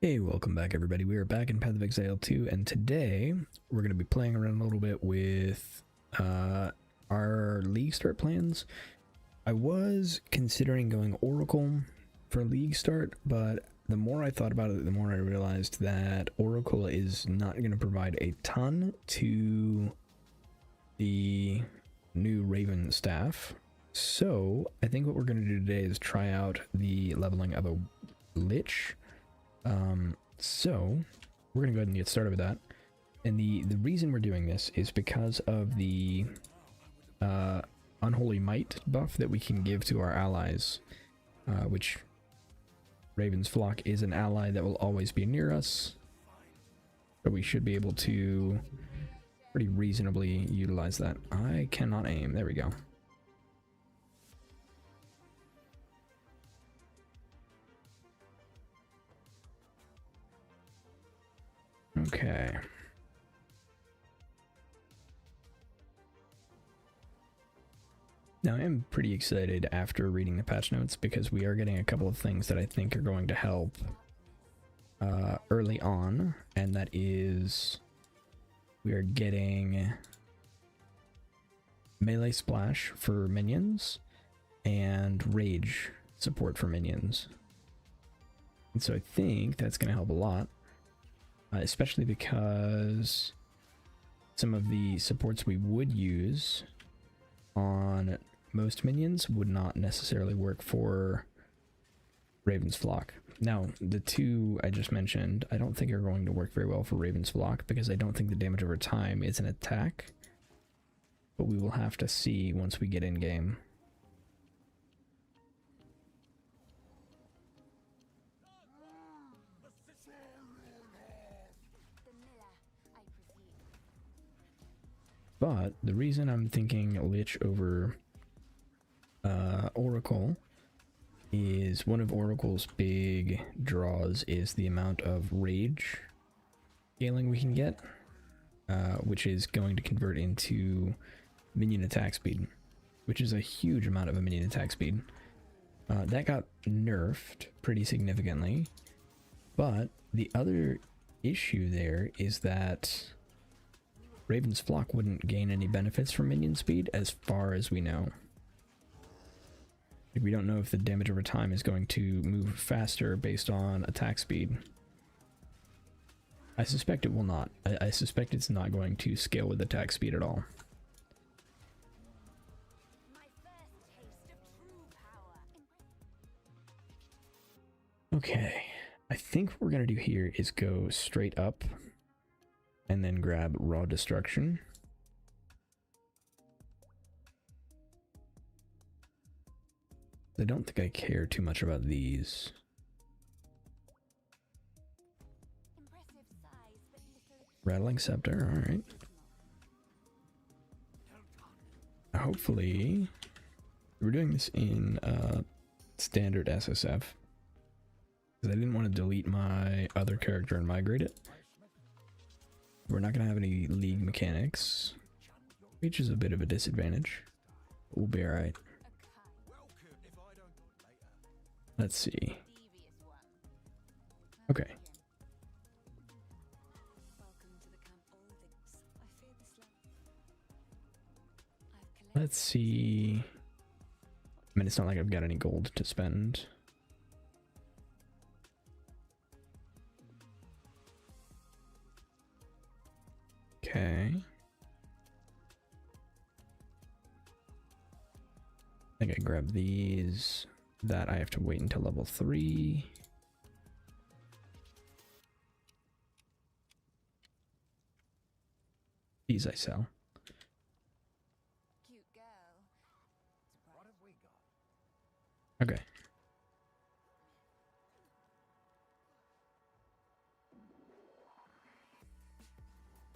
Hey, welcome back everybody. We are back in Path of Exile 2, and today we're going to be playing around a little bit with our League start plans. I was considering going Oracle for League start, but the more I thought about it, the more I realized that Oracle is not going to provide a ton to the new Raven staff. So I think what we're going to do today is try out the leveling of a Lich. So we're gonna go ahead and get started with that. And the reason we're doing this is because of the Unholy Might buff that we can give to our allies, which Raven's Flock is an ally that will always be near us, so we should be able to pretty reasonably utilize that. I cannot aim. There we go. Okay. Now I am pretty excited after reading the patch notes because we are getting a couple of things that I think are going to help early on, and that is we are getting melee splash for minions and rage support for minions. And so I think that's going to help a lot. Especially because some of the supports we would use on most minions would not necessarily work for Raven's Flock. Now, the two I just mentioned, I don't think are going to work very well for Raven's Flock because I don't think the damage over time is an attack. But we will have to see once we get in game. But the reason I'm thinking Lich over Oracle is one of Oracle's big draws is the amount of rage scaling we can get, which is going to convert into minion attack speed, which is a huge amount of a minion attack speed. That got nerfed pretty significantly, but the other issue there is that Raven's Flock wouldn't gain any benefits from minion speed as far as we know. We don't know if the damage over time is going to move faster based on attack speed. I suspect it will not. I suspect it's not going to scale with attack speed at all. Okay, I think what we're going to do here is go straight up and then grab Raw Destruction. I don't think I care too much about these. Rattling Scepter, alright. Hopefully, we're doing this in standard SSF, because I didn't want to delete my other character and migrate it. We're not going to have any league mechanics, which is a bit of a disadvantage. We'll be alright. Let's see. Okay. Let's see. I mean, it's not like I've got any gold to spend. Okay. I think I grab these. That I have to wait until level 3. These I sell. Cute girl. What have we got? Okay.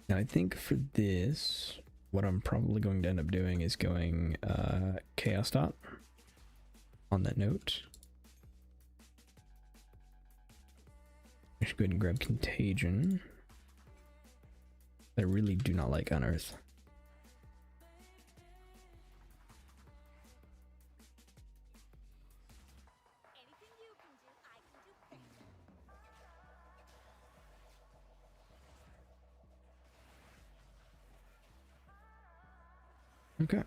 Now I think for this, what I'm probably going to end up doing is going Chaos Dot on that note. I should go ahead and grab Contagion. I really do not like Unearth. Okay.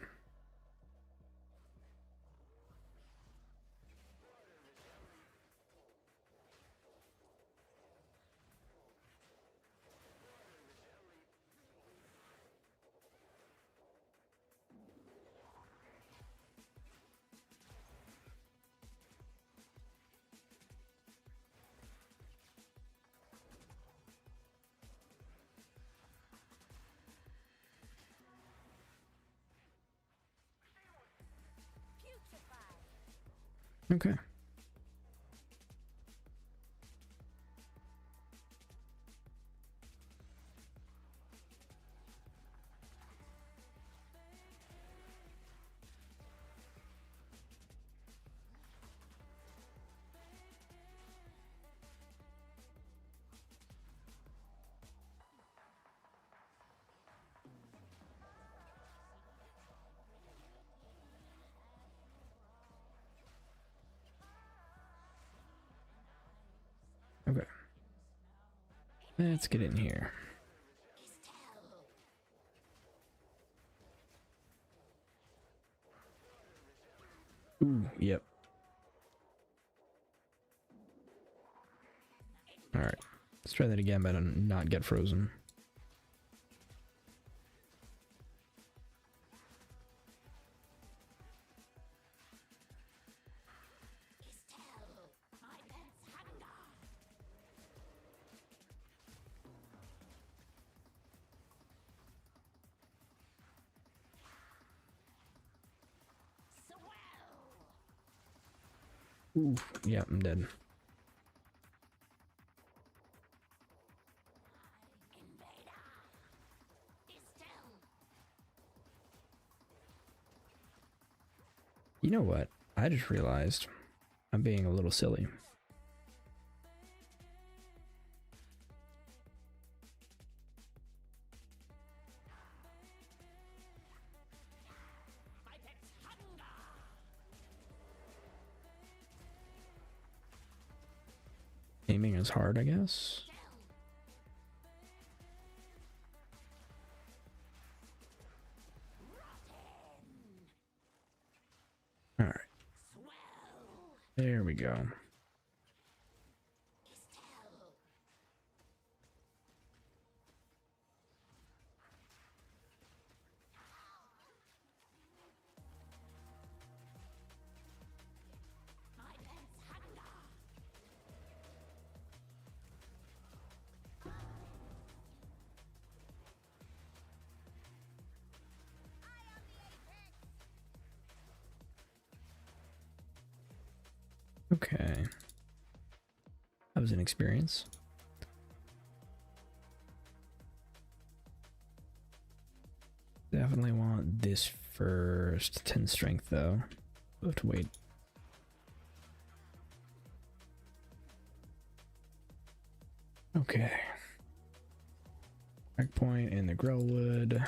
Okay. Okay. Let's get in here. Ooh, yep. Alright. Let's try that again, but not get frozen. Ooh, yeah, I'm dead. You know what? I just realized I'm being a little silly. Aiming is hard, I guess. Alright. There we go. Okay. That was an experience. Definitely want this first. 10 strength though. We'll have to wait. Okay. Checkpoint in the Growlwood.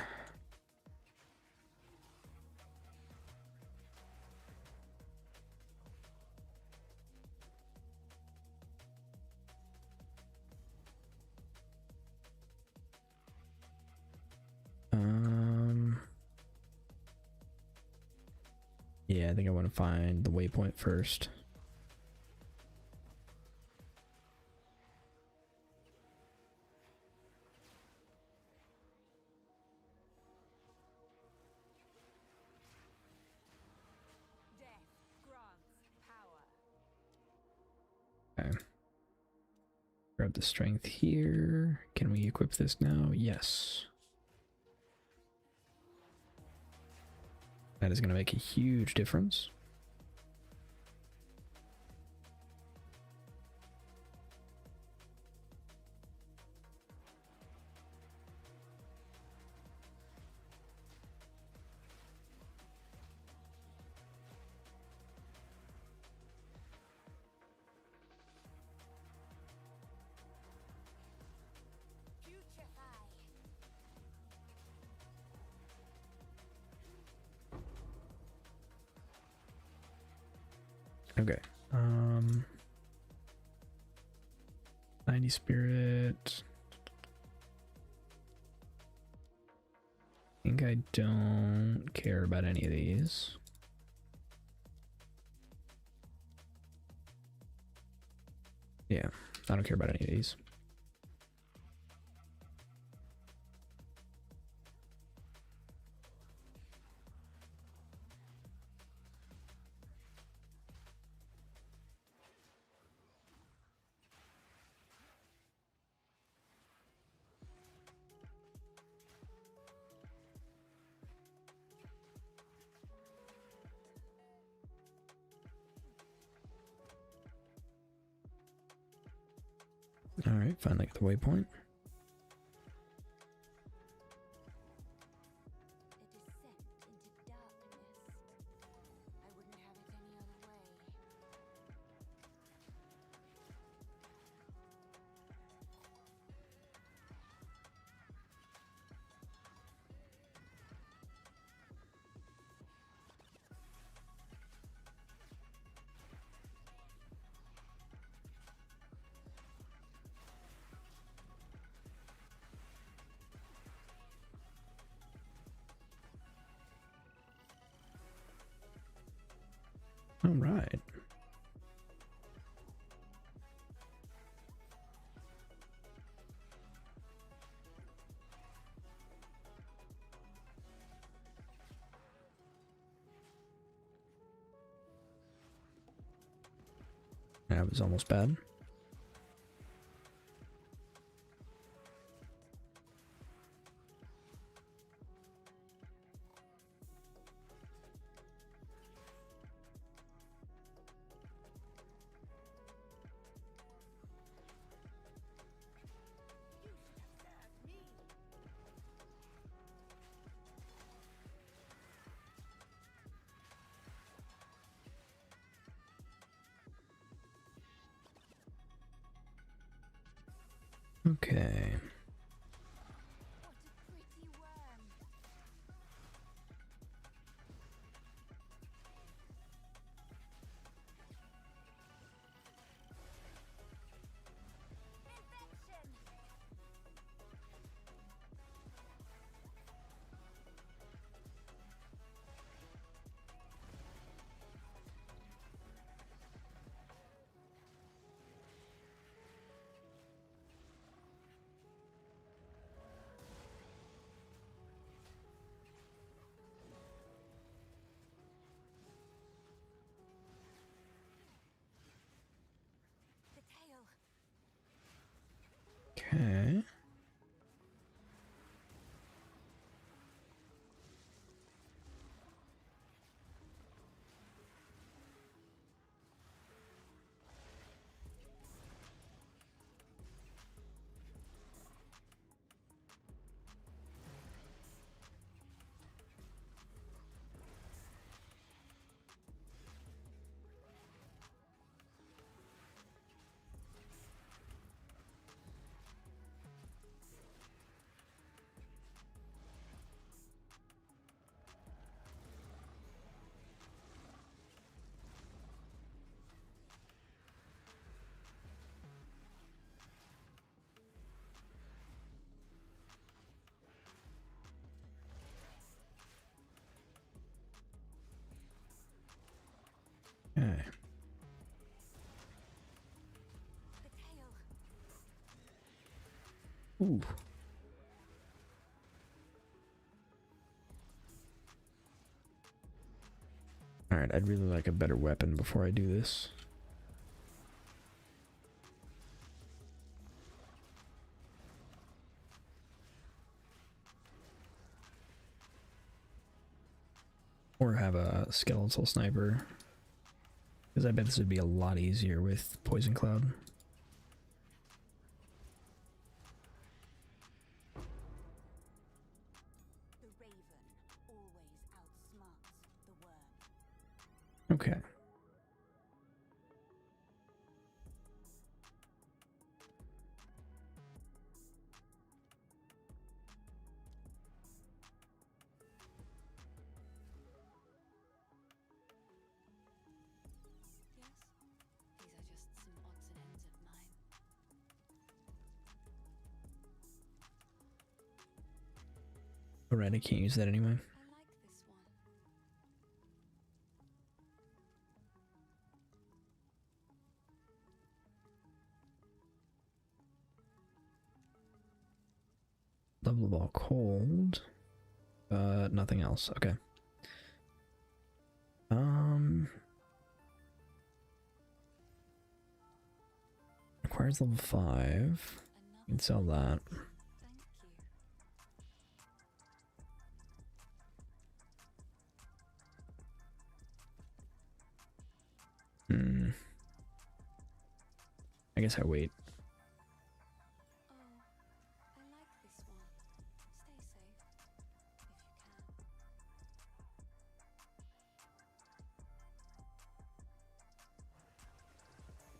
Yeah, I think I want to find the waypoint first. Okay. Grab the strength here. Can we equip this now? Yes. That is going to make a huge difference. Okay. 90 spirit. I think I don't care about any of these. Yeah, I don't care about any of these. Alright, finally get the waypoint. A descent into darkness. I wouldn't have it any other way. Alright. That was almost bad. Okay. What a pretty worm. Infection. The tail. Okay. Okay. The tail. Ooh. Alright, I'd really like a better weapon before I do this. Or have a skeletal sniper. Because I bet this would be a lot easier with Poison Cloud. The raven always outsmarts the worm. Okay. Yes? These are just some odds and ends of Alright, I can't use that anyway. I like this one. Level of all cold. Nothing else. Okay. Requires level 5. You can sell that. Thank you. I guess I wait. Oh, I like this one. Stay safe, if you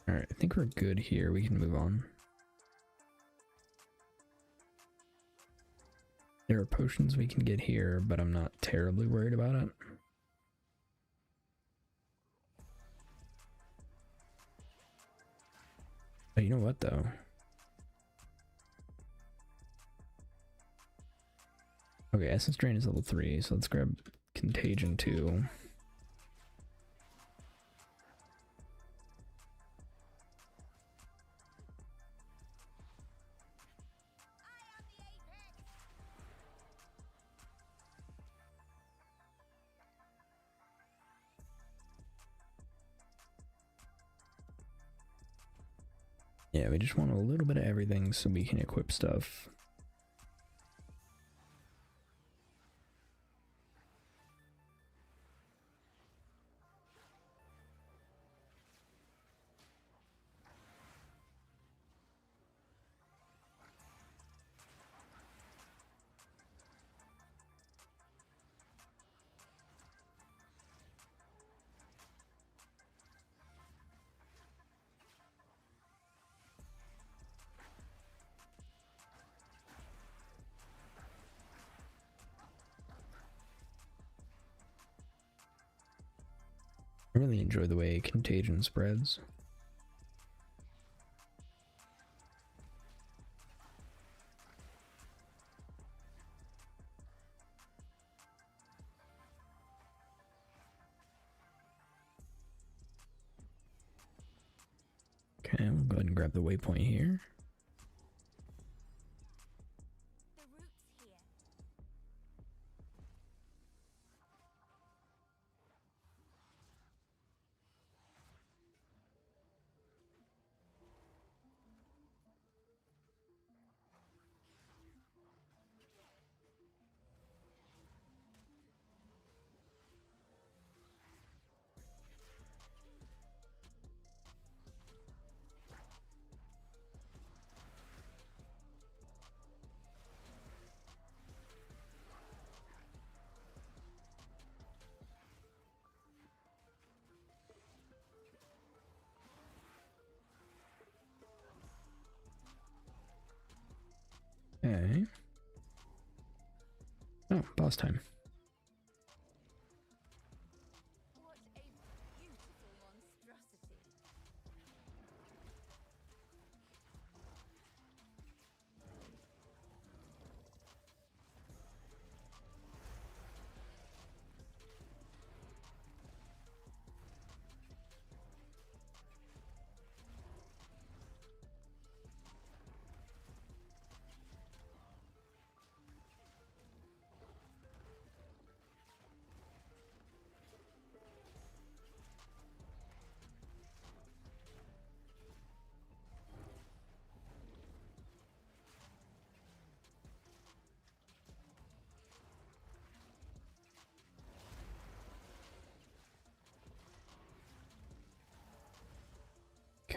can. Alright, I think we're good here. We can move on. There are potions we can get here, but I'm not terribly worried about it. But you know what, though? Okay, Essence Drain is level 3, so let's grab Contagion 2. Yeah, we just want a little bit of everything so we can equip stuff. I really enjoy the way Contagion spreads. Okay, we'll go ahead and grab the waypoint here. The root's here. Okay. Oh, boss time. What a beautiful monstrosity.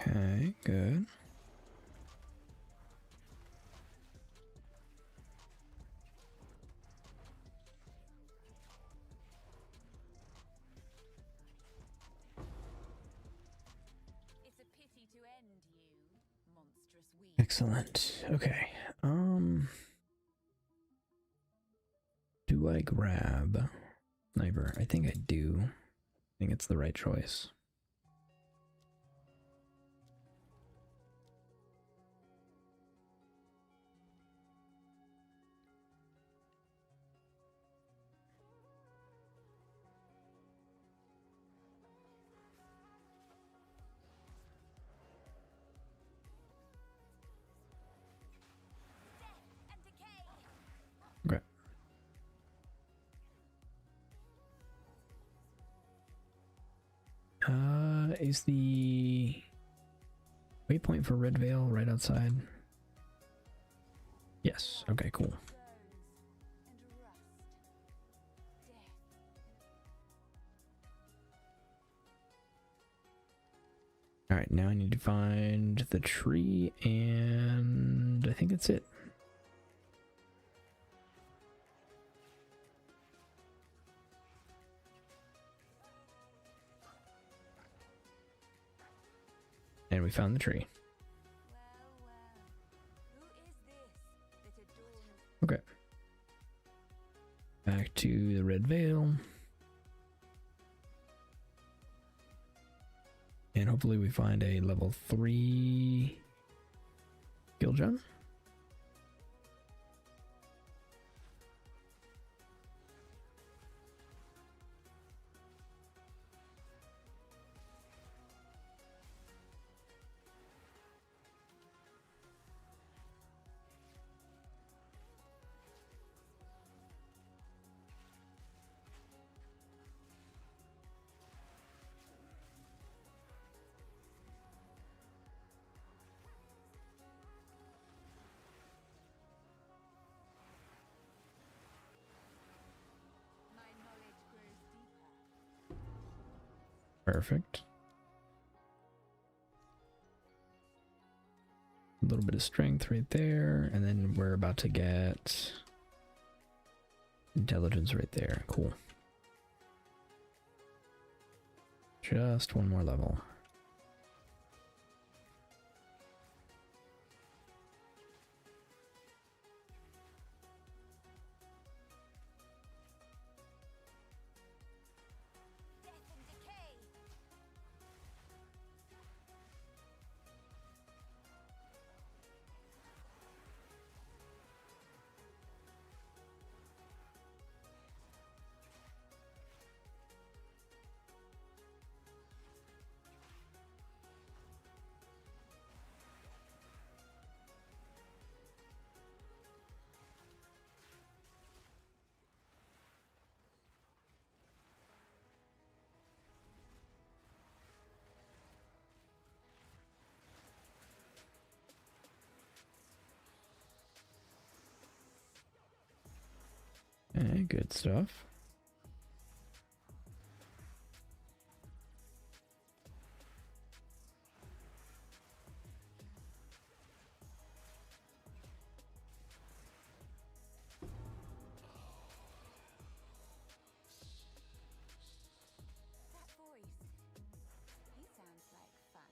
Okay, good. It's a pity to end you, monstrous weed. Excellent. Okay. Do I grab Sniper? I think I do. I think it's the right choice. is the waypoint for Red Veil right outside? Yes. Okay, cool. Alright, now I need to find the tree, and I think that's it. And we found the tree. Okay. Back to the Red Veil. And hopefully we find a level 3 skill gem. Perfect. A little bit of strength right there, and then we're about to get intelligence right there. Cool. Just one more level. Okay, good stuff. That voice. He sounds like fun.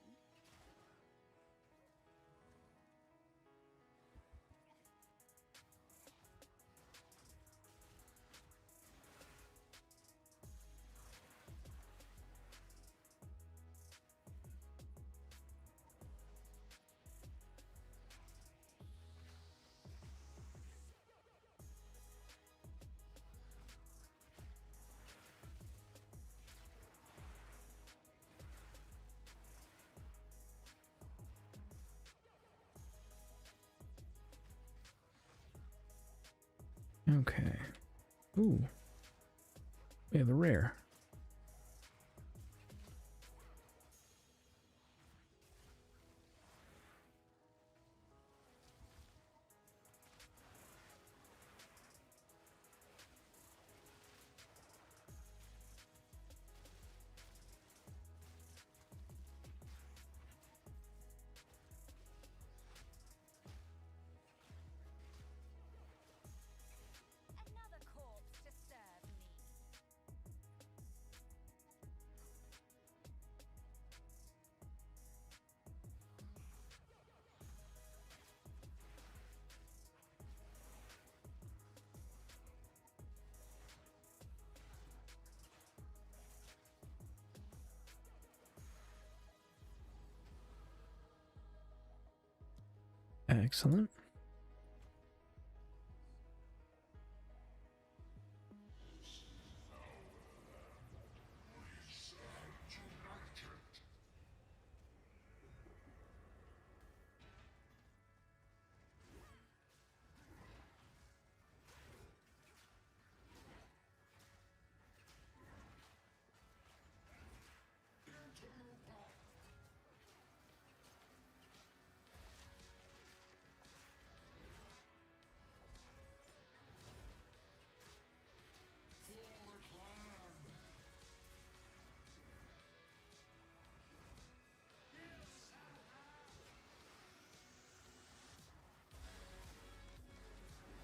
Okay. Ooh. We have a rare. Another corpse to serve me. Excellent.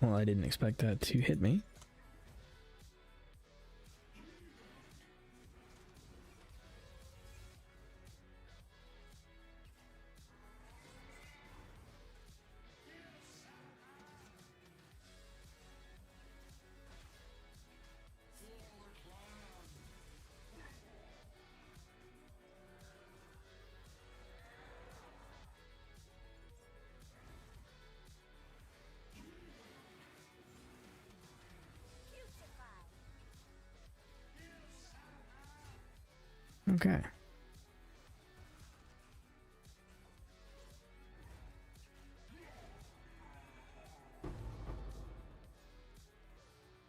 Well, I didn't expect that to hit me. Okay.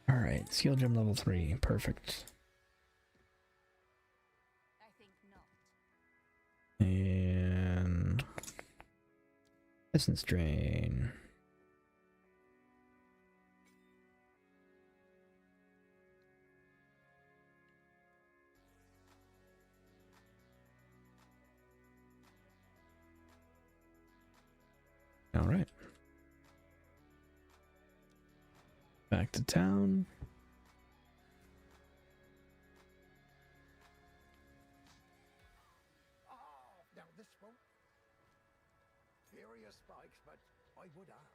All right, skill gem level 3, perfect. I think not. And essence drain. All right. Back to town. Oh, now this won't. Furious spikes, but I would ask.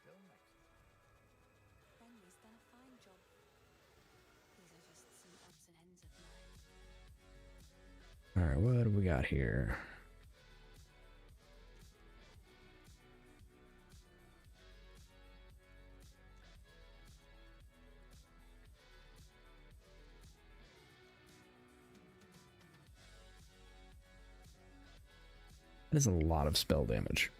Till next. Bentley's done a fine job. These are just some odds and ends of mine. All right, what do we got here? That is a lot of spell damage.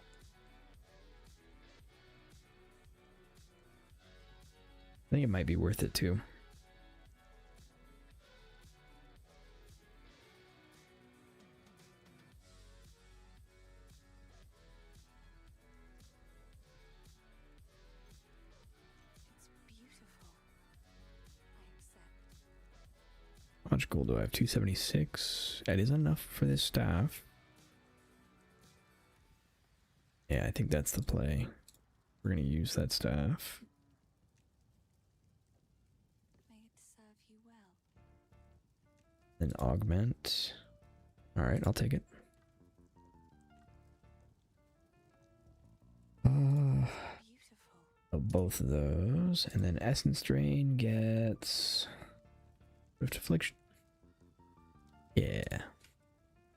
I think it might be worth it too. It's beautiful. I accept. How much gold do I have? 276. That is enough for this staff. Yeah, I think that's the play. We're going to use that staff. May it serve you well. Then augment. All right, I'll take it. Beautiful. Of both of those. And then essence drain gets Rift Affliction. Yeah. I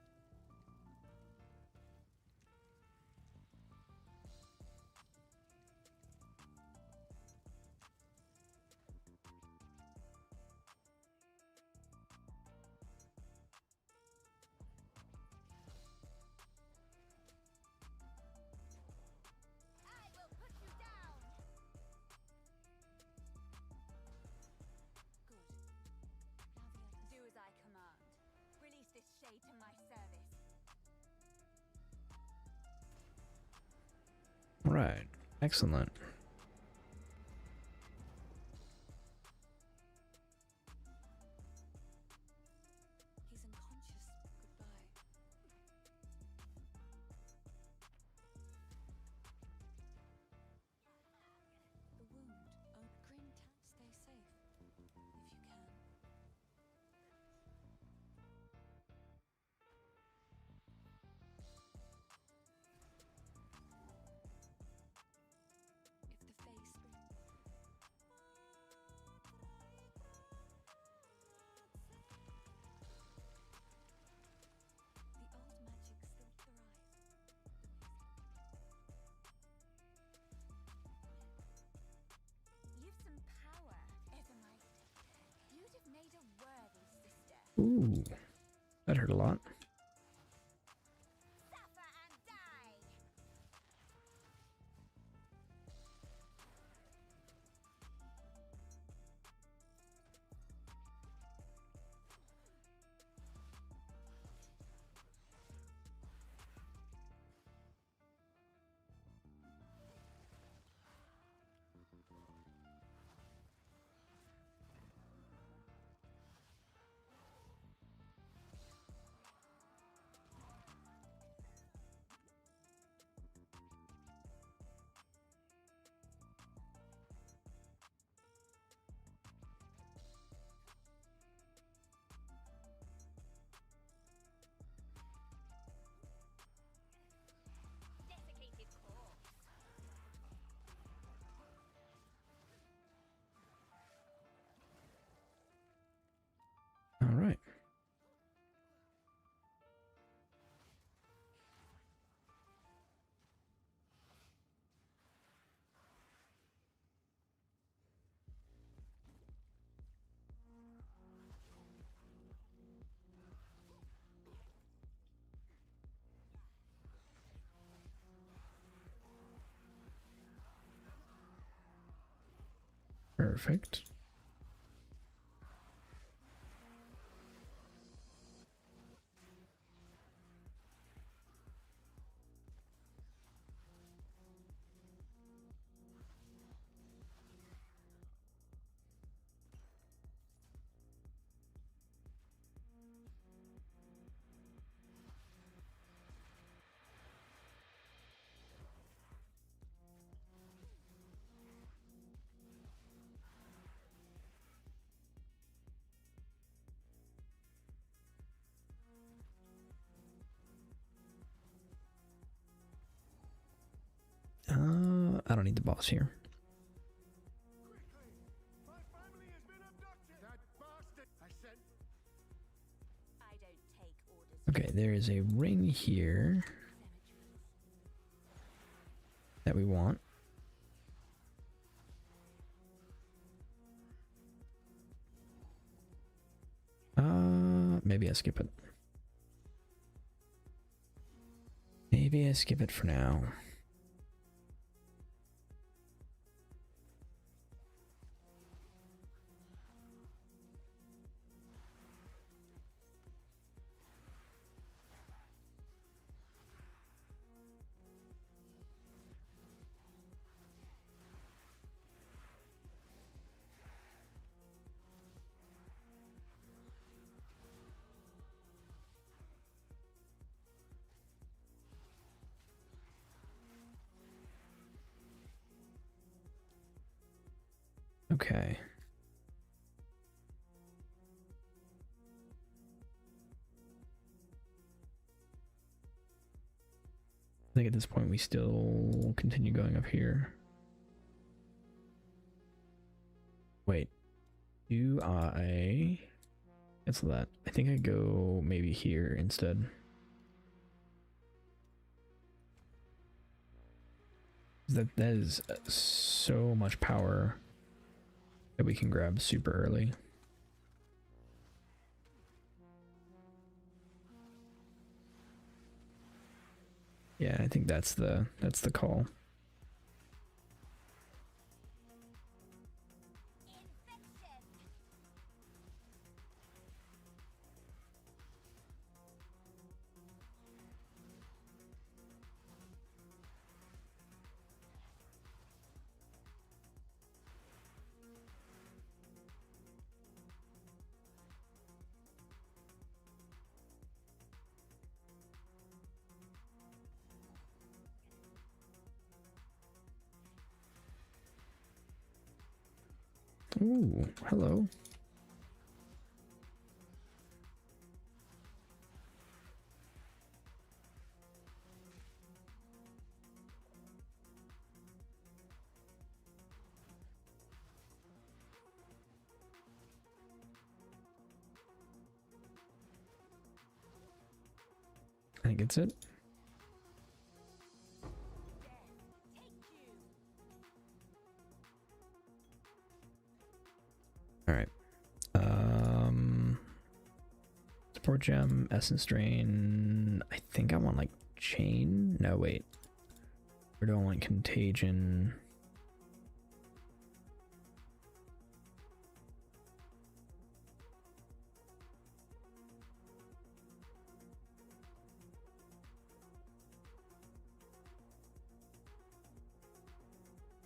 will put you down. Good. Now the others. Do as I command. Release this shade to my service. All right. Excellent. He's unconscious. Goodbye. The wound. Oh, Grim Stay safe. If you can. If the face. The old magic still thrives. You've some power, Ethermite. You'd have made a worthy sister. Ooh. That hurt a lot. Suffer and die! Perfect. I don't need the boss here. My family has been abducted. That bastard! I don't take orders. Okay, there is a ring here that we want. Maybe I skip it. Maybe I skip it for now. Okay. I think at this point we still continue going up here. Wait. Do I cancel that? I think I go maybe here instead. That is so much power that we can grab super early. Yeah, I think that's the call. Ooh, hello. I think it's it. All right. Support gem, essence drain. I think I want like chain. No, wait. Or do I want contagion?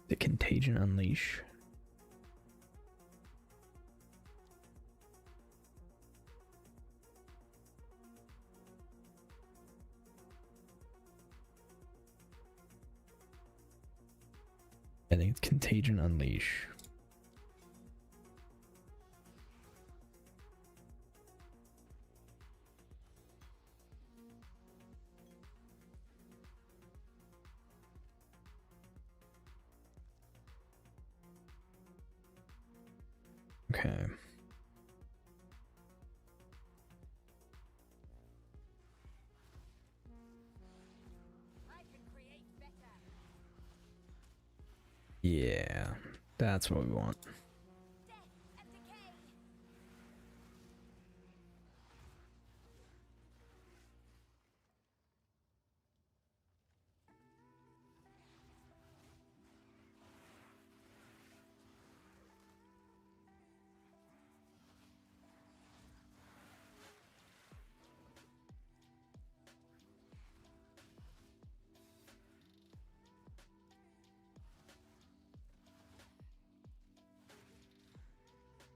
The contagion unleash. I think it's contagion unleash. Okay. Yeah, that's what we want.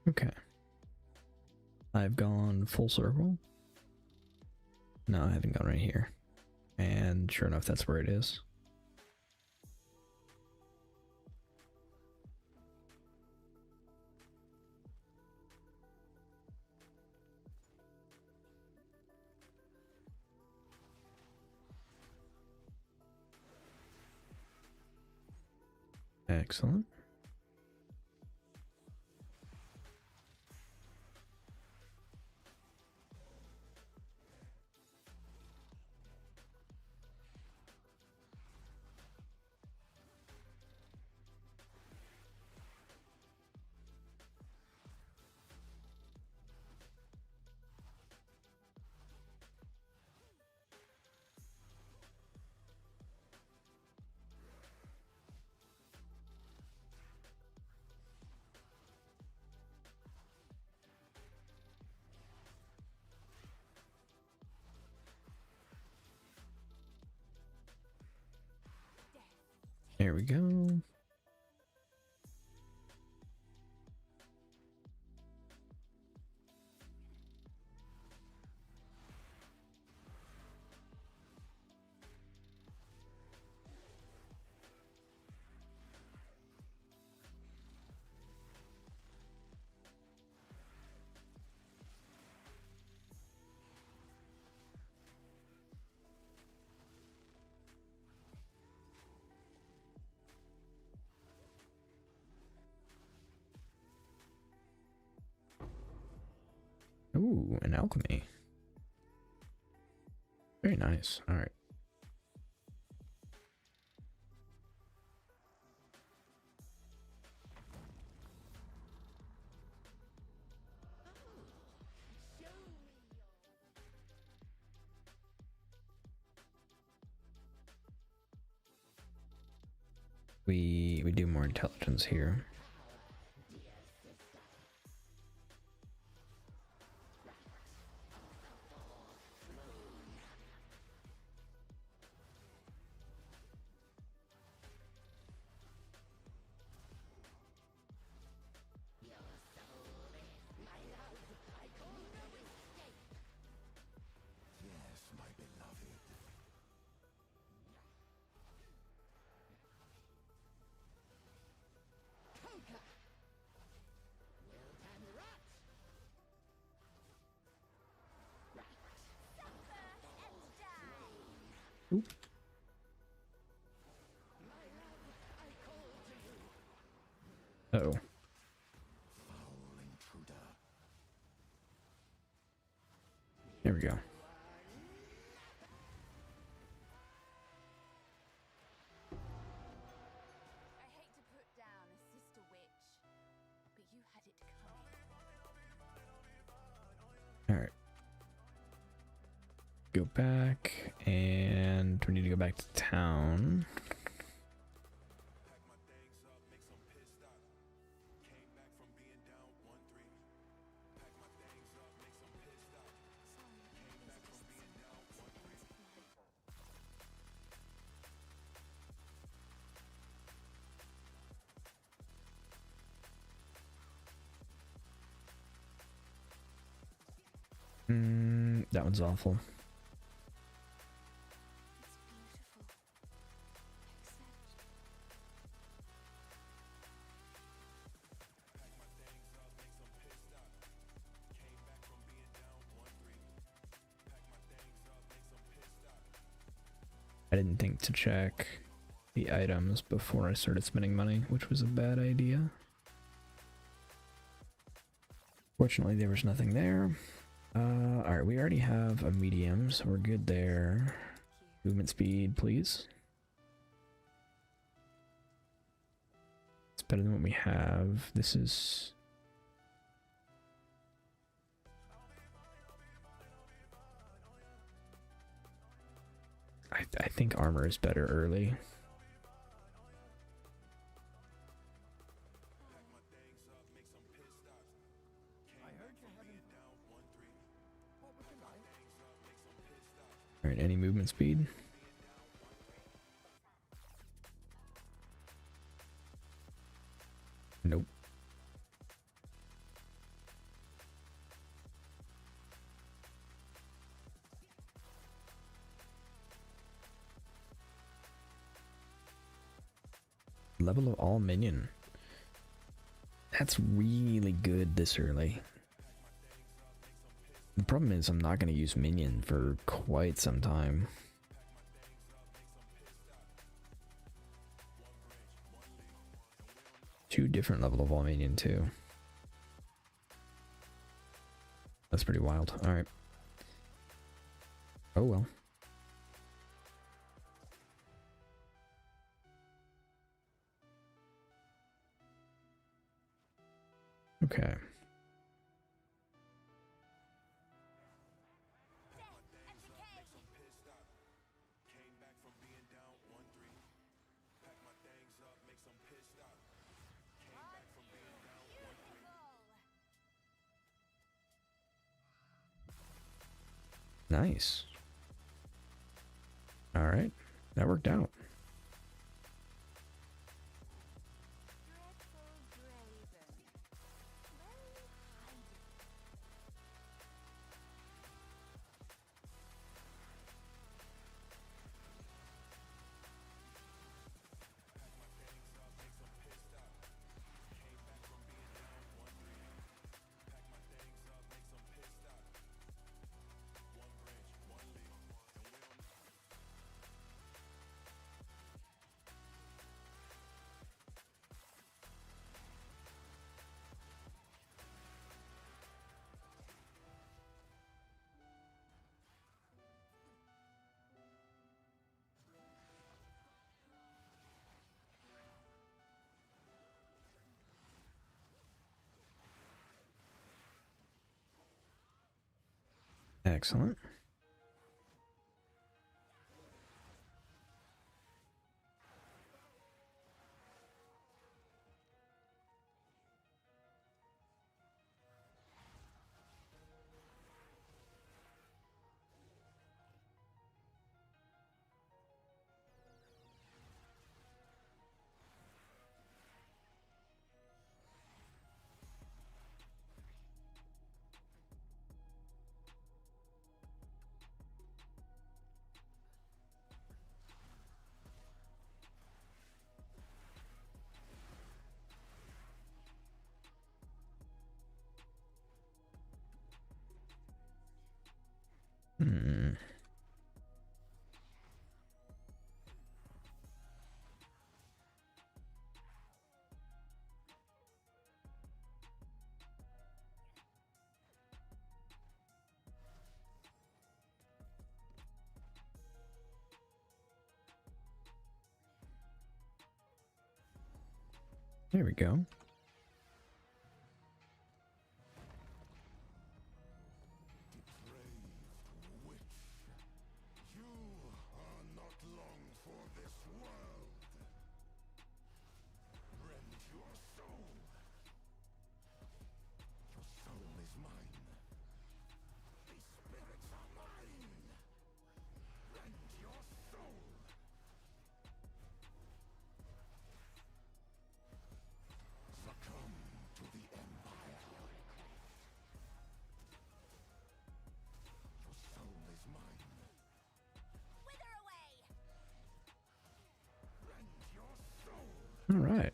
Okay. I've gone full circle. No, I haven't gone right here. And sure enough, that's where it is. Excellent. There we go. Ooh, an alchemy. Very nice. All right. We do more intelligence here. Yes, my beloved. Oop. Uh-oh. Foul intruder. There we go. I hate to put down a sister witch, but you had it coming. All right. Go back, and we need to go back to town. That one's awful. It's beautiful. I didn't think to check the items before I started spending money, which was a bad idea. Fortunately, there was nothing there. Alright, we already have a medium, so we're good there. Movement speed, please. It's better than what we have. This is... I think armor is better early. Alright, any movement speed? Nope. Level of all minion. That's really good this early. The problem is I'm not going to use minion for quite some time. Two different level of all minion too. That's pretty wild. Alright. Oh well. Okay. Nice. All right. That worked out. Excellent. Hmm. There we go. All right.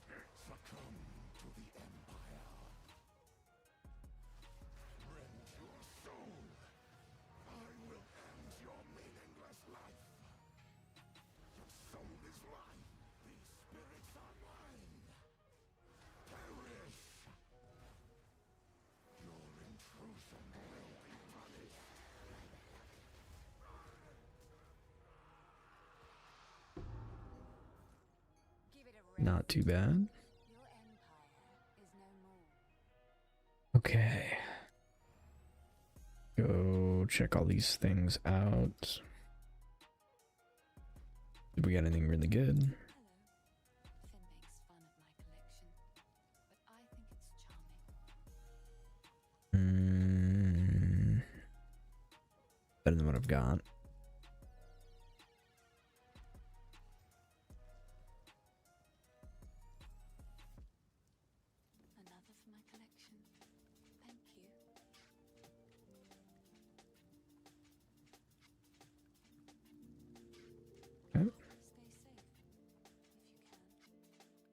Not too bad. Your empire is no more. Okay. Go check all these things out. Did we get anything really good? Hello. Finn makes fun of my collection, but I think it's charming. Better than what I've got. Another for my collection. Thank you. Okay. Stay safe if you can.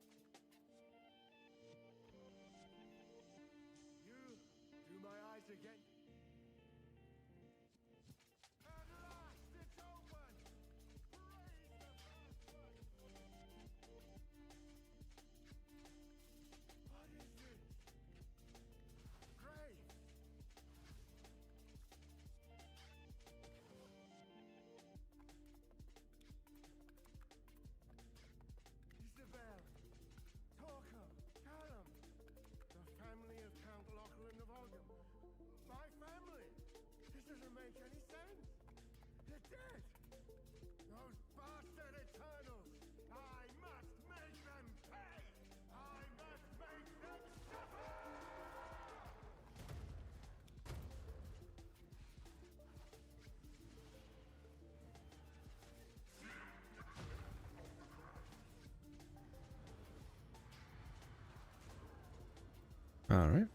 All right.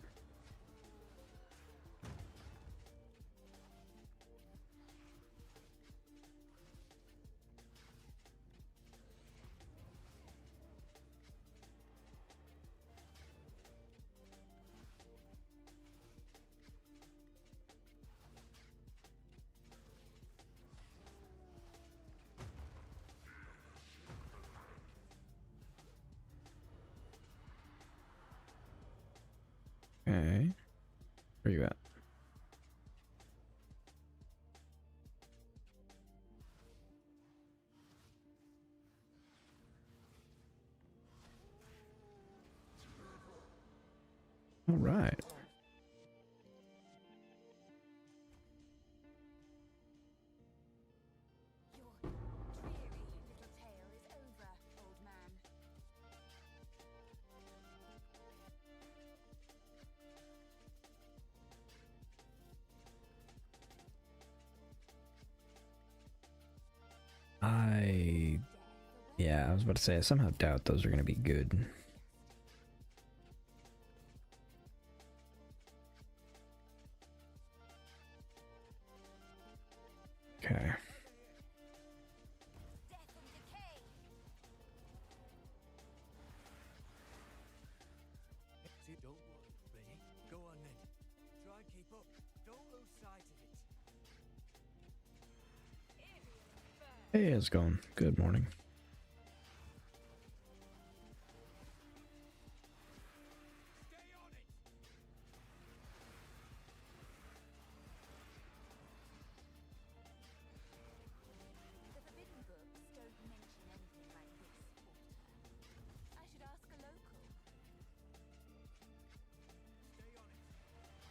Okay. Where you at? All right. Your dreary little tale is over, old man. Yeah, I was about to say, I somehow doubt those are going to be good. Okay. Death and decay. See, don't worry, Benny. Go on then. Try and keep up. Don't lose sight of it. Hey, how's it going? Good morning. Stay on it. The forbidden books don't mention anything like this water. I should ask a local. Stay on it.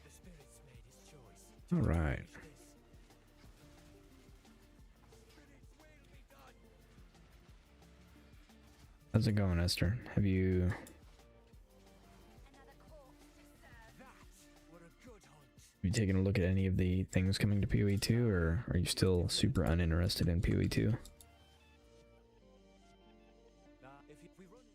The spirit's made his choice. All right. Finish this. Spirits will be done. How's it going, Esther? Have you... Another corpse to serve. That were a good hunt. Have you taken a look at any of the things coming to PoE 2, or are you still super uninterested in PoE 2? If we run it.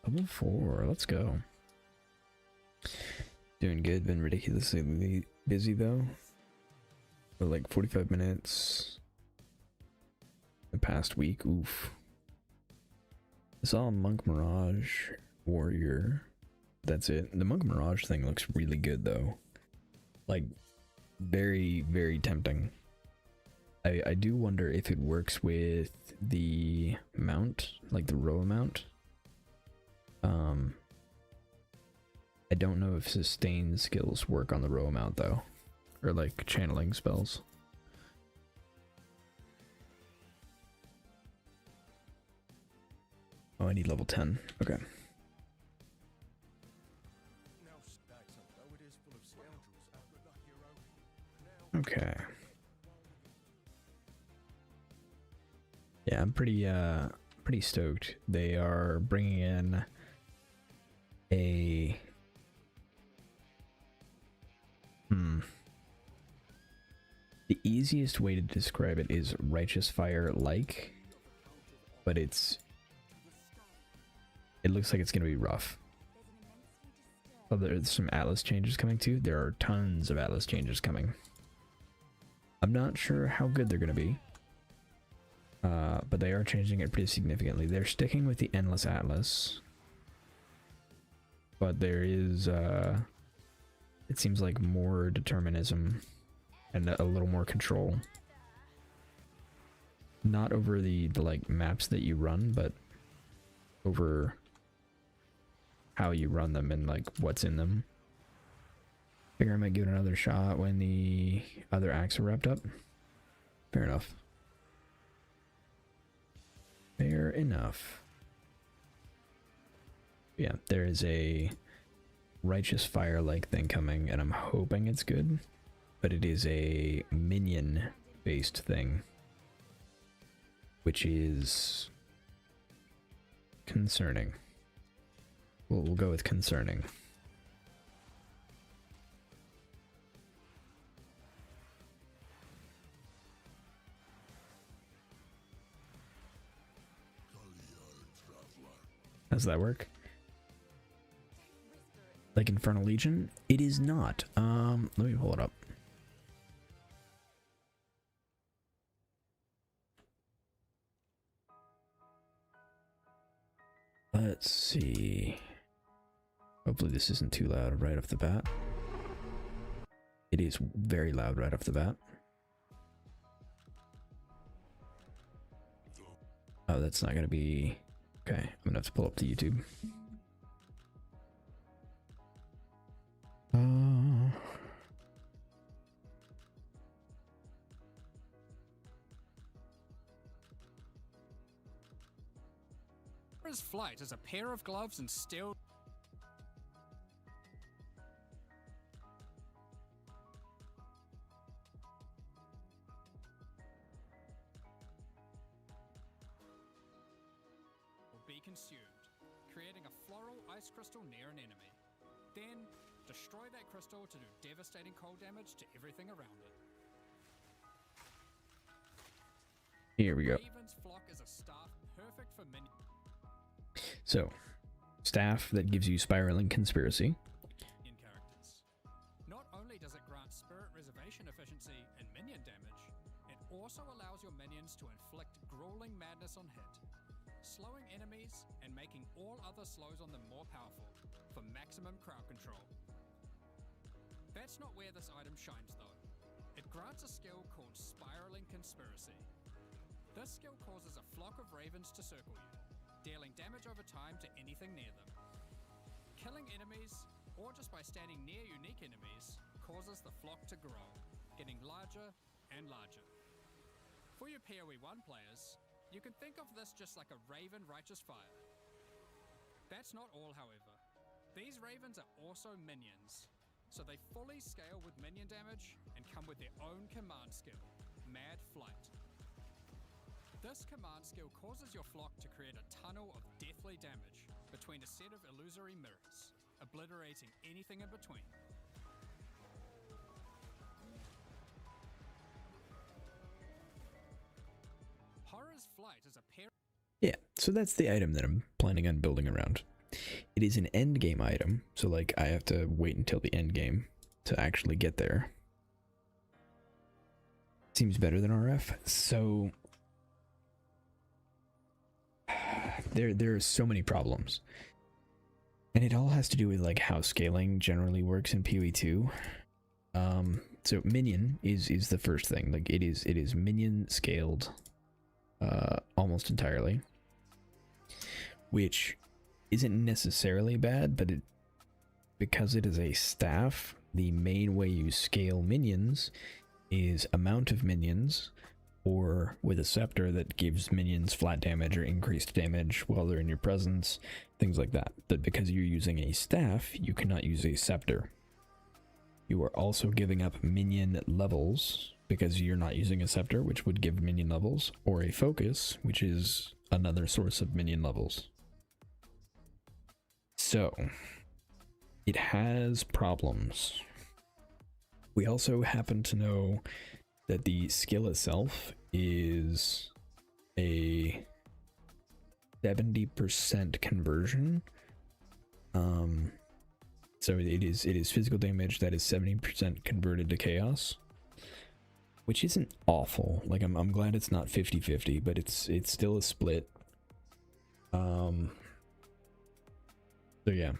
Level 4, let's go. Doing good, been ridiculously busy though. For like 45 minutes the past week, oof. I saw a Monk Mirage Warrior. That's it. The Monk Mirage thing looks really good though. Like, very, very tempting. I do wonder if it works with the mount, like the Roa mount. I don't know if sustain skills work on the Roa mount though, or like channeling spells. Oh, I need level 10. Okay. Now stacks up, though it is full of scoundrels. Good luck, hero. Now Okay. Yeah, I'm pretty stoked. They are bringing in a the easiest way to describe it is Righteous Fire like, but it looks like it's gonna be rough. Oh, there's some Atlas changes coming too. There are tons of Atlas changes coming. I'm not sure how good they're gonna be. But they are changing it pretty significantly. They're sticking with the Endless Atlas. But there is, it seems like more determinism and a little more control. Not over the like maps that you run, but over how you run them and like what's in them. Figure I might give it another shot when the other acts are wrapped up. Fair enough. Fair enough. Yeah, there is a righteous fire-like thing coming, and I'm hoping it's good, but it is a minion-based thing, which is concerning. We'll go with concerning. How does that work? Like Infernal Legion? It is not. Let me pull it up. Let's see. Hopefully this isn't too loud right off the bat. It is very loud right off the bat. Oh, that's not gonna be... Okay, I'm gonna have to pull up the YouTube. His flight is a pair of gloves and steel. Will be consumed, creating a floral ice crystal near an enemy. Then, destroy that crystal to do devastating cold damage to everything around it. Here we go. Raven's flock is a staff perfect for minions. So, staff that gives you spiraling conspiracy. In characters. Not only does it grant spirit reservation efficiency and minion damage, it also allows your minions to inflict grueling madness on hit, slowing enemies and making all other slows on them more powerful for maximum crowd control. That's not where this item shines though. It grants a skill called Spiraling Conspiracy. This skill causes a flock of ravens to circle you, dealing damage over time to anything near them. Killing enemies, or just by standing near unique enemies, causes the flock to grow, getting larger and larger. For your PoE 1 players, you can think of this just like a raven righteous fire. That's not all, however. These ravens are also minions, so they fully scale with minion damage and come with their own command skill, Mad Flight. This command skill causes your flock to create a tunnel of deathly damage between a set of illusory mirrors, obliterating anything in between. Horror's Flight is a pair. Yeah, so that's the item that I'm planning on building around. It is an end game item, so like I have to wait until the end game to actually get there. Seems better than RF, so there are so many problems. And it all has to do with like how scaling generally works in PoE 2. So minion is the first thing. Like it is minion scaled almost entirely, which isn't necessarily bad, but because it is a staff, the main way you scale minions is amount of minions, or with a scepter that gives minions flat damage or increased damage while they're in your presence, things like that. But because you're using a staff, you cannot use a scepter. You are also giving up minion levels because you're not using a scepter, which would give minion levels, or a focus, which is another source of minion levels. So, it has problems. We also happen to know that the skill itself is a 70% conversion. So it is physical damage that is 70% converted to chaos, which isn't awful. Like I'm glad it's not 50-50, but it's still a split. So yeah.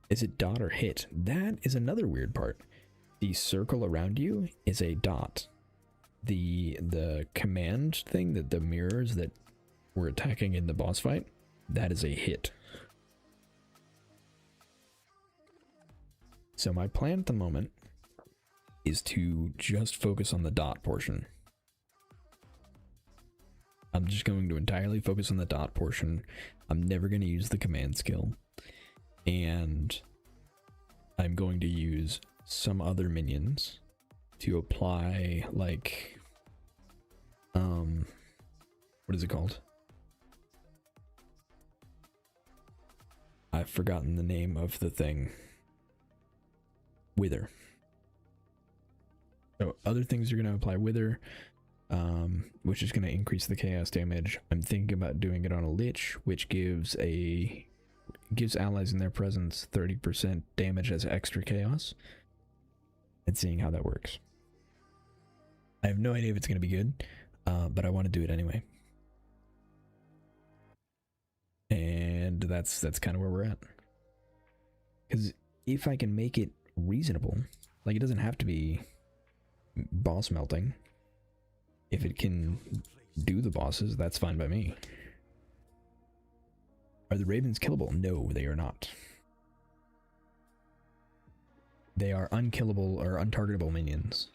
Is it dot or hit? That is another weird part. The circle around you is a dot. The command thing, that the mirrors that we're attacking in the boss fight, that is a hit. So my plan at the moment is to just focus on the dot portion. I'm just going to entirely focus on the dot portion. I'm never going to use the command skill. And I'm going to use some other minions to apply, like, what is it called? I've forgotten the name of the thing. Wither. So other things are going to apply Wither, which is going to increase the chaos damage. I'm thinking about doing it on a Lich, which gives allies in their presence 30% damage as extra chaos, and seeing how that works. I have no idea if it's going to be good, but I want to do it anyway. And that's kind of where we're at. Because if I can make it reasonable, like, it doesn't have to be boss melting. If it can do the bosses, that's fine by me. Are the ravens killable? No, they are not. They are unkillable or untargetable minions.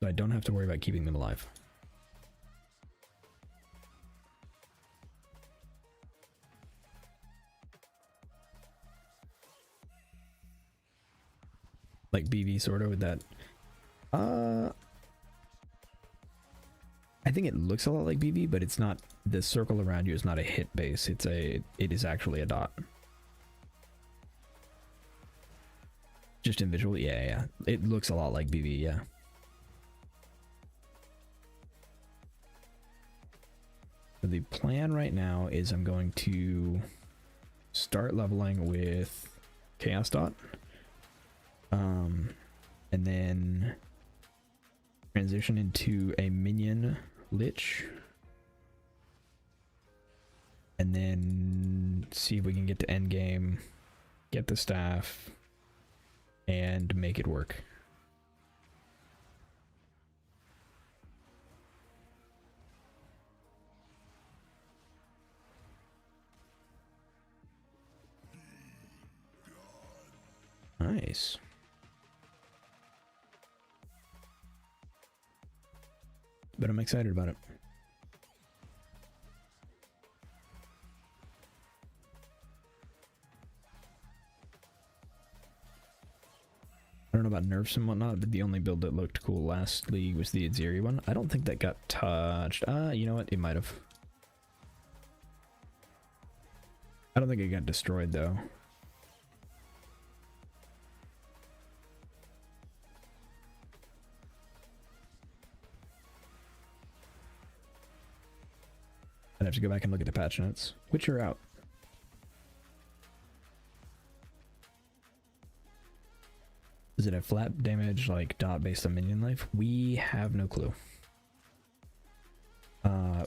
So I don't have to worry about keeping them alive. Like BV sort of with that. I think it looks a lot like BV, but it's not. The circle around you is not a hit base. It is actually a dot. Just in visual, yeah. It looks a lot like BV, yeah. So the plan right now is I'm going to start leveling with Chaos Dot. And then transition into a minion Lich. And then see if we can get to endgame, get the staff, and make it work. Nice. But I'm excited about it. I don't know about nerfs and whatnot, but the only build that looked cool last league was the Aziri one. I don't think that got touched. You know what? It might have. I don't think it got destroyed though. I'd have to go back and look at the patch notes, which are out. Does it have flat damage like dot based on minion life? We have no clue.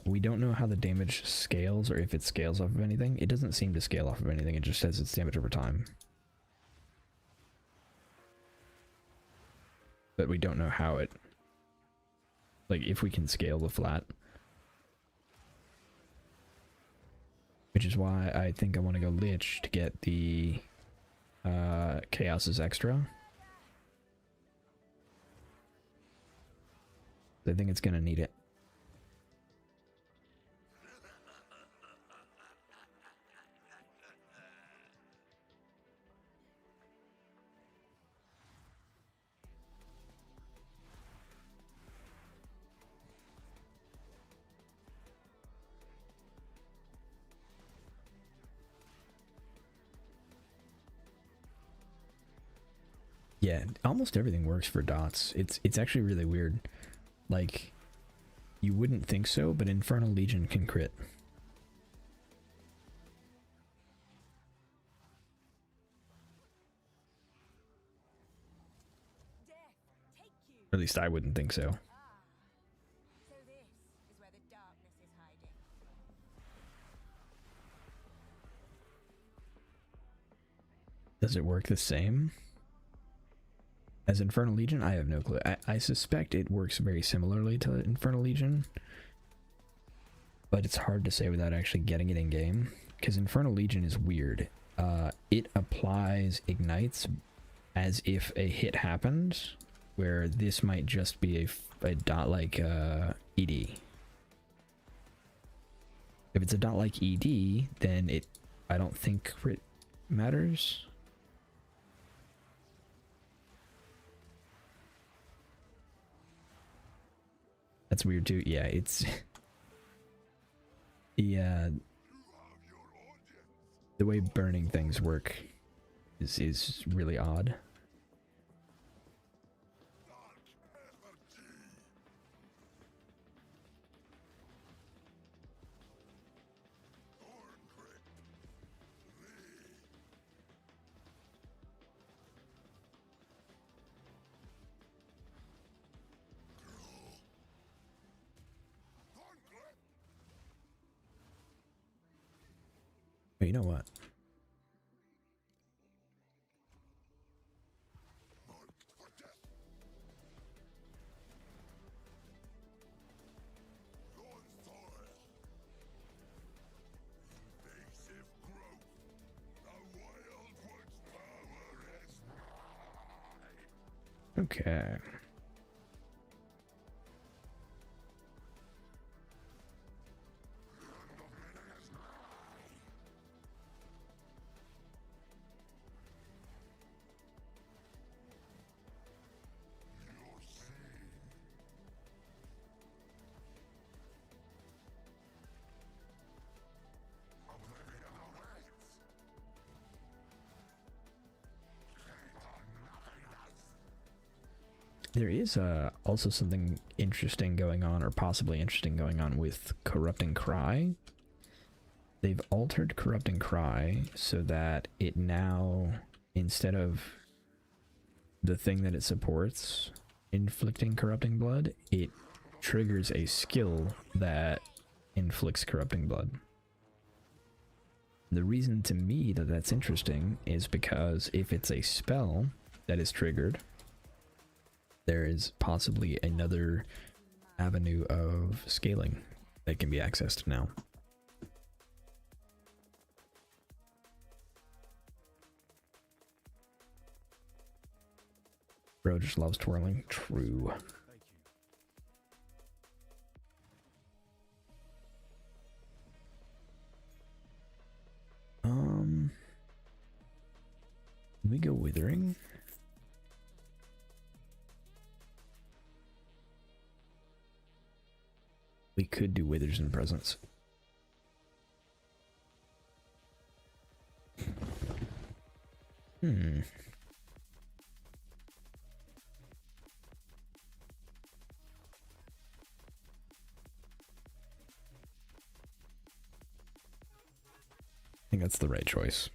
We don't know how the damage scales or if it scales off of anything. It doesn't seem to scale off of anything. It just says it's damage over time. But we don't know how it, like, if we can scale the flat. Which is why I think I want to go Lich to get the Chaos's extra. I think it's gonna need it. Yeah, almost everything works for dots. It's actually really weird. Like, you wouldn't think so, but Infernal Legion can crit. Or at least I wouldn't think so. So this is where the darkness is hiding. Does it work the same as Infernal Legion? I have no clue. I suspect it works very similarly to Infernal Legion, but it's hard to say without actually getting it in game, because Infernal Legion is weird. It applies ignites as if a hit happened, where this might just be a dot like ED. If it's a dot like ED, then I don't think crit matters. That's weird too. Yeah, it's the way burning things work is really odd. But you know what? Okay. There is also something interesting going on, or possibly interesting going on, with Corrupting Cry. They've altered Corrupting Cry so that it now, instead of the thing that it supports, inflicting corrupting blood, it triggers a skill that inflicts corrupting blood. The reason to me that that's interesting is because if it's a spell that is triggered, there is possibly another avenue of scaling that can be accessed now. Bro just loves twirling. True. Let me go Withering. We could do Withers in Presence. I think that's the right choice.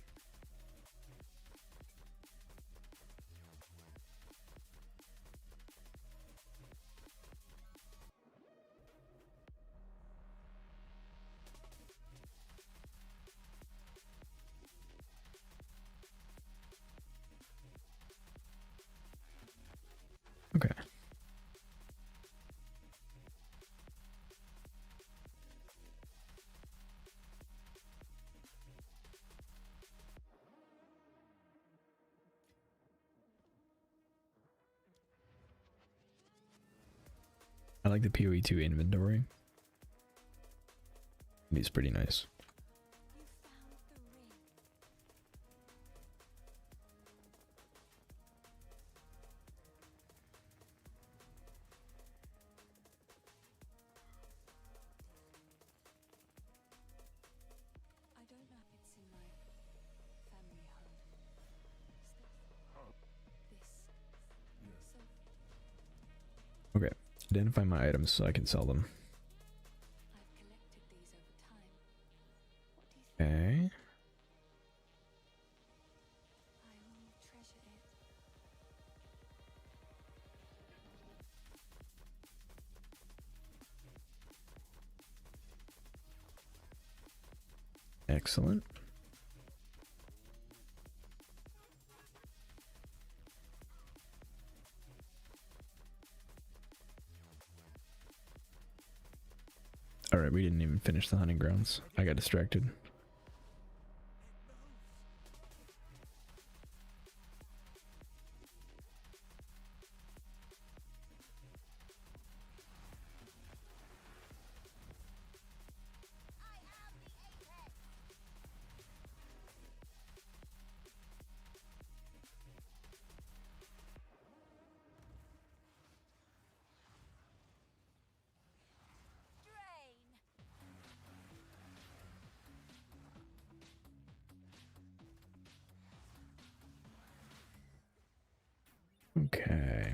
Okay. I like the PoE2 inventory. It's pretty nice. You found the ring. I don't know if it's in my family home. So Okay. Identify my items so I can sell them. I've collected these over time. What do you think? Okay. I will treasure it. Excellent. Alright, we didn't even finish the hunting grounds. I got distracted. Okay.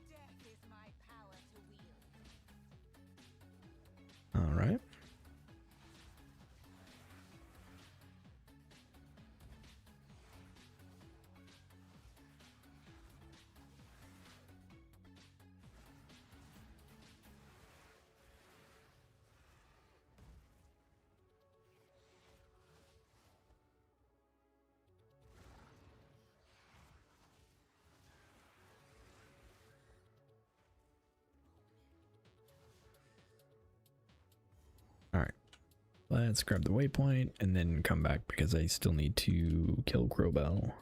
Death is my power to wield. All right. All right. Let's grab the waypoint and then come back because I still need to kill Crowbell.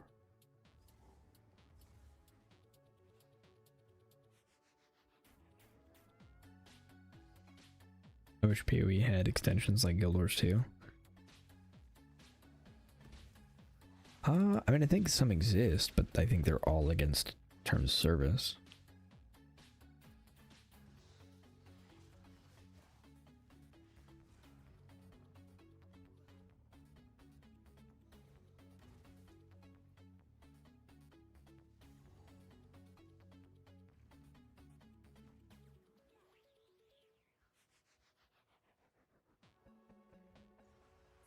I wish PoE had extensions like Guild Wars 2. I mean, I think some exist, but I think they're all against terms of service.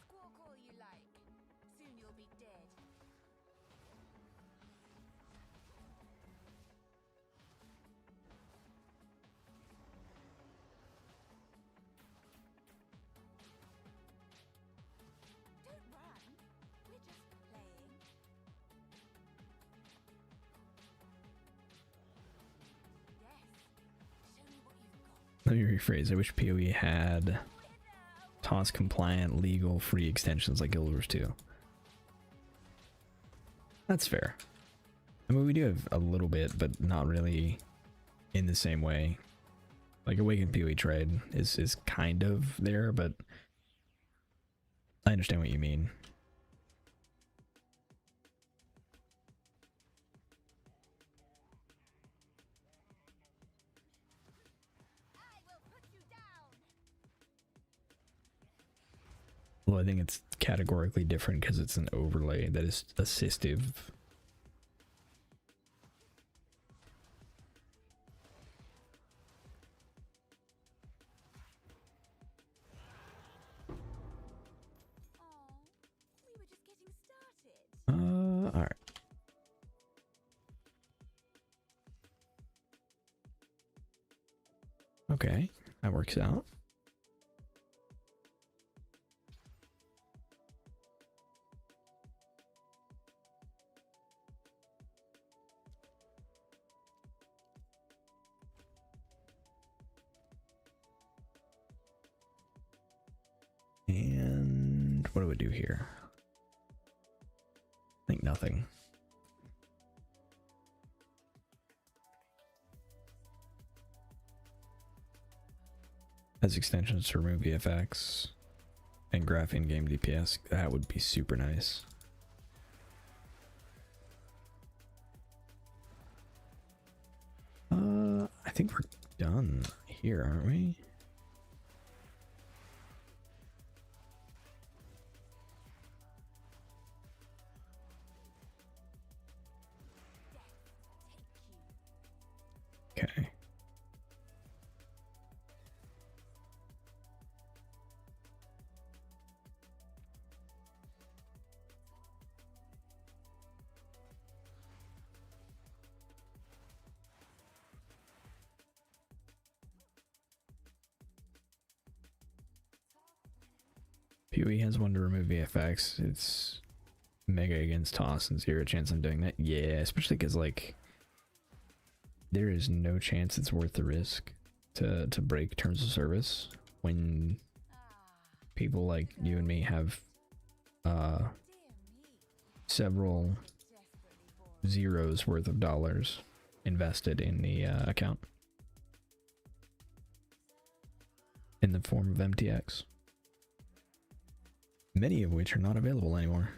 Squawk all you like. Soon you'll be dead. Don't run. We're just playing. Yes. Show me what you've got. Let me rephrase. I wish PoE had TOS compliant, legal, free extensions like Guild Wars 2. That's fair. I mean, we do have a little bit, but not really in the same way. Like Awakened PoE trade is kind of there, but I understand what you mean. I will put you down. Well, I think it's categorically different because it's an overlay that is assistive. Aw, we were just getting started. All right. Okay, that works out. And what do we do here? I think nothing. Has extensions to remove VFX and graph in-game DPS. That would be super nice. I think we're done here, aren't we? Okay. PoE has one to remove VFX. It's mega against TOS and 0 chance I'm doing that. Yeah, especially because like there is no chance it's worth the risk to break terms of service when people like you and me have several zeros worth of dollars invested in the account in the form of MTX, many of which are not available anymore.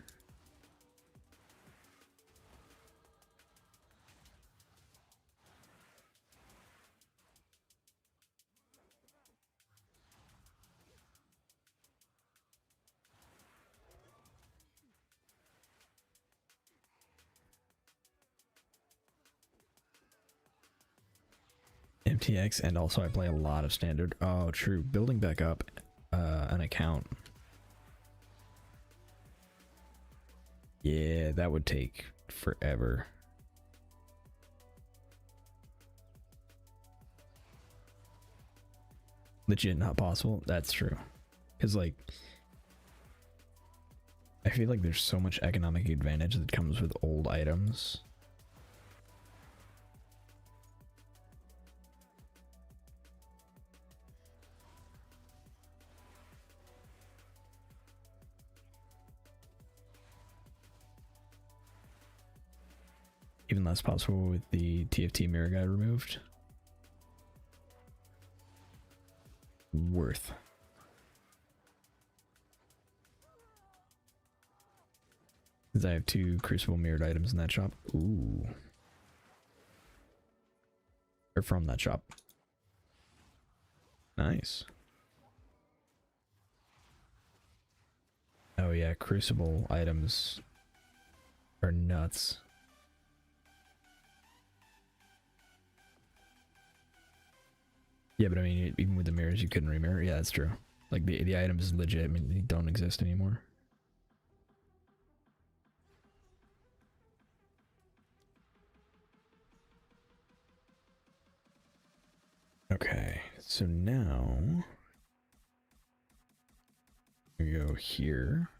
MTX, and also I play a lot of standard. Oh, true. Building back up an account. Yeah, that would take forever. Legit not possible. That's true. Because, like, I feel like there's so much economic advantage that comes with old items. Even less possible with the TFT mirror guide removed. Worth. Because I have 2 Crucible mirrored items in that shop. Ooh. Or from that shop. Nice. Oh yeah, Crucible items are nuts. Yeah, but I mean, even with the mirrors, you couldn't remirror. Yeah, that's true. Like, the items legit, I mean, they don't exist anymore. Okay, so now we go here.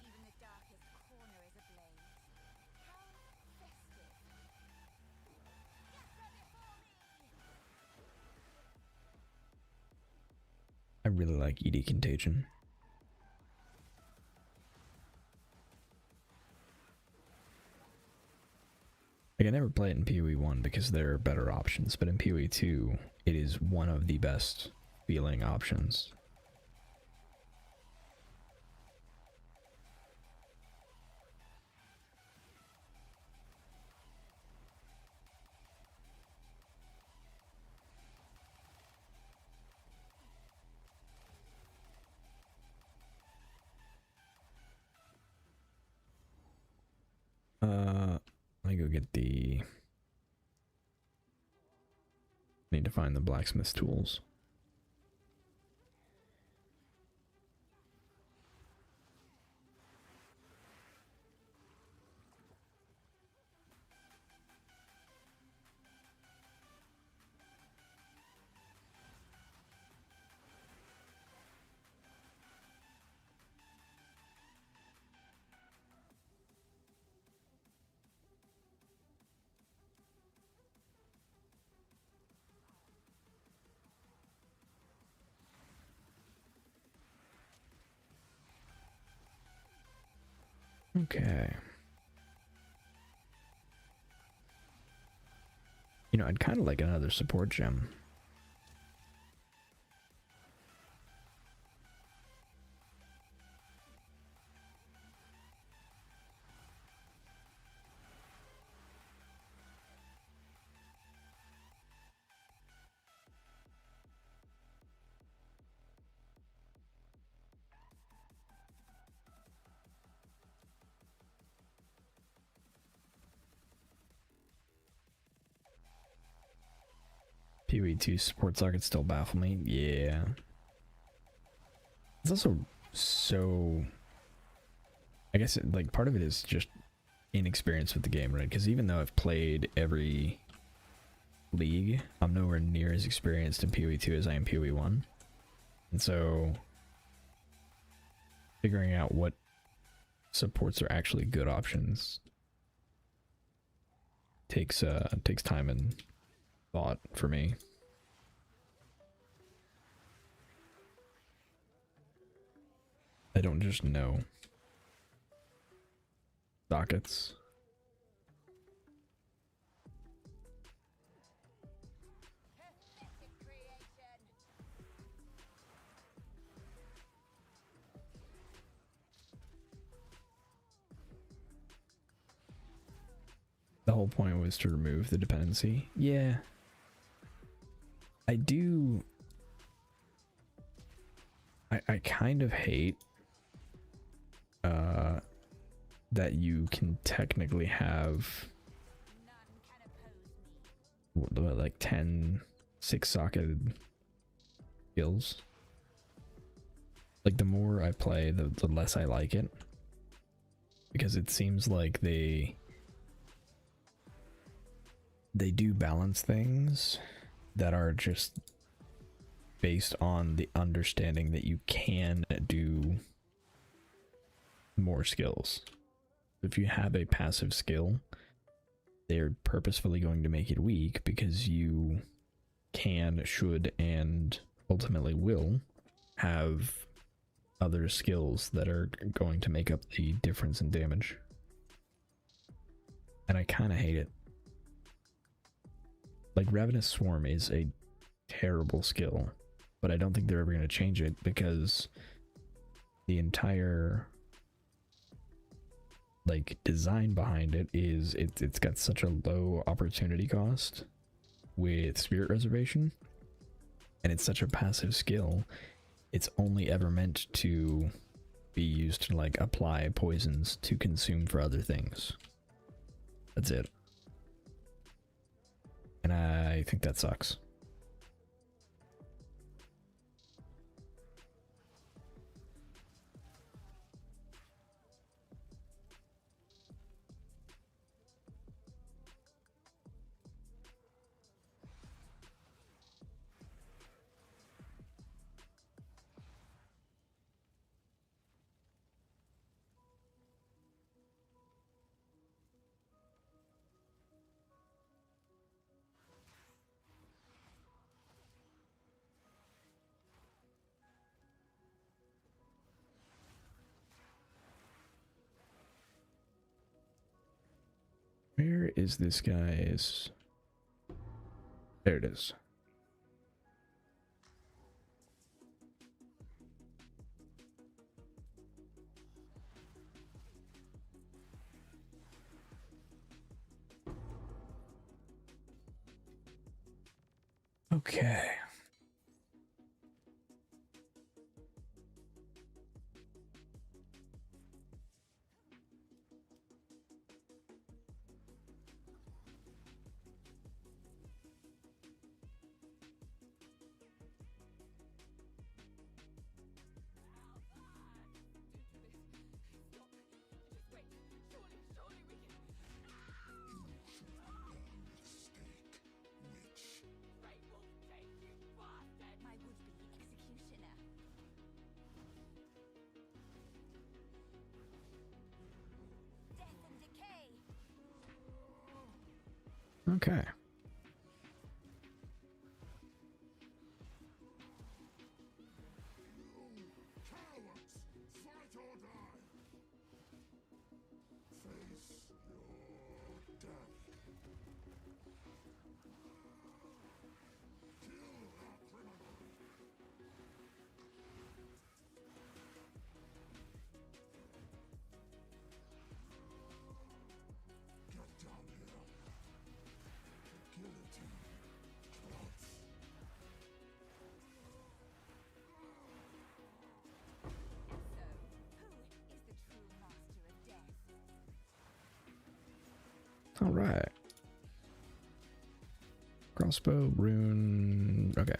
Even the darkest corner is ablaze. How festive. Get ready for me! I really like ED Contagion. Like, I never play it in PoE 1 because there are better options, but in PoE 2, it is one of the best feeling options. Let me go get the... Need to find the blacksmith's tools. Okay. You know, I'd kind of like another support gem. PoE 2 support sockets still baffle me. Yeah. It's also so... I guess, like, part of it is just inexperience with the game, right? Because even though I've played every league, I'm nowhere near as experienced in PoE 2 as I am PoE 1. And so... figuring out what supports are actually good options takes time and thought for me. I don't just know sockets. Pathetic creation. The whole point was to remove the dependency. Yeah. I do. I kind of hate that you can technically have None can oppose me. what, like 10 6-socketed skills. Like the more I play, the less I like it. Because it seems like they do balance things that are just based on the understanding that you can do more skills. If you have a passive skill, they're purposefully going to make it weak because you can, should, and ultimately will have other skills that are going to make up the difference in damage. And I kind of hate it. Like, Ravenous Swarm is a terrible skill, but I don't think they're ever going to change it because the entire like design behind it is it's got such a low opportunity cost with Spirit Reservation, and it's such a passive skill. It's only ever meant to be used to like apply poisons to consume for other things. That's it. And I think that sucks. Where is this guy's? There it is. Okay. My would-be executioner. Death and decay. Okay. Cowards! Fight or die! Face your death. Kill our criminal. Get down here. Guillotine. Clots. So, who is the true master of death? All right. Crossbow, rune. Okay.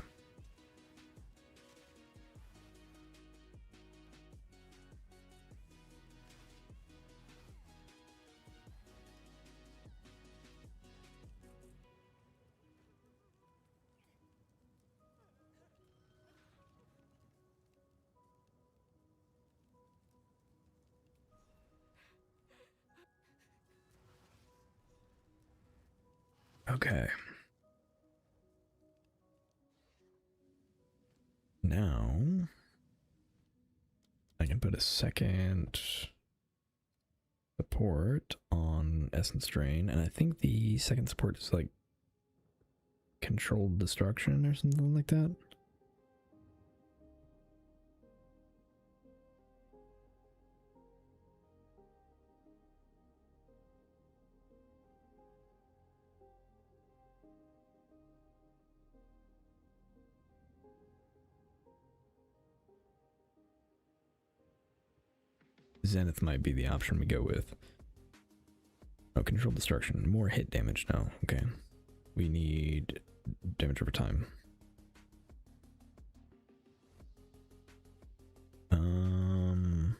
Okay. Now I can put a second support on Essence Drain, and I think the second support is like controlled destruction or something like that. Zenith might be the option we go with. Oh, controlled destruction. More hit damage now. Okay. We need damage over time. Hmm.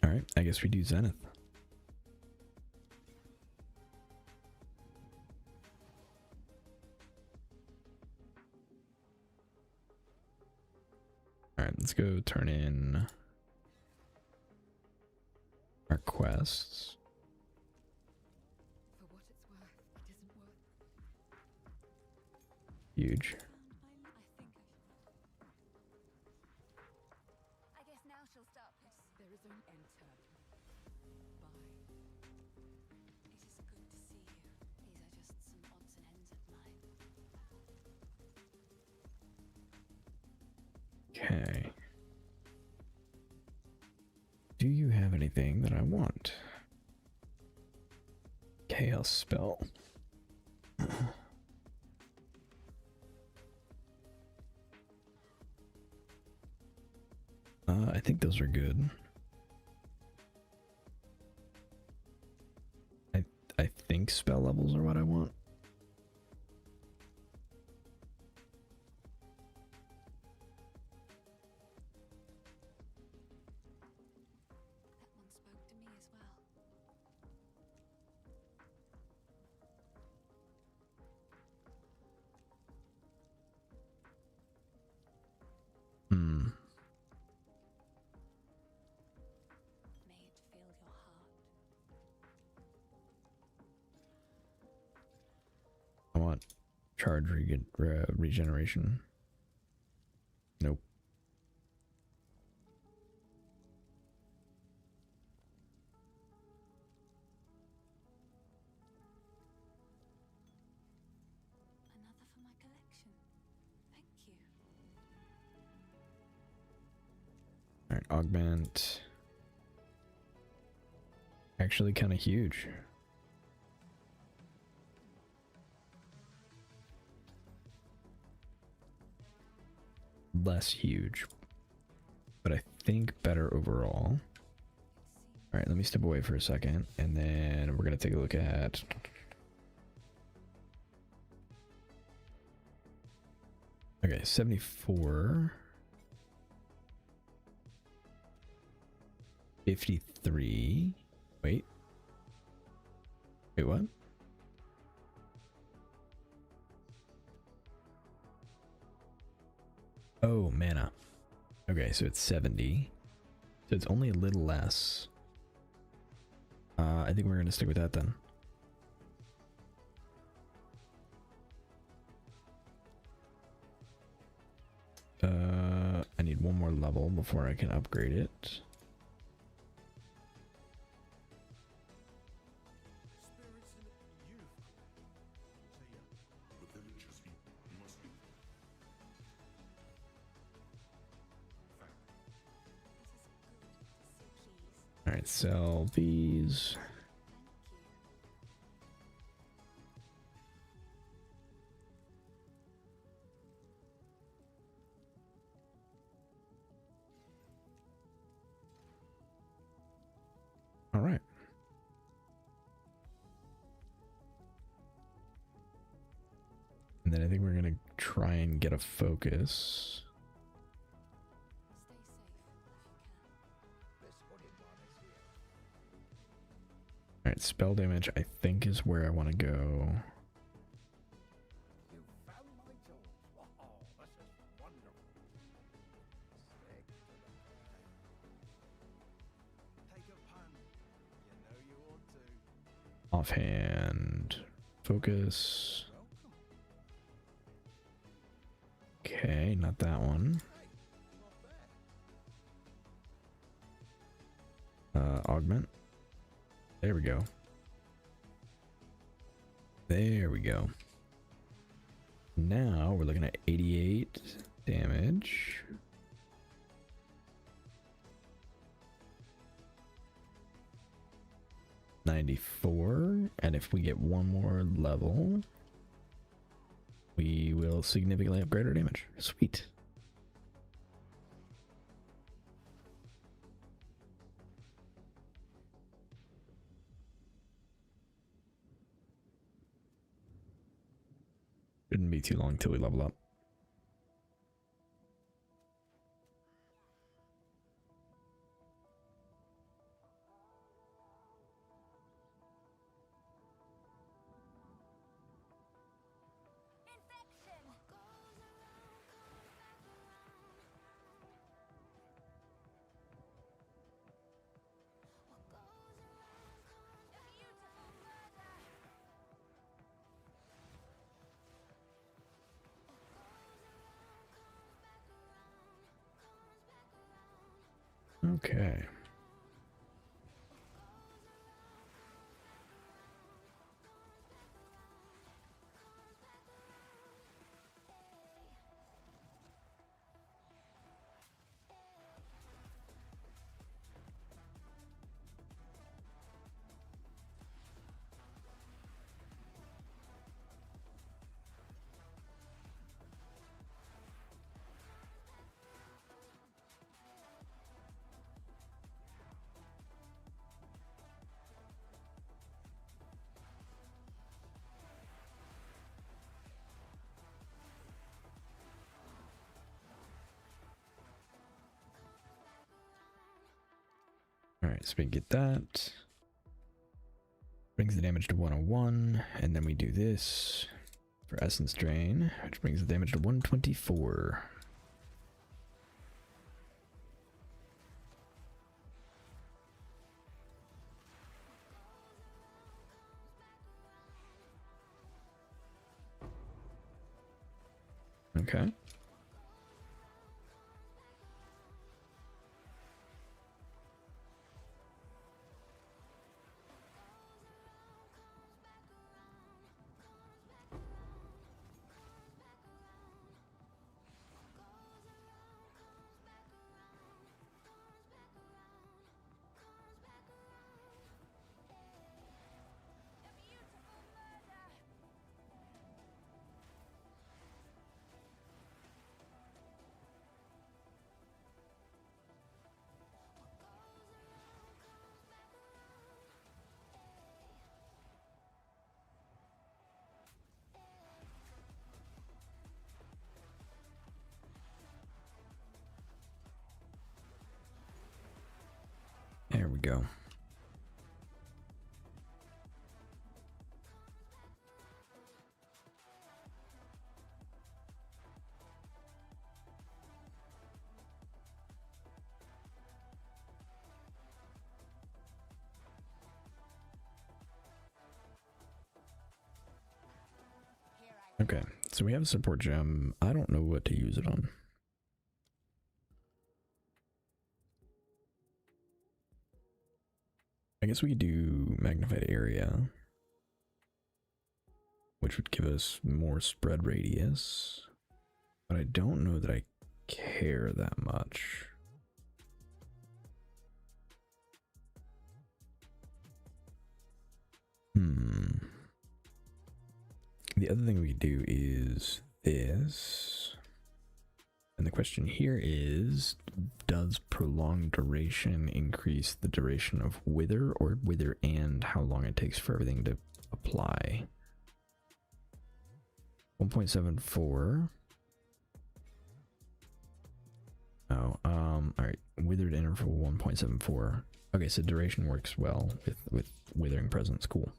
All right, I guess we do Zenith. All right, let's go turn in our quests. For what it's worth, it isn't worth. Huge. I guess now she'll start pissing. There is an enter. Bye. It is good to see you. These are just some odds and ends of mine. Okay. Do you have anything that I want? Chaos spell. I think those are good. I think spell levels are what I want. That one spoke to me as well. Hmm. May it fill your heart. I want charge regeneration. Nope. Another for my collection. Thank you. All right, augment. Actually, kind of huge. Less huge, but I think better overall. All right, let me step away for a second, and then we're gonna take a look at. Okay, 74. 53. Wait. Wait, what? Oh, mana. Okay, so it's 70. So it's only a little less. I think we're going to stick with that then. I need one more level before I can upgrade it. Spirits in youth. So yeah. The villagers must be. Fact. It is good to see, please. All right, sell these. Thank you. All right. And then I think we're going to try and get a focus. Stay safe if you can. This wooden one is here. All right, spell damage I think is where I want to go. You found my tools. Wow. Offhand. Focus. Okay, not that one. Augment. There we go. There we go. Now we're looking at 88 damage. $94, and if we get one more level, we will significantly upgrade our damage. Sweet. Shouldn't be too long till we level up. Okay. Alright, so we get that. Brings the damage to 101, and then we do this for Essence Drain, which brings the damage to 124. Okay. There we go. Okay, so we have a support gem. I don't know what to use it on. I guess we could do magnified area, which would give us more spread radius, but I don't know that I care that much. The other thing we could do is this. And the question here is, does prolonged duration increase the duration of wither, or wither and how long it takes for everything to apply? 1.74. Oh, alright. Withered interval 1.74. Okay, so duration works well with withering presence. Cool.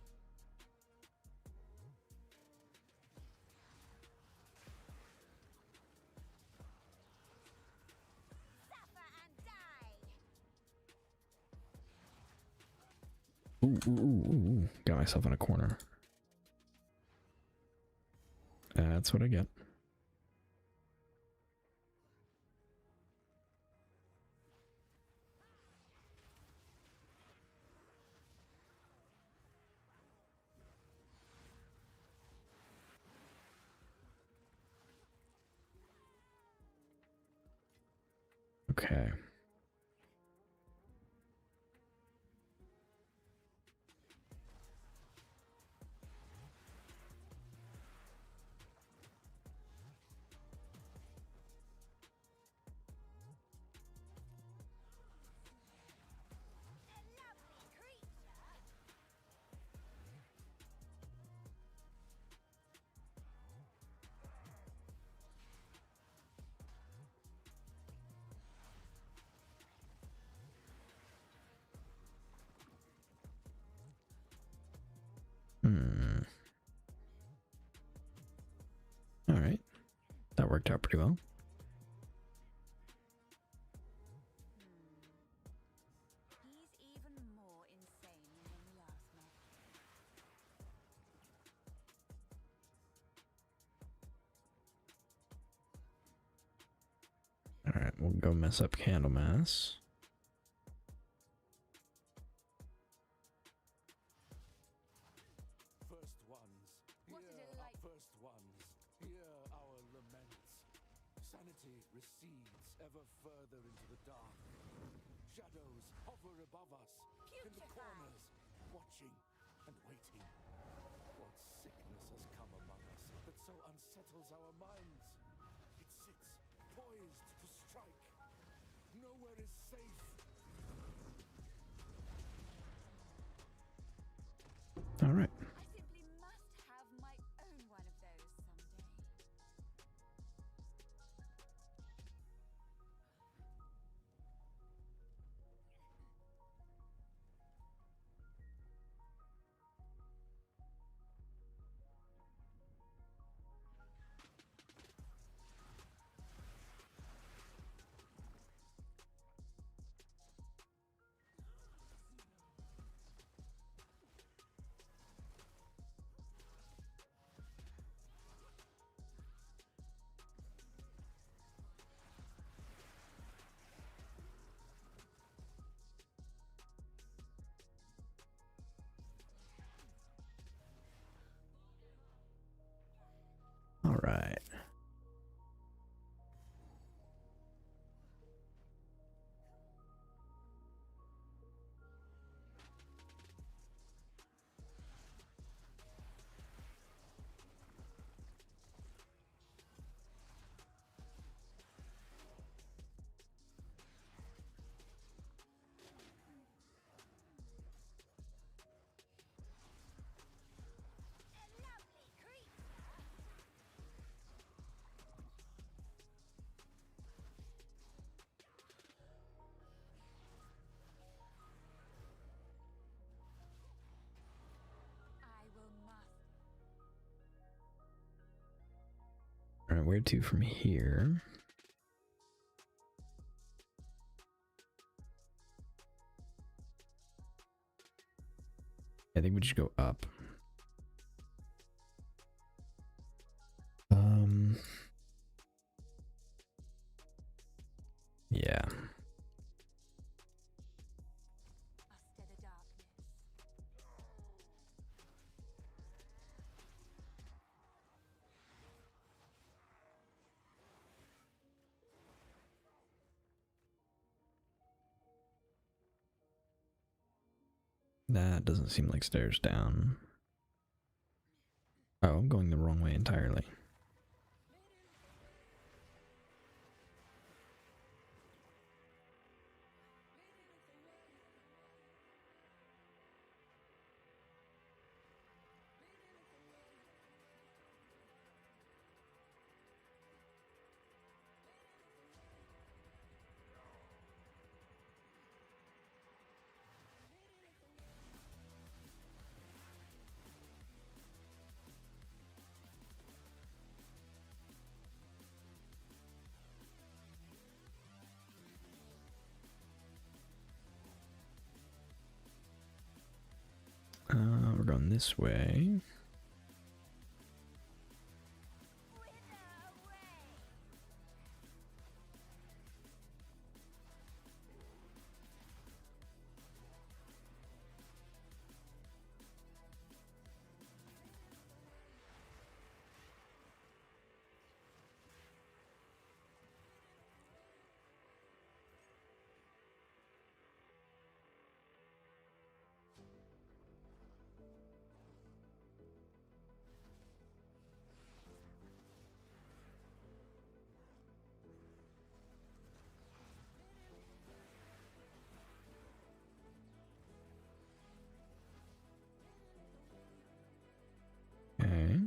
Ooh. got myself in a corner. That's what I get. Okay. All right. That worked out pretty well. He's even more insane than when we last met. All right, we'll go mess up Candlemass. First ones, What hear a our delight. first ones, hear our laments. Sanity recedes ever further into the dark. Shadows hover above us, in the Putrefy. corners, watching and waiting. What sickness has come among us that so unsettles our minds? It sits, poised to strike. Nowhere is safe. All right. I simply must have my own one of those someday. All right. I will must. All right, where to from here? I think we should go up. Yeah. Uster the darkness. That doesn't seem like stairs down. Oh, I'm going the wrong way entirely. we're going this way. Okay.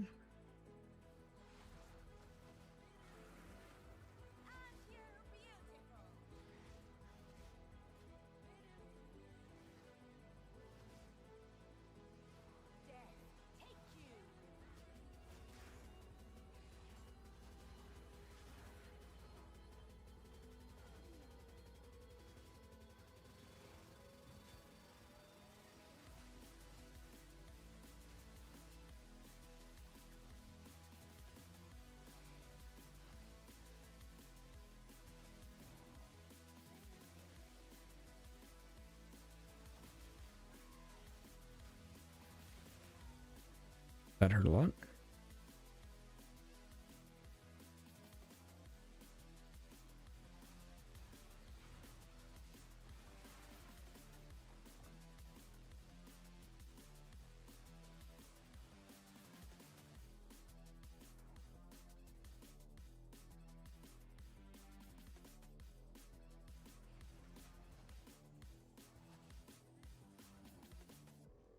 That hurt a lot.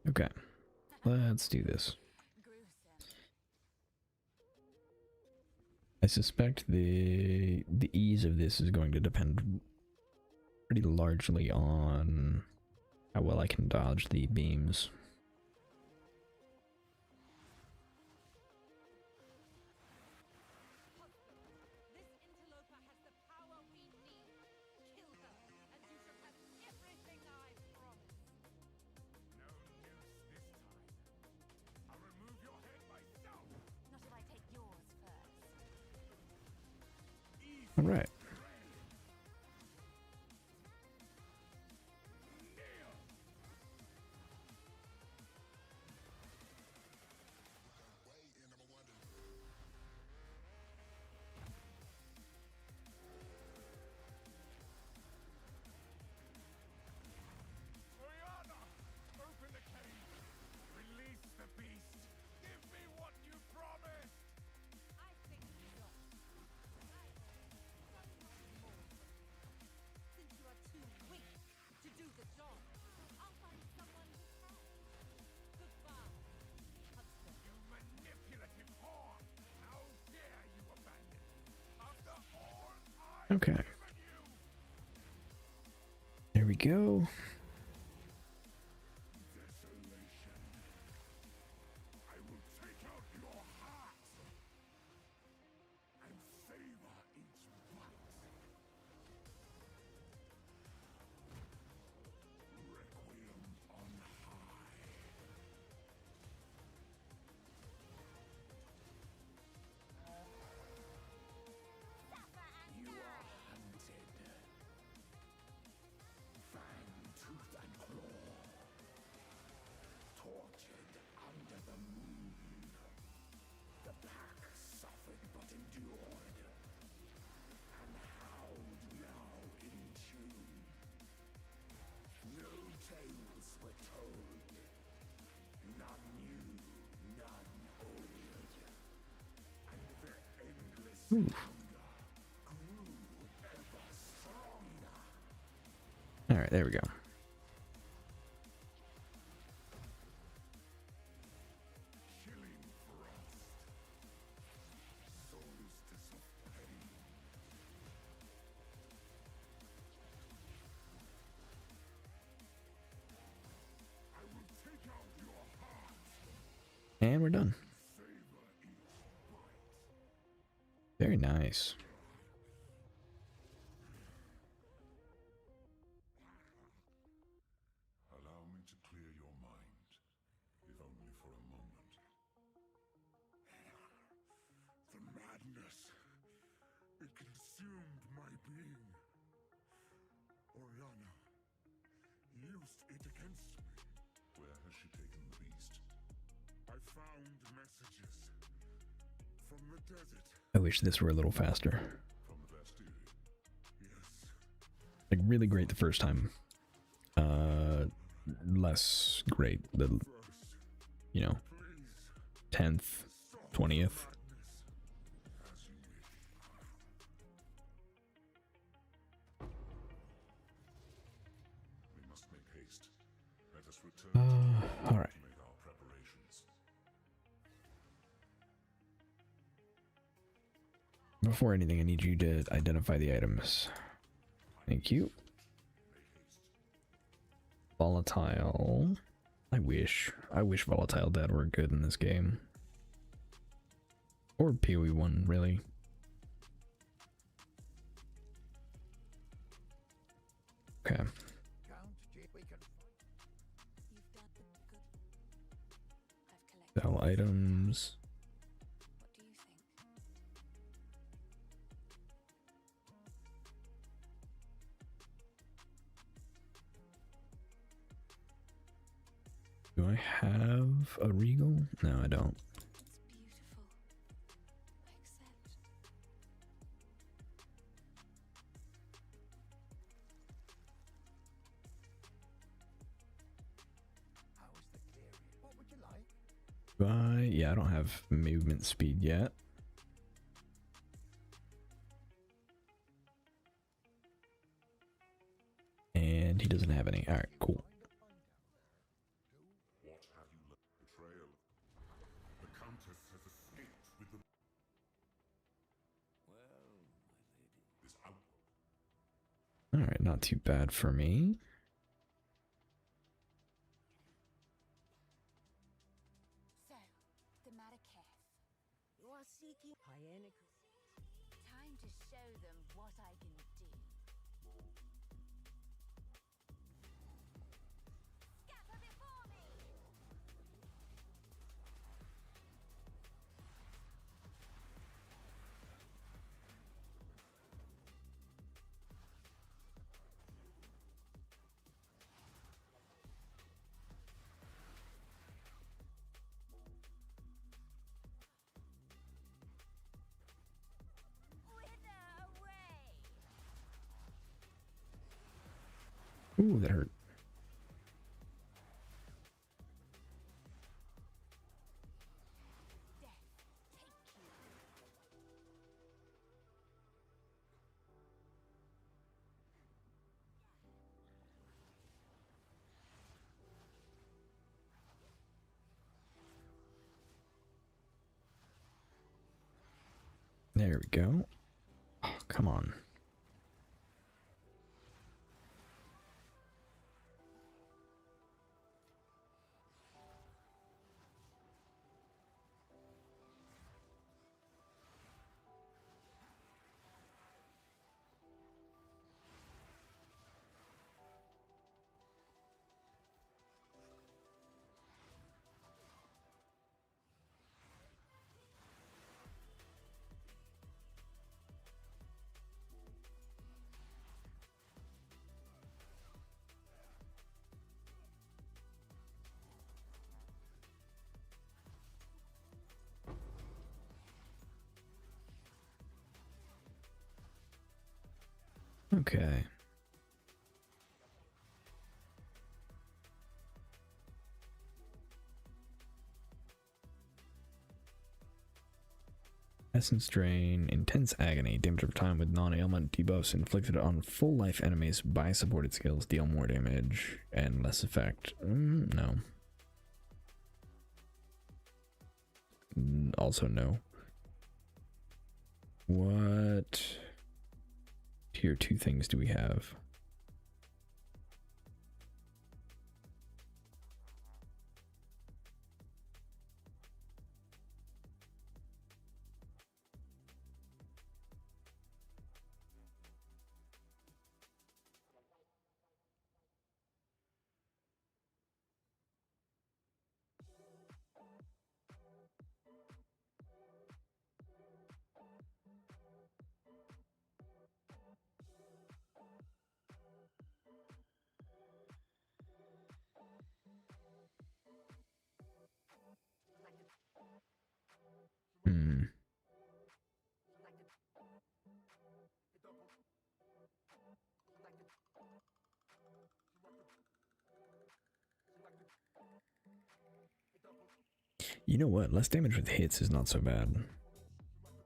Okay, let's do this. I suspect the ease of this is going to depend pretty largely on how well I can dodge the beams. This interloper has the power we need. Kill her, and you shall have everything I promised. No news this time. I'll remove your head myself. Not if I take yours first. All right. Oriana, open the cage. Release the beast. Give me what you promised. I think not. I so much more. Since you are too weak to do the job, I'll find someone who can. Goodbye, husband. You manipulative whore. How dare you abandon me after all I've Okay. given you? There we go. Desolation. I will take out your heart and savor each bite. Requiem on high. You are hunted. Fang, tooth, and claw. Tortured under the moon. The pack suffered but endured. And howled now in tune. No tales were told. None new, none old. And their endless hunger grew ever stronger. All right, there we go. Chilling frost. Solstice of pain. I will take out your heart. And we're done. Savor each bite. Very nice. Allow me to clear your mind, if only Yes. It consumed my being. Oriana used it against me. Where has she taken the beast? I found messages from the desert. I wish this were a little faster. From the Bastille. Yes. Like really great the first time. Less great the, First, you know, please. 10th, 20th. As you wish. We must make haste. Let us return to All right. make our preparations. Before anything, I need you to identify the items. Thank you. Volatile. I wish volatile dad were good in this game. Or PoE 1, really. Okay. You've done good. I've collected. Sell items. What do you think? Do I have a regal? No, I don't. It's beautiful. Accept. How is the clearing? What would you like? Do I? Yeah, I don't have movement speed yet. And he doesn't have any. Alright, cool. What have you left? The trail. The Countess has escaped with the... Well, my lady. This outlook. Alright, not too bad for me. So, the Marrakech. You are seeking Hyenic. Time to show them what I can do. Scatter before me! Wither away! Ooh, that hurt. Death, take you. There we go. Oh, come on. Okay. Essence Drain, Intense Agony, damage over time with non-ailment debuffs inflicted on full life enemies by supported skills, deal more damage and less effect. No. Also no. What tier 2 things do we have? You know what? Less damage with hits is not so bad.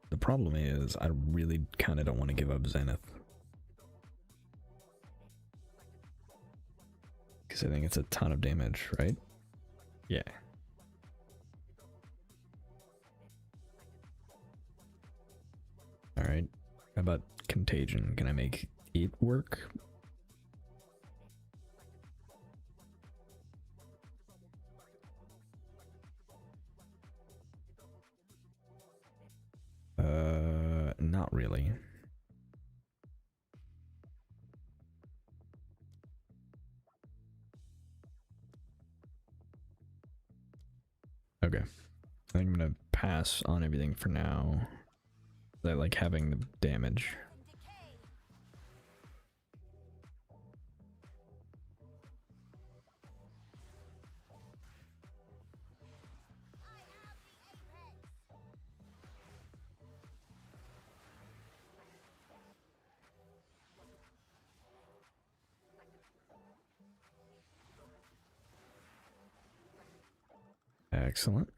The problem is, I really kind of don't want to give up Zenith. Because I think it's a ton of damage, right? Yeah. Alright. How about Contagion? Can I make it work? Not really. Okay. I think I'm gonna pass on everything for now. I like having the damage. Excellent.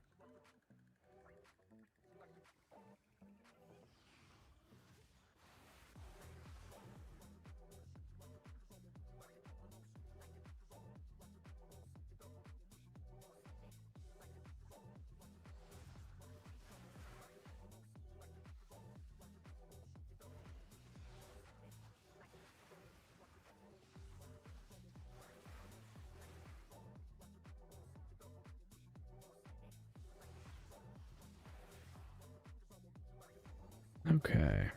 Okay.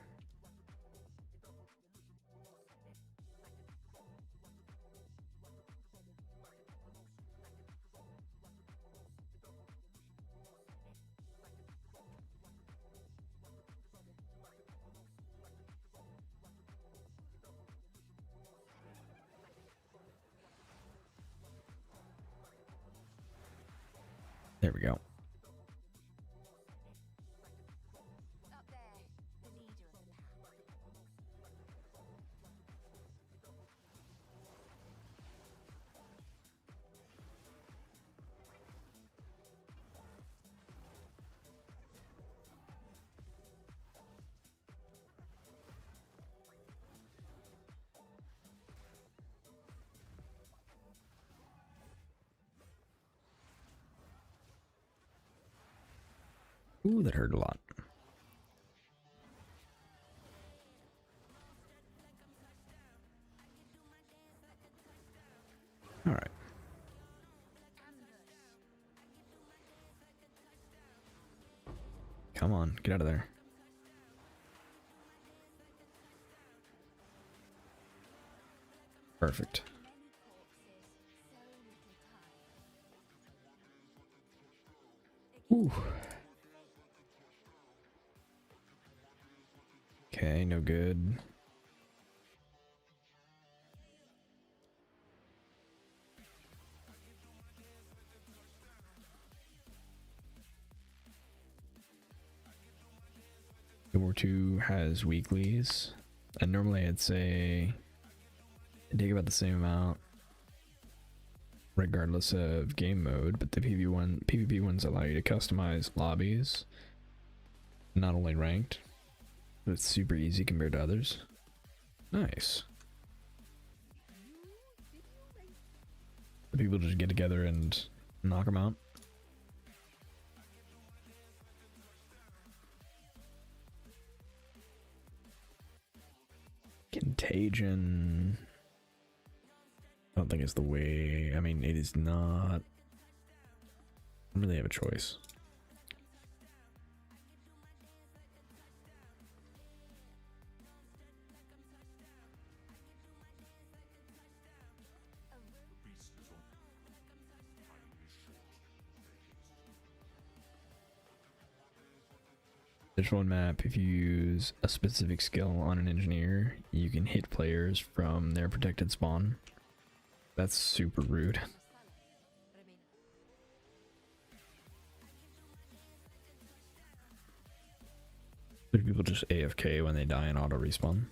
There we go. Up there, the leader of the pack. Ooh, that hurt a lot. All right. Come on, get out of there. Perfect. Many corpses, so little time. Ooh. Okay, no good. War 2 has weeklies, and normally I'd say it'd take about the same amount regardless of game mode, but the PvP ones allow you to customize lobbies, not only ranked, but it's super easy compared to others. Nice. The people just get together and knock them out. Contagion. I don't think it's the way. I mean, it is not. I don't really have a choice. There's one map, if you use a specific skill on an engineer, you can hit players from their protected spawn. That's super rude. But people just AFK when they die and auto respawn.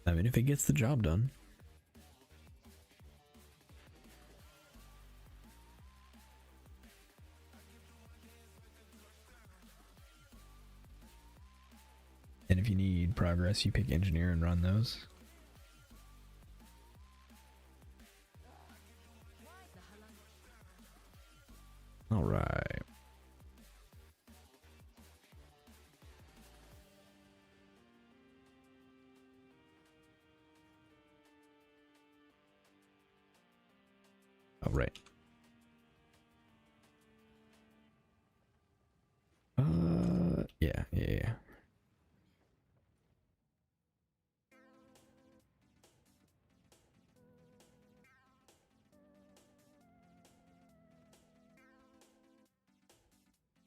I mean, if it gets the job done. And if you need progress, you pick engineer and run those. All right. All right. Yeah.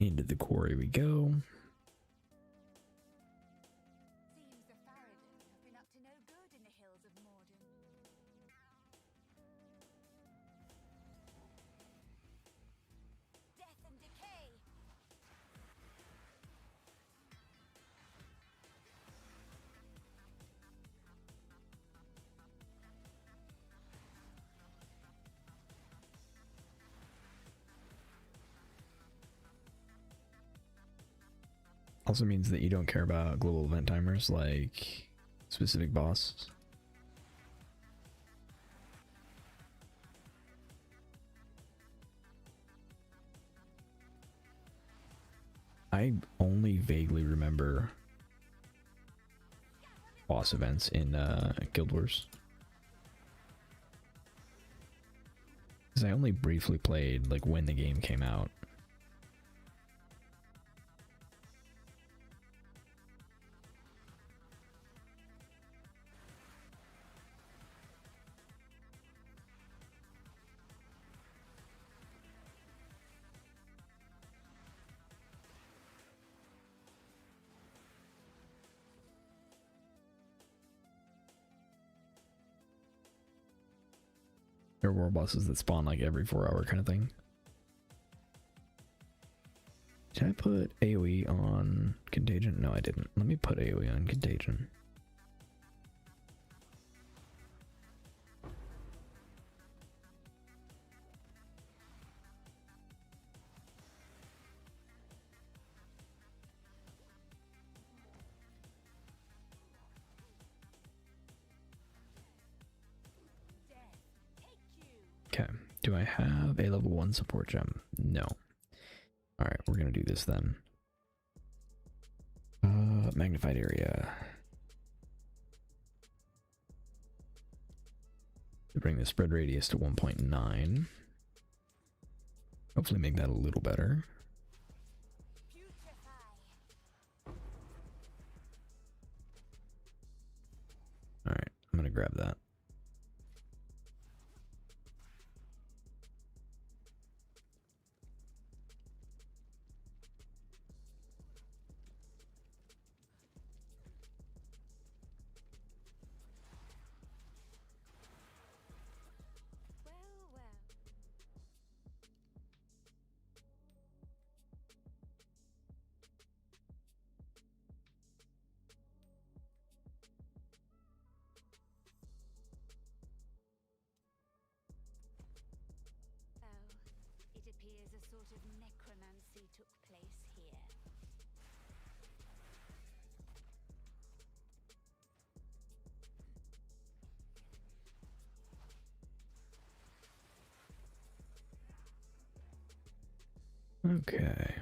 Into the quarry we go. Seems the Faradin have been up to no good in the hills of Morden. Death and decay! Also means that you don't care about global event timers like specific boss. I only vaguely remember boss events in Guild Wars. Because I only briefly played like when the game came out. There were bosses that spawn like every 4 hour kind of thing. Did I put AoE on Contagion? No, I didn't. Let me put AoE on Contagion. Okay, do I have a level 1 support gem? No. Alright, we're gonna do this then. Magnified area. To bring the spread radius to 1.9. Hopefully make that a little better. Alright, I'm gonna grab that. It appears a sort of necromancy took place here. Okay.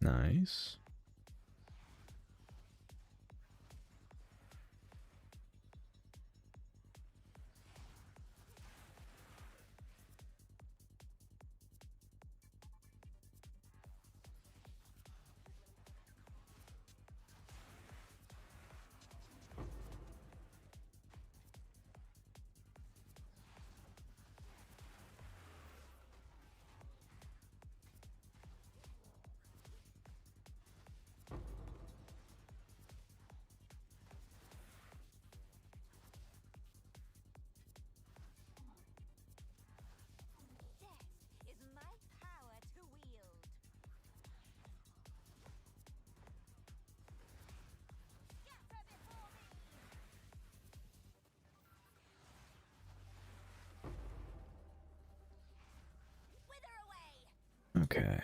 Nice. Death is my power to wield. Scatter before me! Wither away! Okay.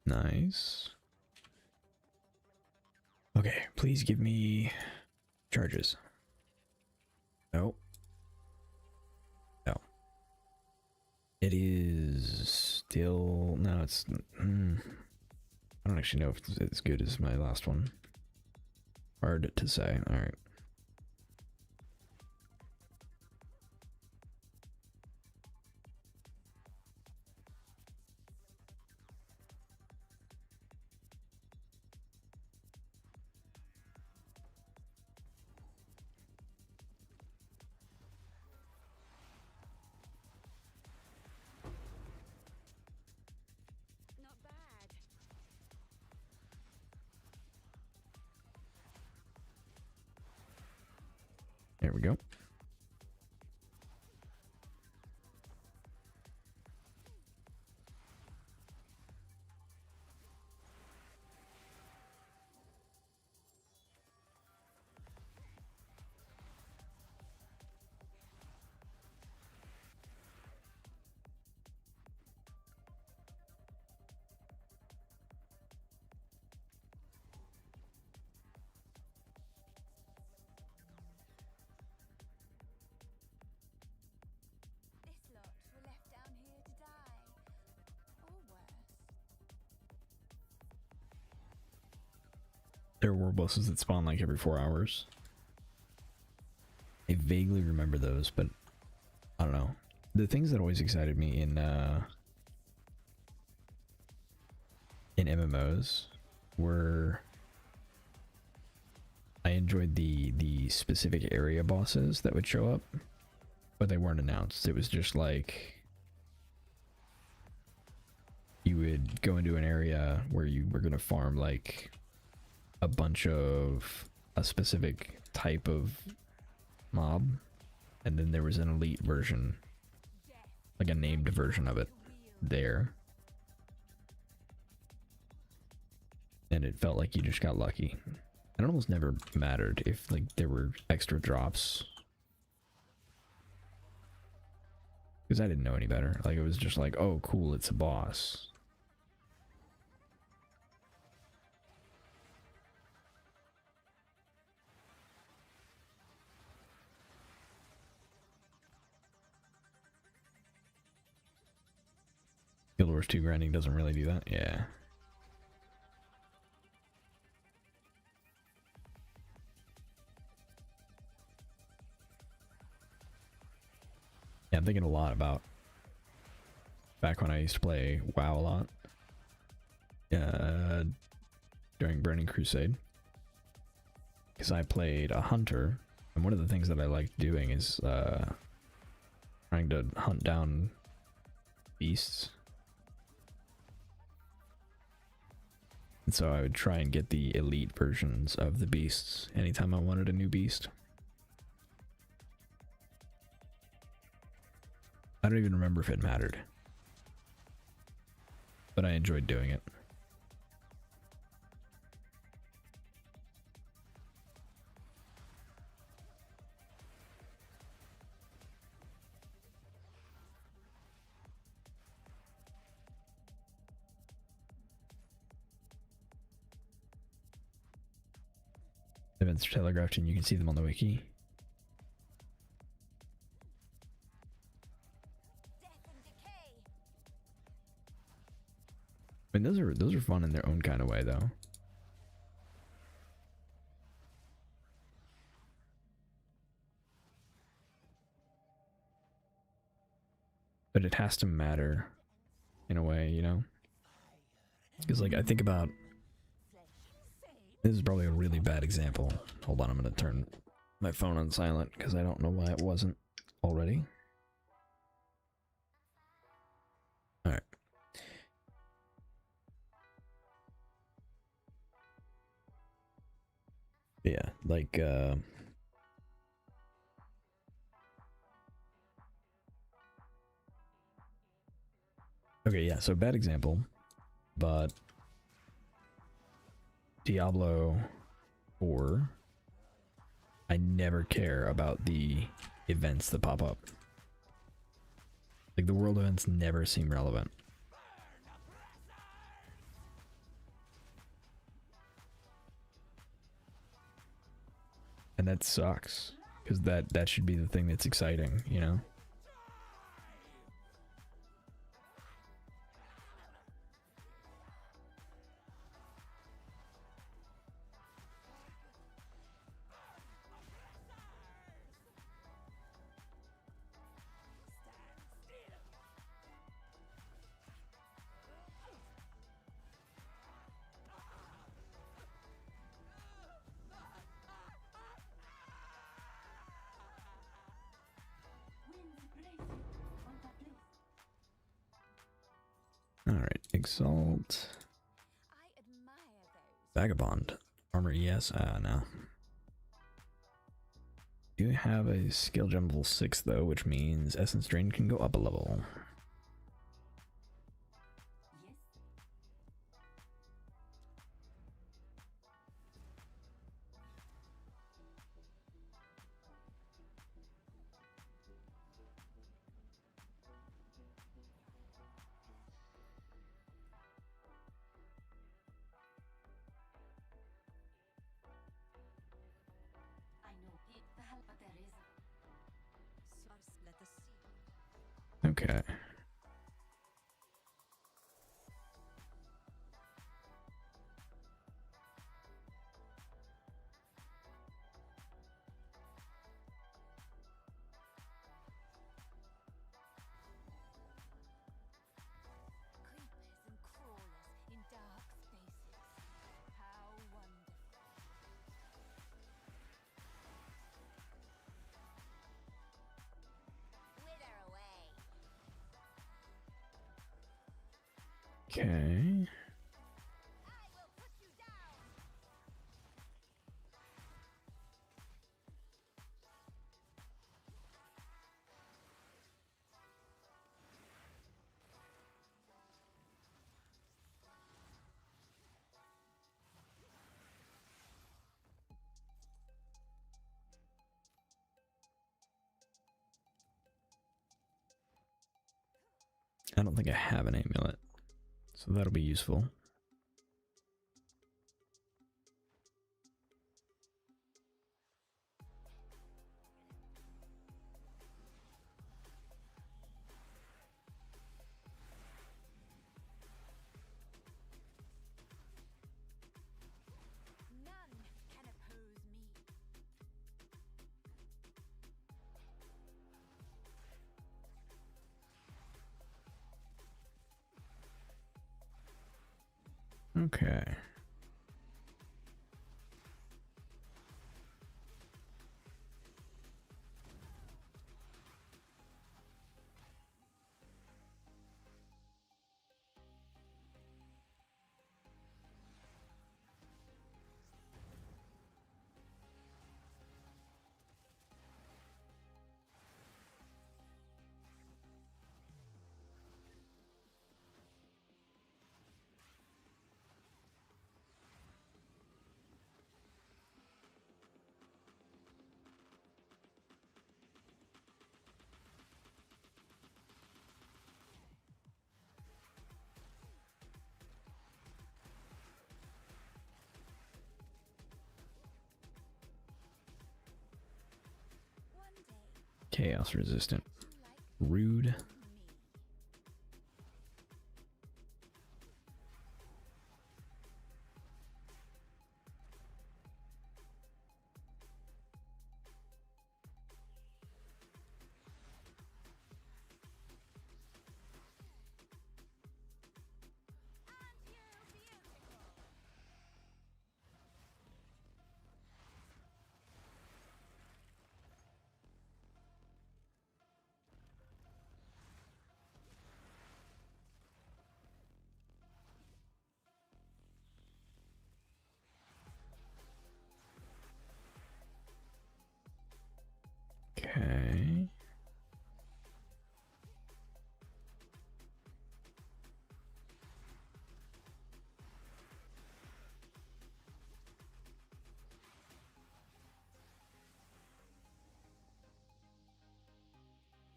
Nice. Okay, please give me charges. No. No. It is still... No, it's... I don't actually know if it's as good as my last one. Hard to say. Alright. Not bad. There we go. This lot were left down here to die. Or worse. There were bosses that spawn like every 4 hours. I vaguely remember those, but I don't know. The things that always excited me in MMOs were I enjoyed the specific area bosses that would show up, but they weren't announced. It was just like you would go into an area where you were gonna farm like a bunch of a specific type of mob, and then there was an elite version, like a named version of it there, and it felt like you just got lucky. It almost never mattered if like there were extra drops, because I didn't know any better. Like it was just like, oh cool, it's a boss. Guild Wars 2 grinding doesn't really do that. Yeah. Yeah, I'm thinking a lot about back when I used to play WoW a lot. During Burning Crusade. Because I played a hunter, and one of the things that I liked doing is trying to hunt down beasts. And so I would try and get the elite versions of the beasts anytime I wanted a new beast. I don't even remember if it mattered, but I enjoyed doing it. Events are telegraphed and you can see them on the wiki. I mean, those are fun in their own kind of way, though. But it has to matter in a way, you know? Because, like, I think about... This is probably a really bad example. Hold on, I'm going to turn my phone on silent because I don't know why it wasn't already. Alright. Yeah, like, okay, yeah, so bad example, but Diablo 4, I never care about the events that pop up. Like, the world events never seem relevant. And that sucks, because that should be the thing that's exciting, you know? Alright, Exalt. I admire those. Vagabond. Armor, yes. No. You have a skill gem level 6, though, which means Essence Drain can go up a level. I know it, the hell, but there is. Source, let us see. Okay. Creepers and crawlers in dark spaces. How wonderful. Wither away. Okay. I will put you down. I don't think I have an amulet, so that'll be useful. None can oppose me. Okay. One day, Chaos resistant. you like Rude. me. Okay.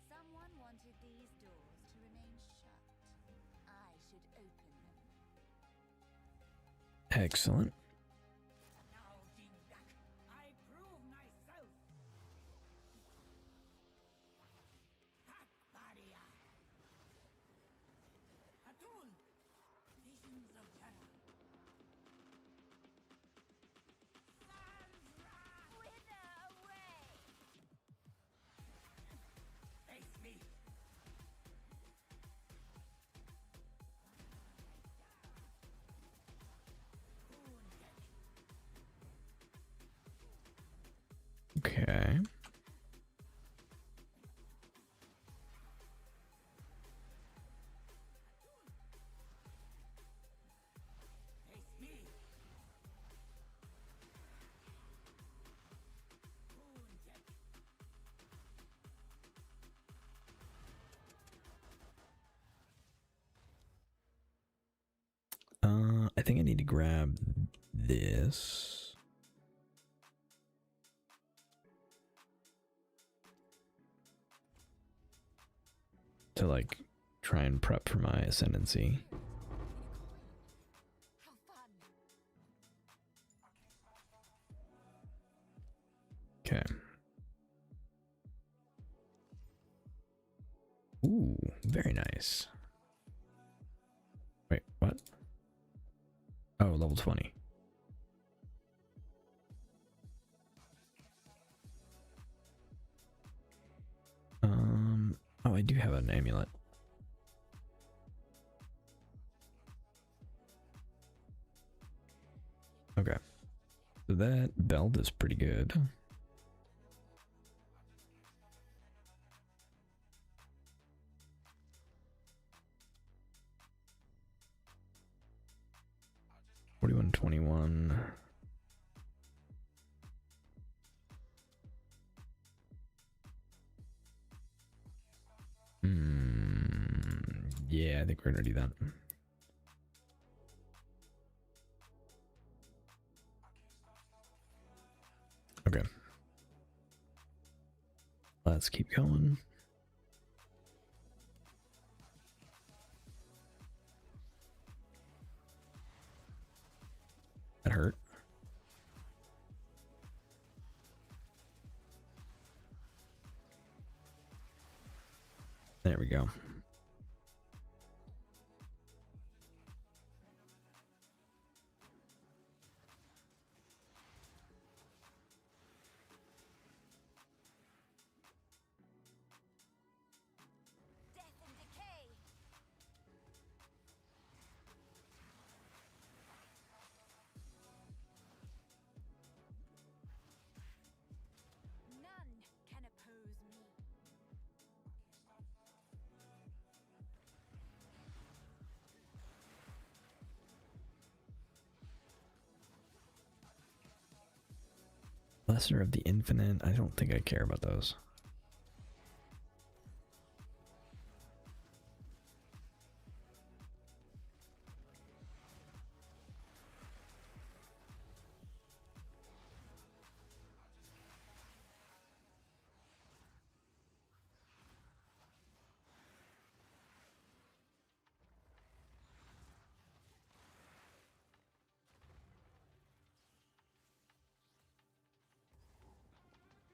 Someone wanted these doors to remain shut. I should open them. Excellent. Now, Jindak, I prove myself. Hack barrier. Atun. Visions of terror. Wither away! Face me. Okay. Face me. I think I need to grab this. To like try and prep for my ascendancy. How fun! Okay. Ooh, very nice. Wait, what? Oh, level 20. Oh, I do have an amulet. Okay. So that belt is pretty good. $41, $21. Yeah, I think we're gonna do that. Okay. Let's keep going. That hurt. There we go. Death and decay! None can oppose me. Lesser of the Infinite. I don't think I care about those.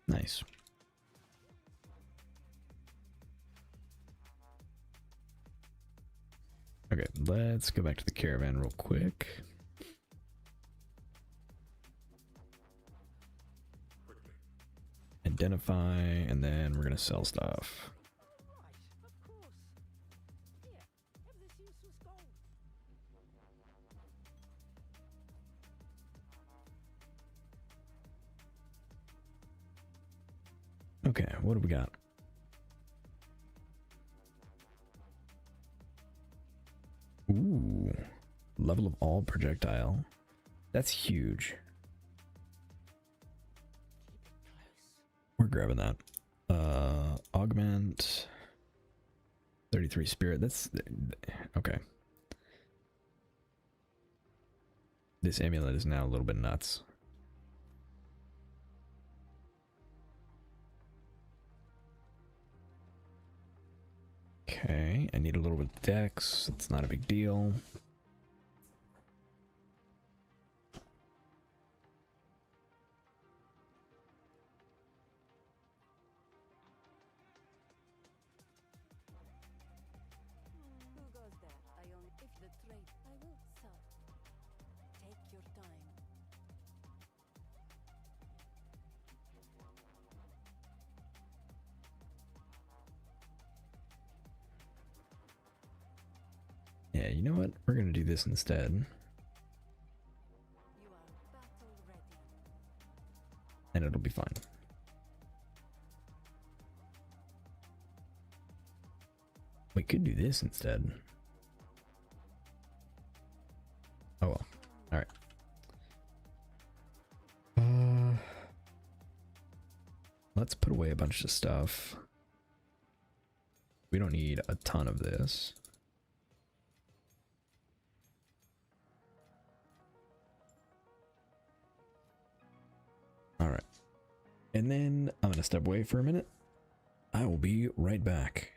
Nice. Okay, let's go back to the caravan real quick. Identify, and then we're gonna sell stuff. Right, of course. Here, have this useless gold. Okay, what do we got? Ooh, level of all projectile. That's huge. Keep it close. We're grabbing that. augment. 33 spirit. That's okay. This amulet is now a little bit nuts. Okay, I need a little bit of dex. It's not a big deal. Who goes there? I only if the trade I will sell. Take your time. Yeah, you know what? We're gonna do this instead. You are battle ready. And it'll be fine. We could do this instead. Oh well. Alright. Let's put away a bunch of stuff. We don't need a ton of this. Alright. And then I'm going to step away for a minute. I will be right back.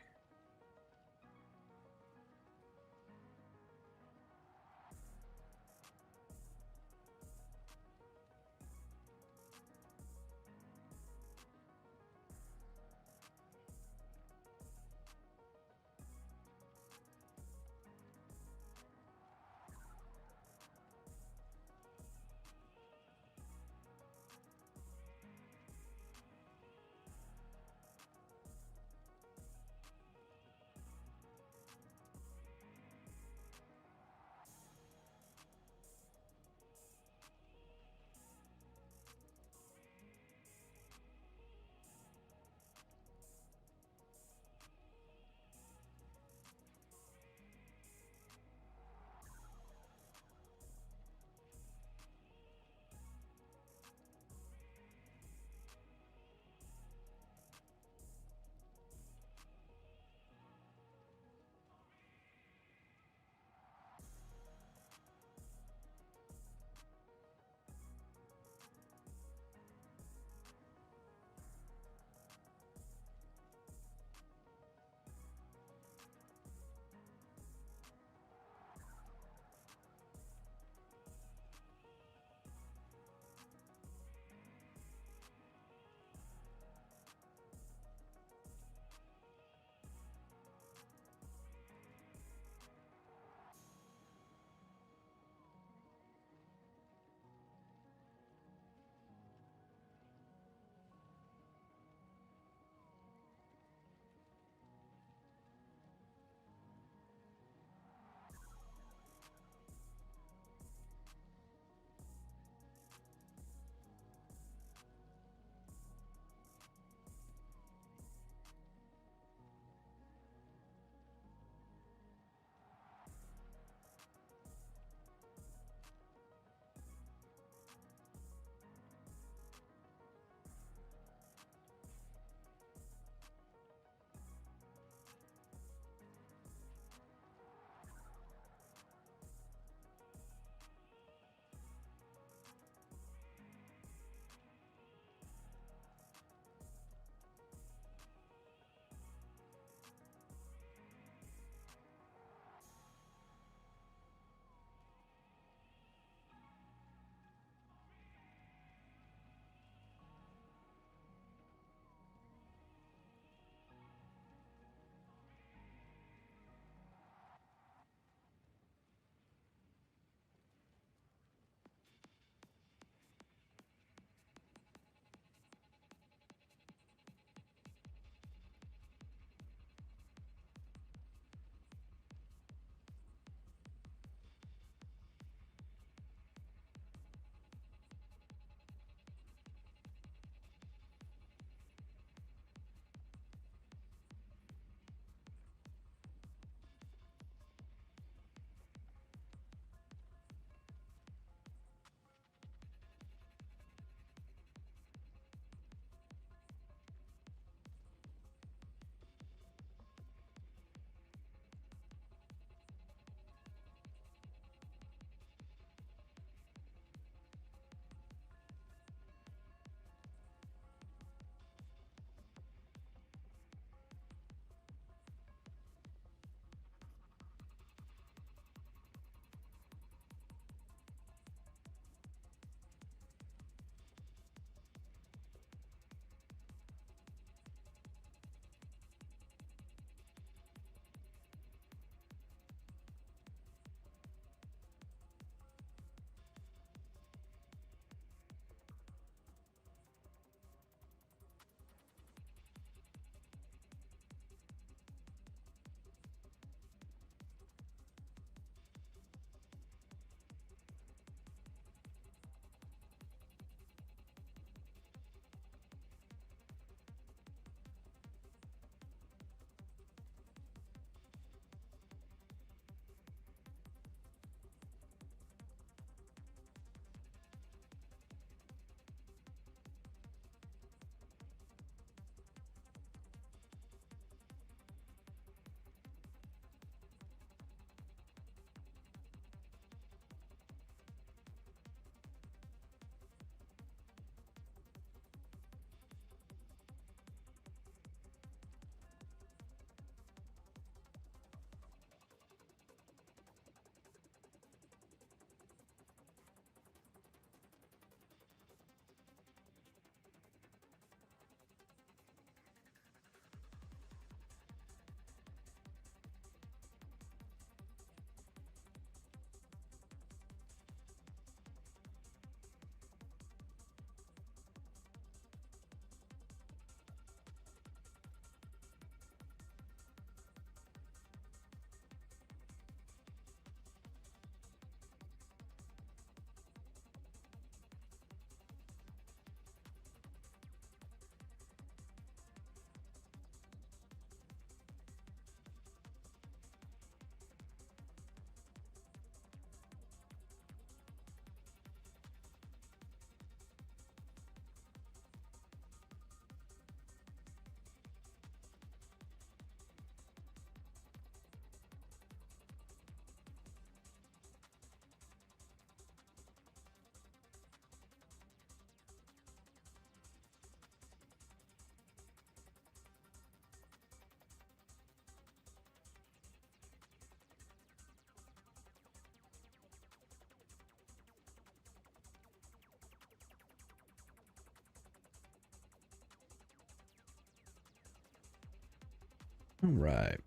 All right,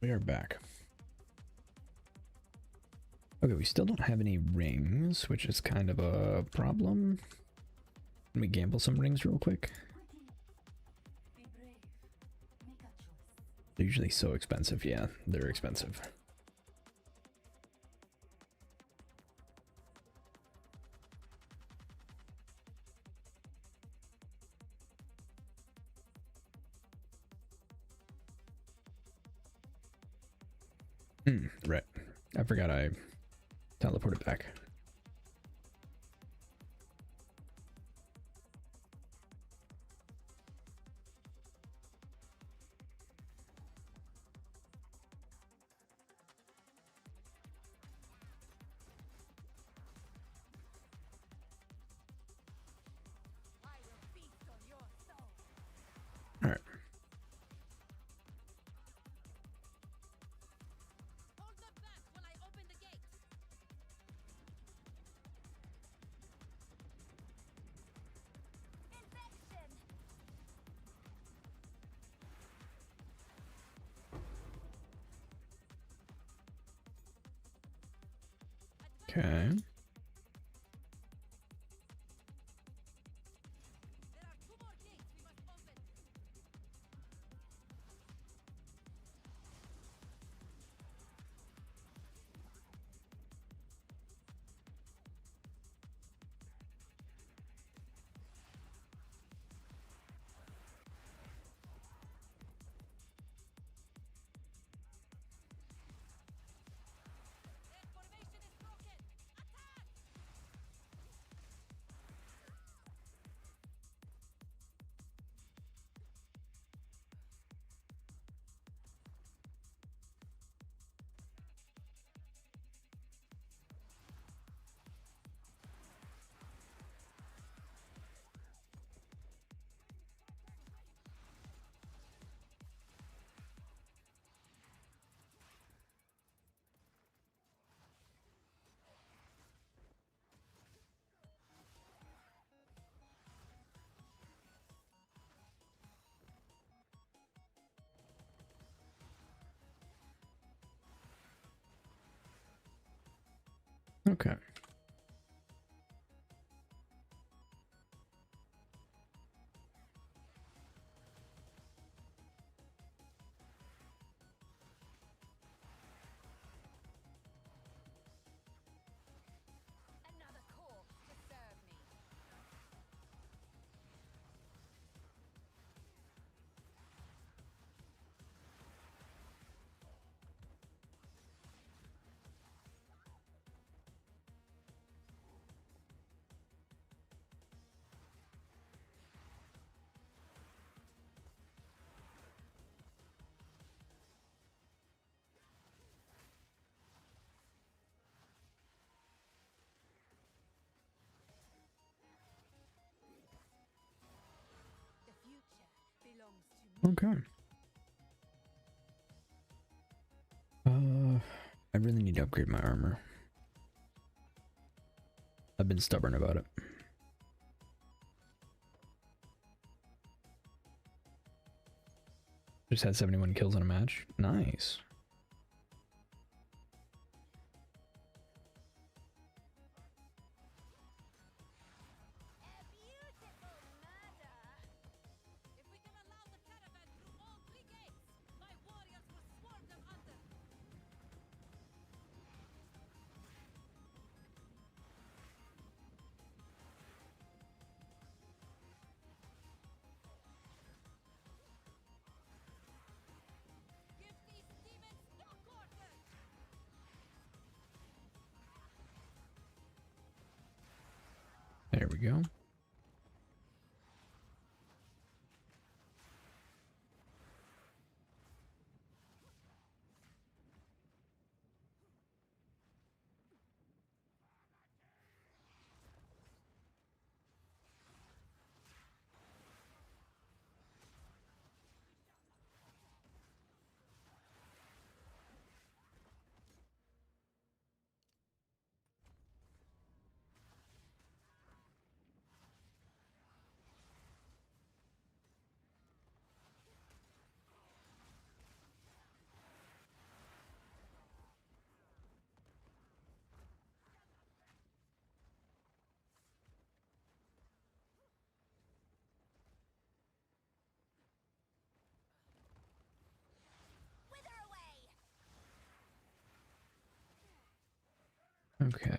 we are back. Okay, we still don't have any rings, which is kind of a problem. Can we gamble some rings real quick? Be brave. Make a choice. They're usually so expensive. Yeah, they're expensive. Right. I forgot I teleported back. I will feast on your soul. All right. Hold them back while I open the gate. Infection. Okay. There are 2 more gates we must open. Their formation is broken. Attack! Okay. Another corpse to serve me. The future belongs to me. Okay. I really need to upgrade my armor. I've been stubborn about it. Just had 71 kills in a match. Nice. A beautiful murder. If we can allow the caravan through all 3 gates, my warriors will swarm them under. Give these demons no quarter. There we go. Okay.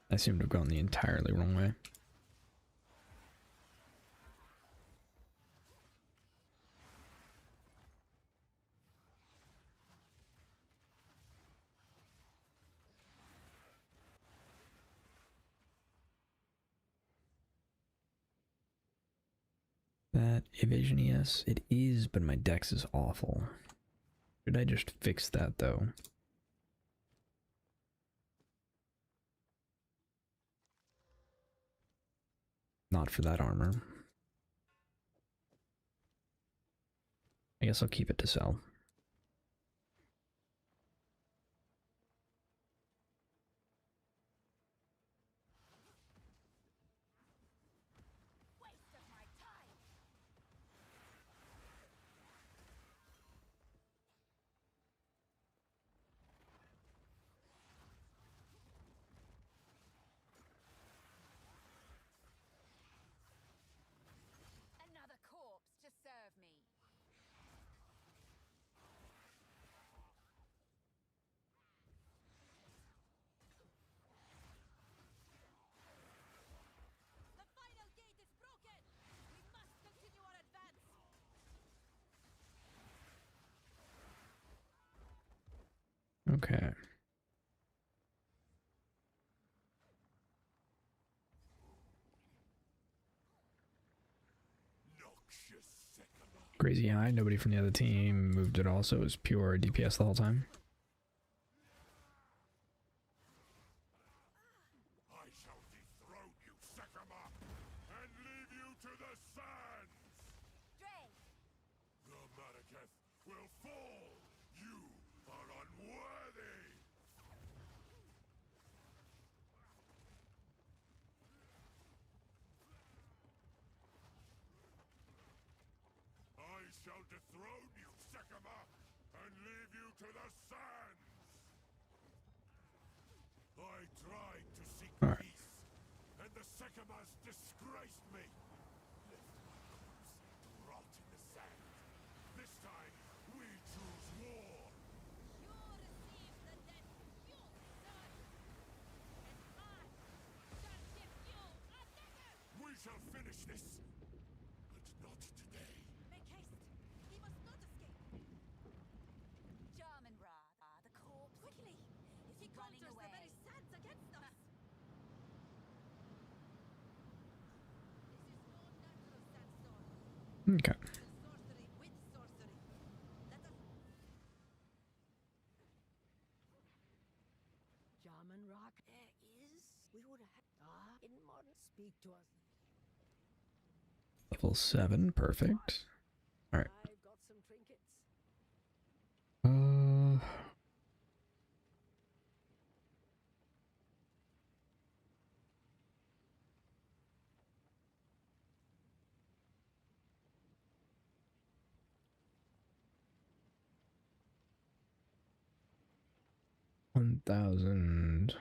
I seem to have gone the entirely wrong way. That evasion, yes, it is, but my dex is awful. Should I just fix that though? Not for that armor. I guess I'll keep it to sell. Waste of my time. Another corpse to serve me. The final gate is broken. We must continue our advance. Okay. Noxious sycamore. Crazy high, nobody from the other team moved it also. It was pure DPS the whole time. I shall dethrone you, sycamore, and leave you to the sands. Dre, The Mariketh will fall. You are unworthy. I shall dethrone you, sycamore, and leave you to the sands. I tried to seek All right. peace, and the sycamores disgraced me. Left my corpse to rot in the sand. This time, we choose war. you receive the death you deserve. And I shall give you a dagger. We shall finish this, but not today. Make haste. He must not escape. German Rad, the corpse. Quickly. If he running conjures the away. very sands against us. This is no natural sandstorm. Okay. It's sorcery with sorcery. Let us. German rock there is. We would have in modern speak to us. Level 7, perfect. All right. I've got some trinkets. $1,000.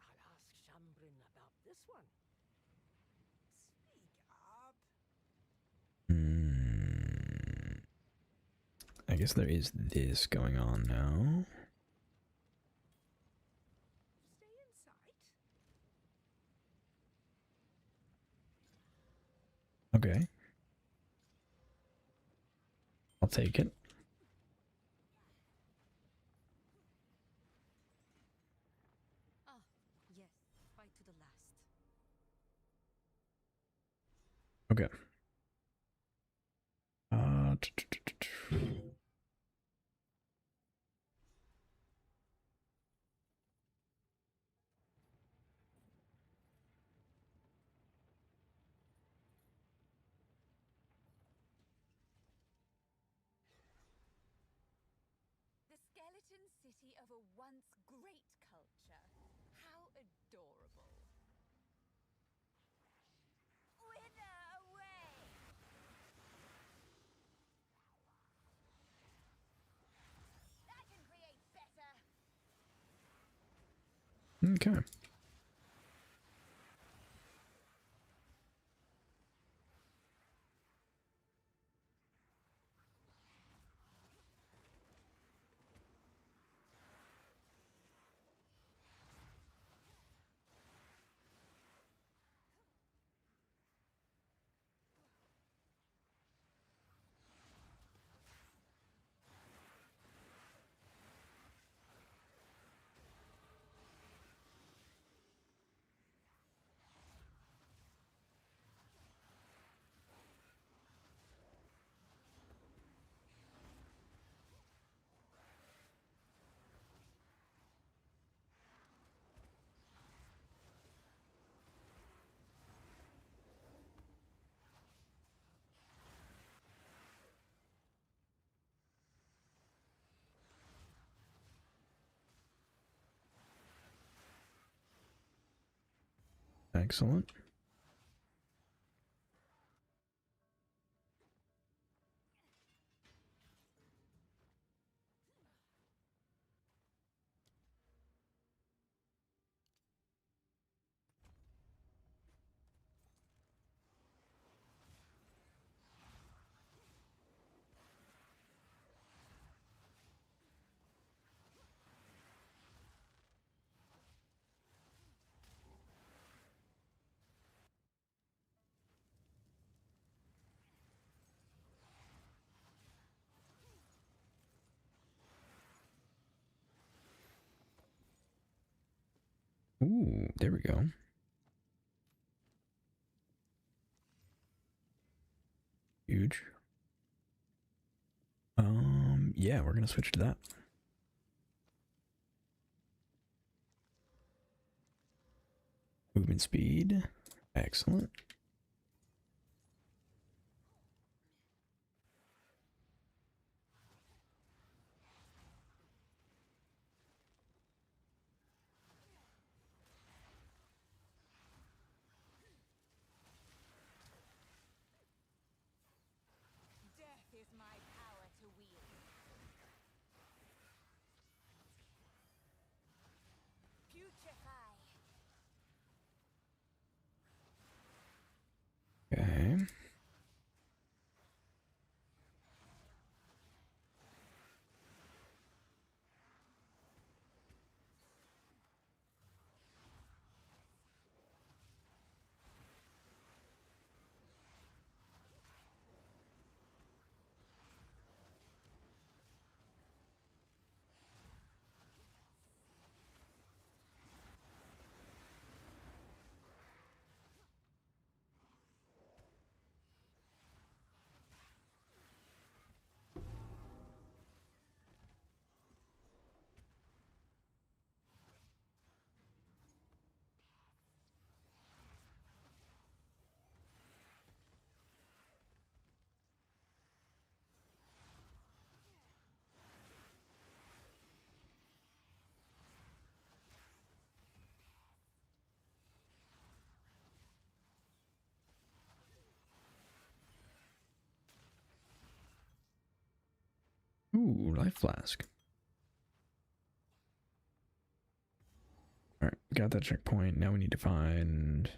I'll ask Shambrin about this one. Speak up. I guess there is this going on now. Stay in sight. Okay. I'll take it. Ah, yes, fight to the last. Okay. The skeleton city of a once great culture. How adorable. Wither away! I can create better. Okay. Excellent. Ooh, there we go. Huge. Yeah, we're gonna switch to that. Movement speed. Excellent. Death is my power to wield. Putrefy. Okay. Ooh, life flask. Alright, got that checkpoint. Now we need to find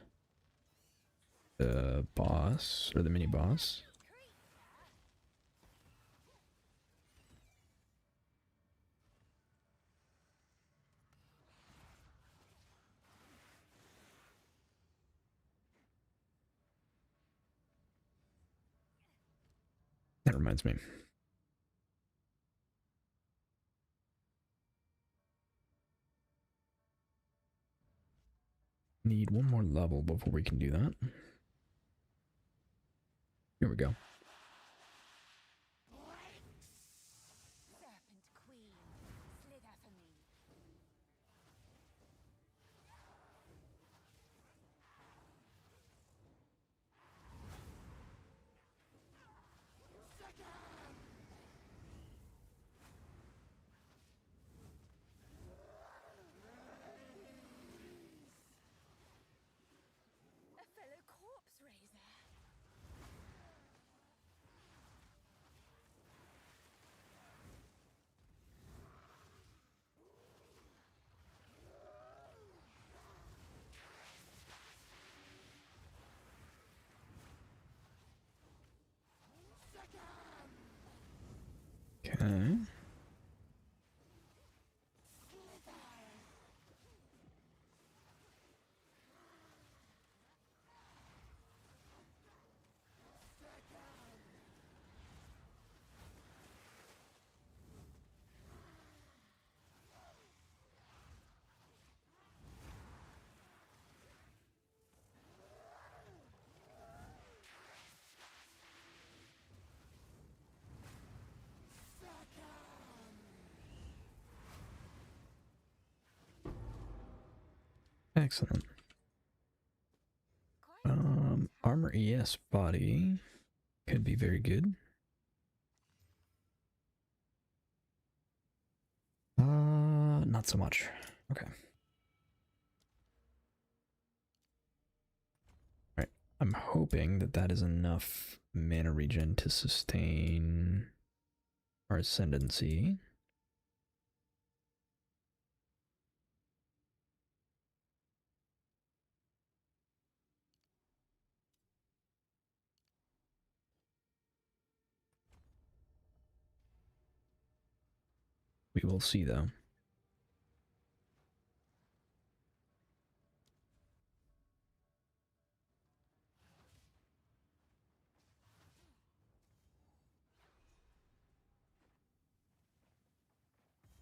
the boss, or the mini boss. That reminds me. Need one more level before we can do that. Here we go. Serpent Queen, slither for me. A fellow corpse raiser. Okay. Excellent. Armor ES body could be very good. Not so much. Okay. Alright. I'm hoping that that is enough mana regen to sustain our ascendancy. We will see though.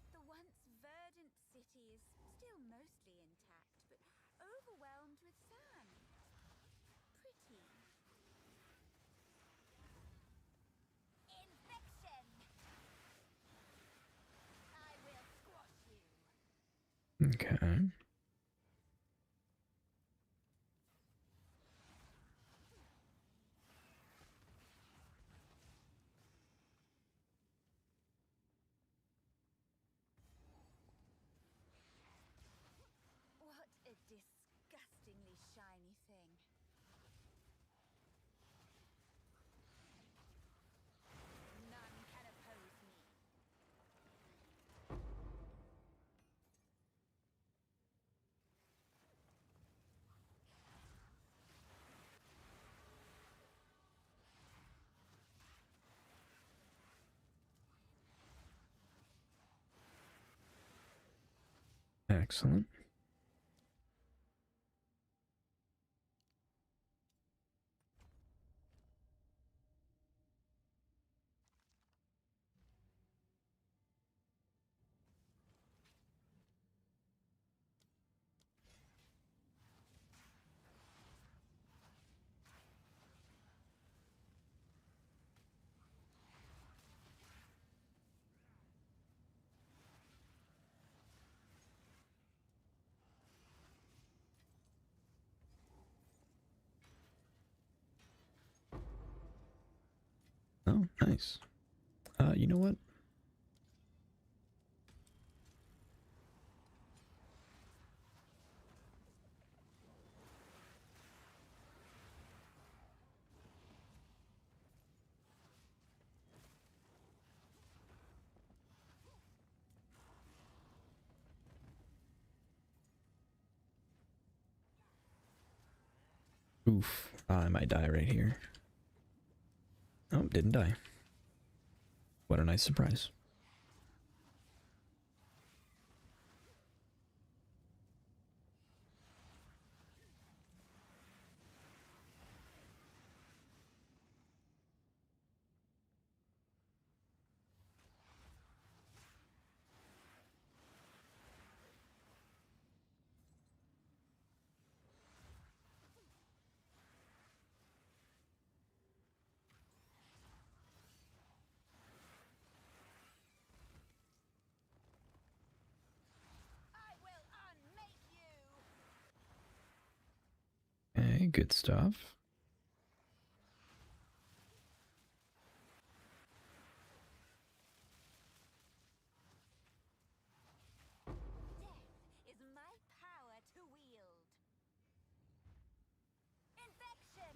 The once verdant city is still mostly intact, but overwhelmed with sand. Pretty. Infection! I will squash you. Okay. What a disgustingly shiny thing. None can oppose me. Excellent. Oh, nice. You know what? Oof. I might die right here. Oh, didn't die. What a nice surprise. I will unmake you. Okay, good stuff. Death is my power to wield. Infection!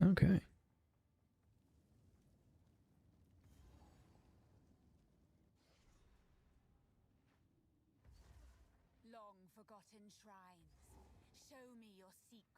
Okay. Long forgotten shrines, show me your secrets.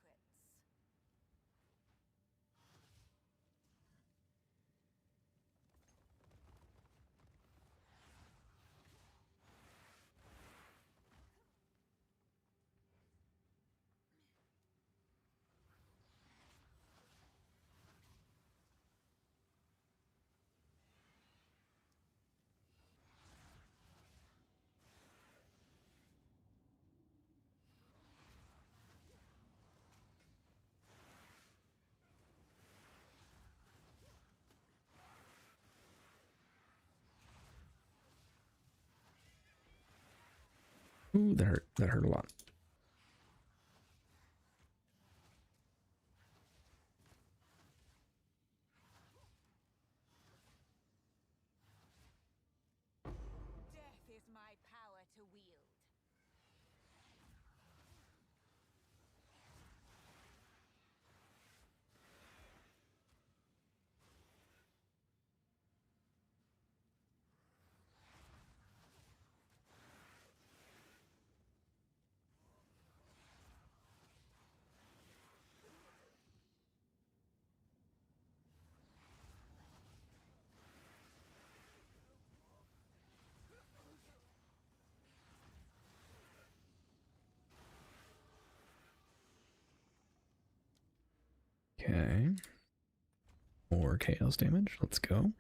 Ooh, that hurt. That hurt a lot. Death is my power to wield. Okay. More chaos damage. Let's go.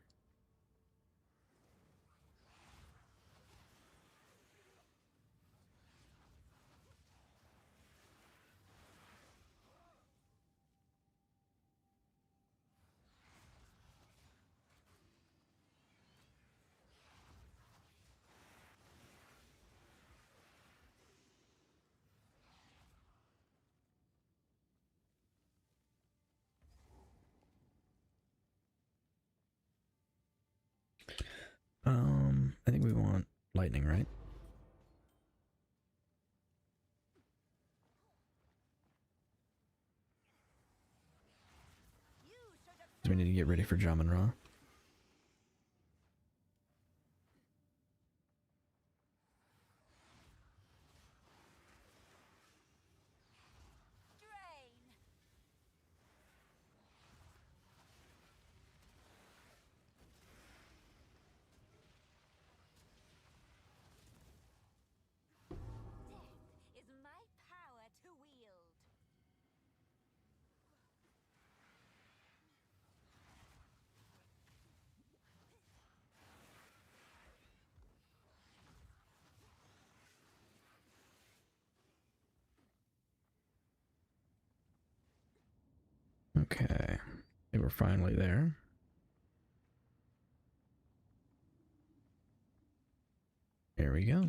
I think we want lightning, right? So we need to get ready for Jamun Ra. Drain. Death is my power to wield. Okay. They were finally there. Here we go.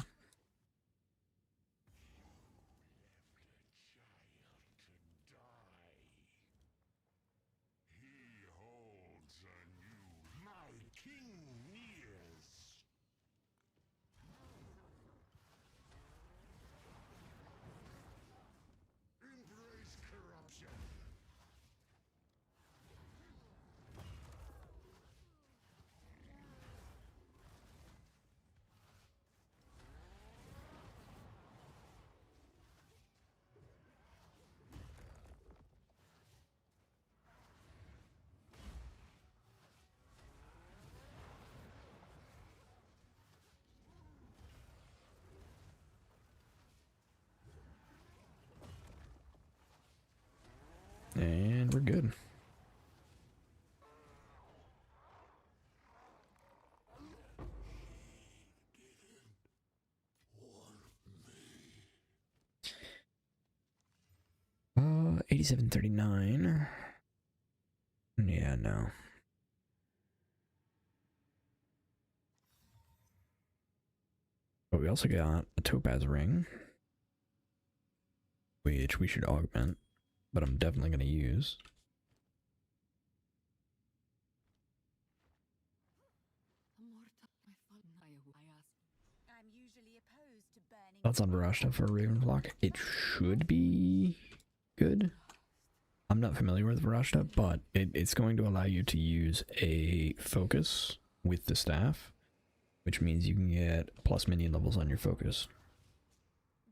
He holds anew. My king nears. Embrace corruption. And we're good. Uh, 8739. Yeah, no. But we also got a topaz ring, which we should augment, but I'm definitely going to use. I'm usually opposed to burning. Thoughts on Barashta for a Raven block? It should be good. I'm not familiar with Varashta, but it's going to allow you to use a focus with the staff, which means you can get plus minion levels on your focus.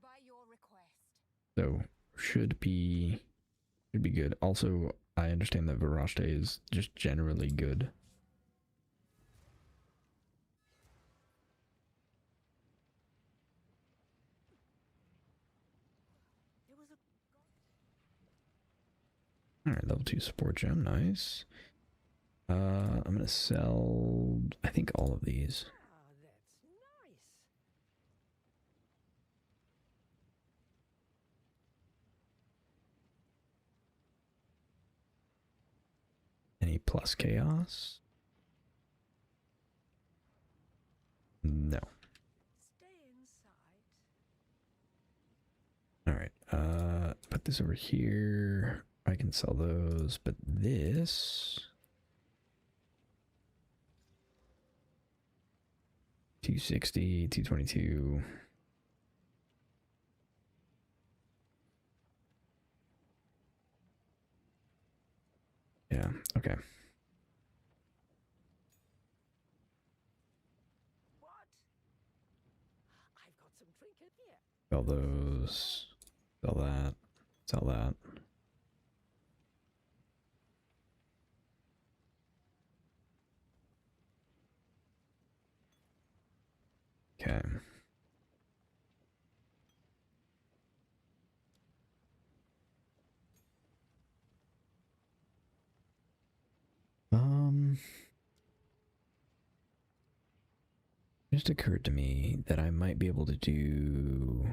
By your request. So should be good. Also, I understand that Varashta is just generally good. There was a Alright, level 2 support gem, nice. I'm gonna sell, I think, all of these. that's nice. Any plus chaos? No. Stay inside. Alright, put this over here. I can sell those, but this... 260, 222. Yeah, okay. What? I've got some trinket here. Sell those. Sell that. Sell that. Okay. Just occurred to me that I might be able to do...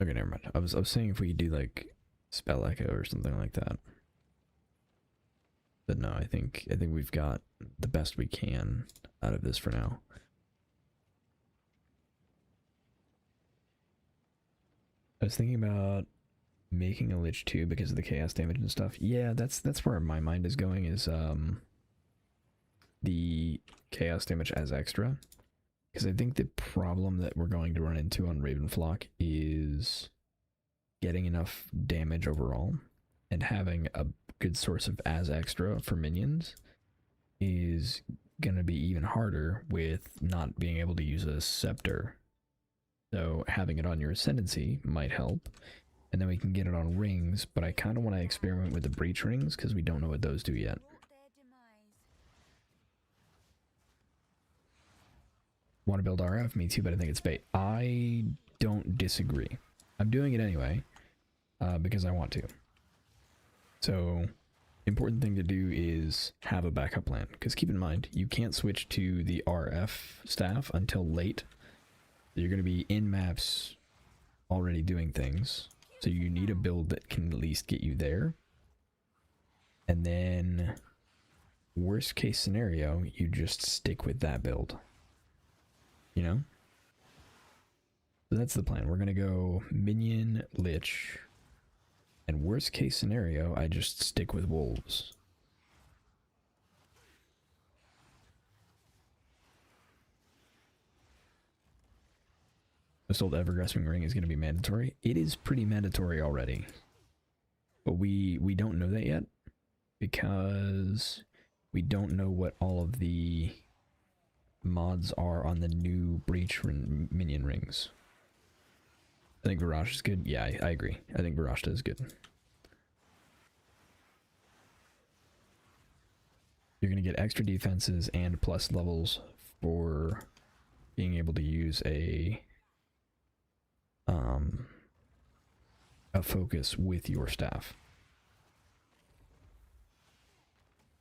Okay, never mind. I was saying if we could do like spell echo or something like that. But no, I think we've got the best we can out of this for now. I was thinking about making a Lich too because of the chaos damage and stuff. Yeah, that's where my mind is going, is the chaos damage as extra. Because I think the problem that we're going to run into on Ravenflock is getting enough damage overall, and having a good source of as extra for minions is going to be even harder with not being able to use a scepter. So having it on your ascendancy might help, and then we can get it on rings, but I kind of want to experiment with the breach rings because we don't know what those do yet. Want to build RF? Me too, but I think it's bait. I don't disagree. I'm doing it anyway, because I want to. So, important thing to do is have a backup plan, because keep in mind, you can't switch to the RF staff until late. You're going to be in maps already doing things, so you need a build that can at least get you there. And then, worst case scenario, you just stick with that build. You know? So that's the plan. We're going to go minion, lich, and worst case scenario, I just stick with wolves. This old Evergrasping Ring is going to be mandatory. It is pretty mandatory already. But we don't know that yet, because we don't know what all of the mods are on the new breach minion rings. I think Garage is good. Yeah, I agree. I think Garage is good. You're going to get extra defenses and plus levels for being able to use a focus with your staff.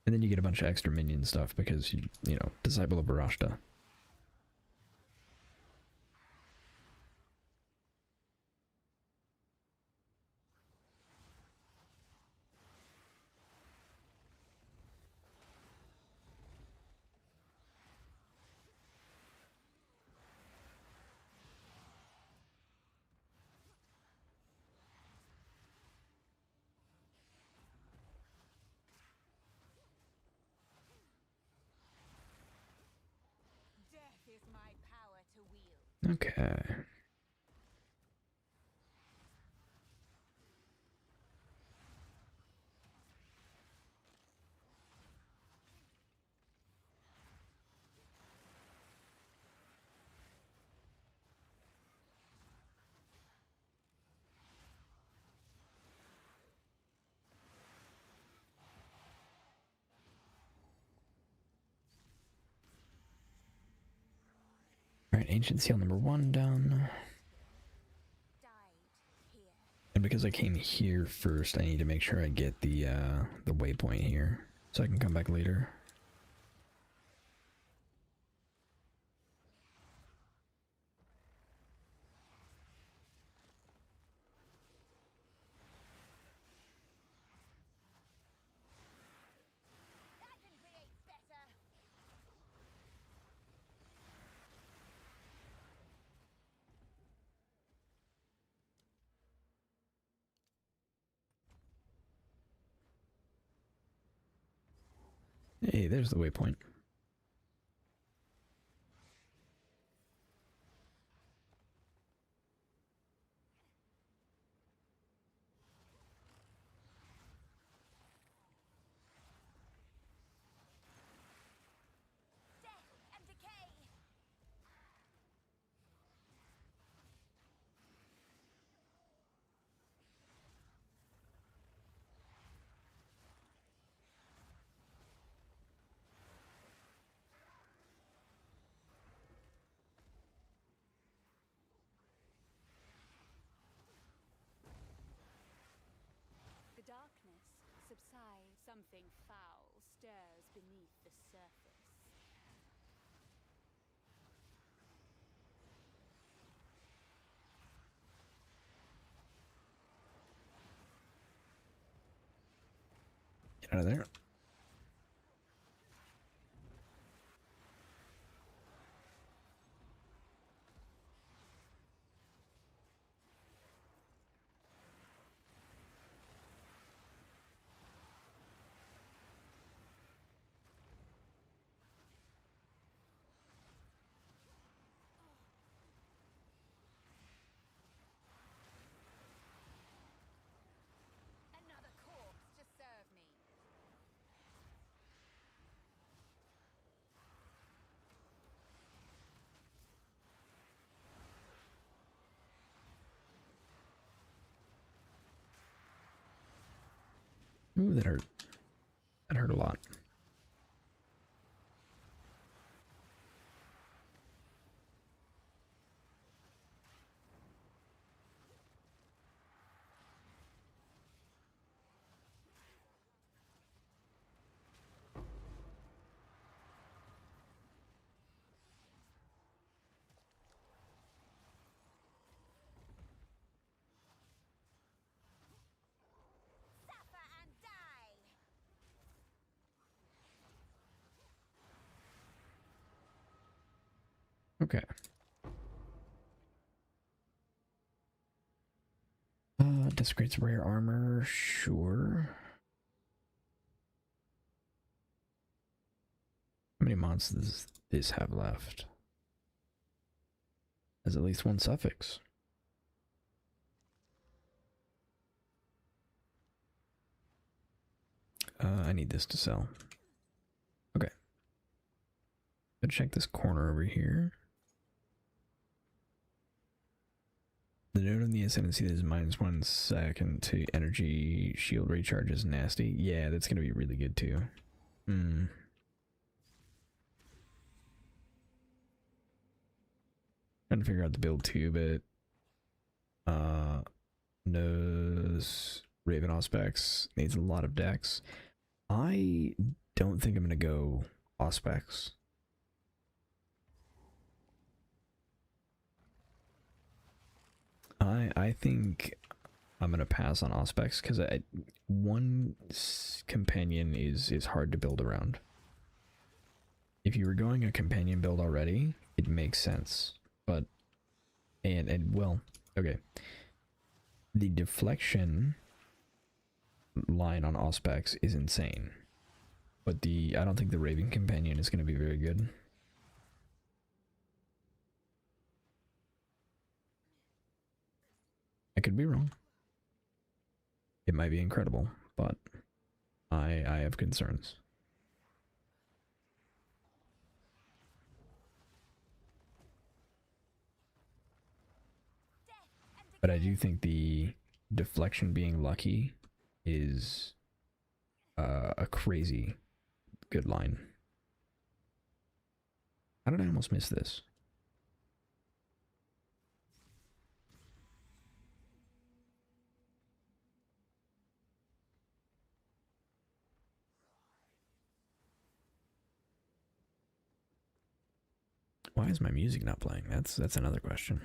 And then you get a bunch of extra minion stuff because, you know, Disciple of Barashta. Death is my power to wield. Okay. Alright, ancient seal number 1 done. Died here. And because I came here first, I need to make sure I get the waypoint here, so I can come back later. That can create better. Hey, there's the waypoint. Death and decay. The darkness subsides. Something foul stirs beneath the surface. Get out of there. Another corpse to serve me. Ooh, that hurt. That hurt a lot. Suffer and die. Okay. Desecrates rare armor, sure. How many mods does this have left? Has at least one suffix. I need this to sell. Okay. Let's check this corner over here. The note of the ascendancy is -1 second to energy shield recharge is nasty. Yeah, that's gonna be really good too. Hmm. Trying to figure out the build too, but knows Raven Auspex needs a lot of decks. I don't think I'm gonna go Auspex. I think I'm gonna pass on Auspex because one companion is hard to build around. If you were going a companion build already, it makes sense. But and well, okay. The deflection line on Auspex is insane. But I don't think the Raven companion is gonna be very good. I could be wrong. It might be incredible, but I have concerns. But I do think the deflection being lucky is a crazy good line. How did I almost miss this? Why is my music not playing? That's another question.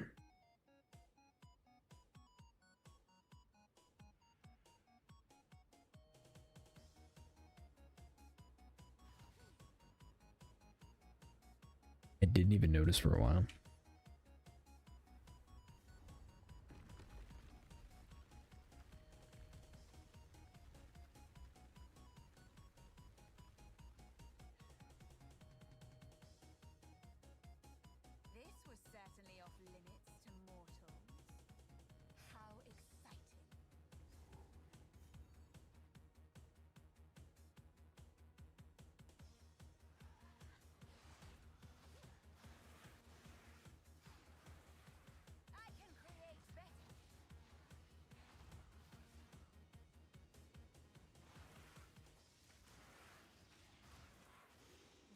I didn't even notice for a while. This was certainly off limits to mortals. How exciting. I can create better.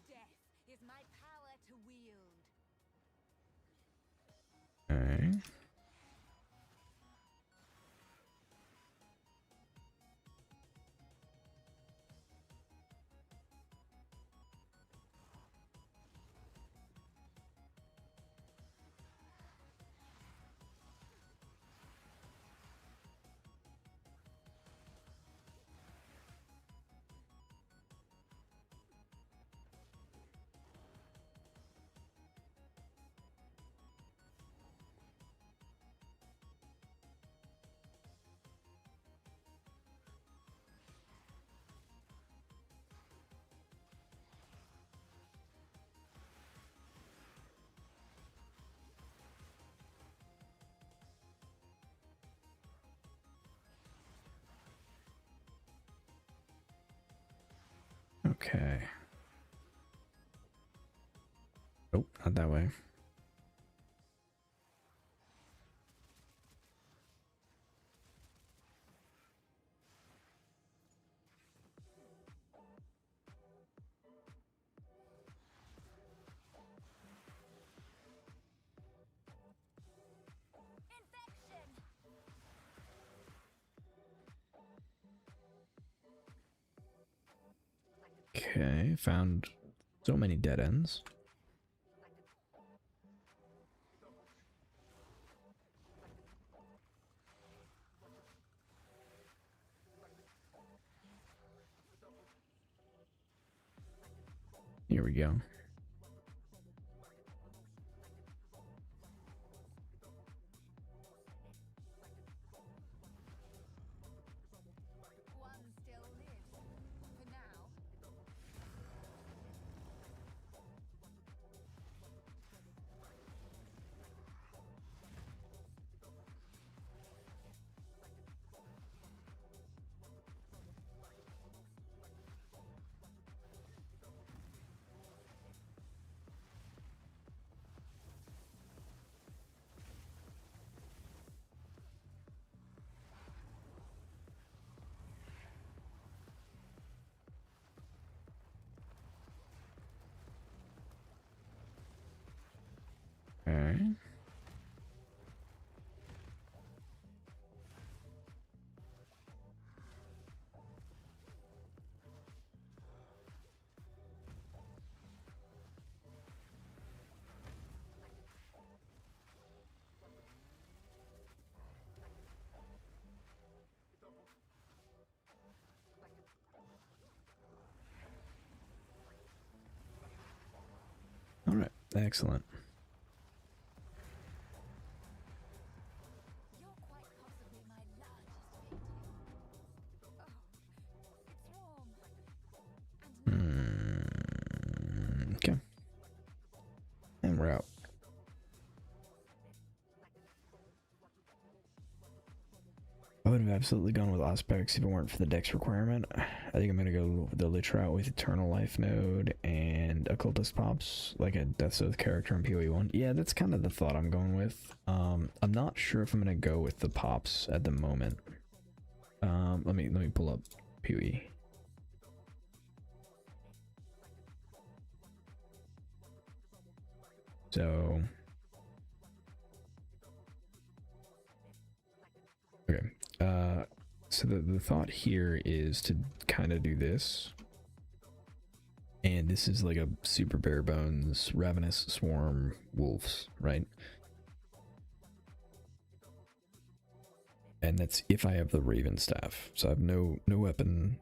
Death is my power to wield. Okay. Okay. Nope, not that way. Infection! Okay, found so many dead ends. Here we go. One still lives. For now. Okay. All right, excellent. You're quite possibly my largest victim. Oh, it's warm. And Okay. And we're out. I would have absolutely gone with Auspex if it weren't for the dex requirement. I think I'm gonna go the Lich route with Eternal Life node and Occultist pops, like a Death's Oath character in PoE 1. Yeah, that's kind of the thought I'm going with. I'm not sure if I'm gonna go with the pops at the moment. Let me pull up PoE. So okay. So the thought here is to kind of do this. And this is like a super bare bones ravenous swarm wolves, right? And that's if I have the Raven staff. So I have no weapon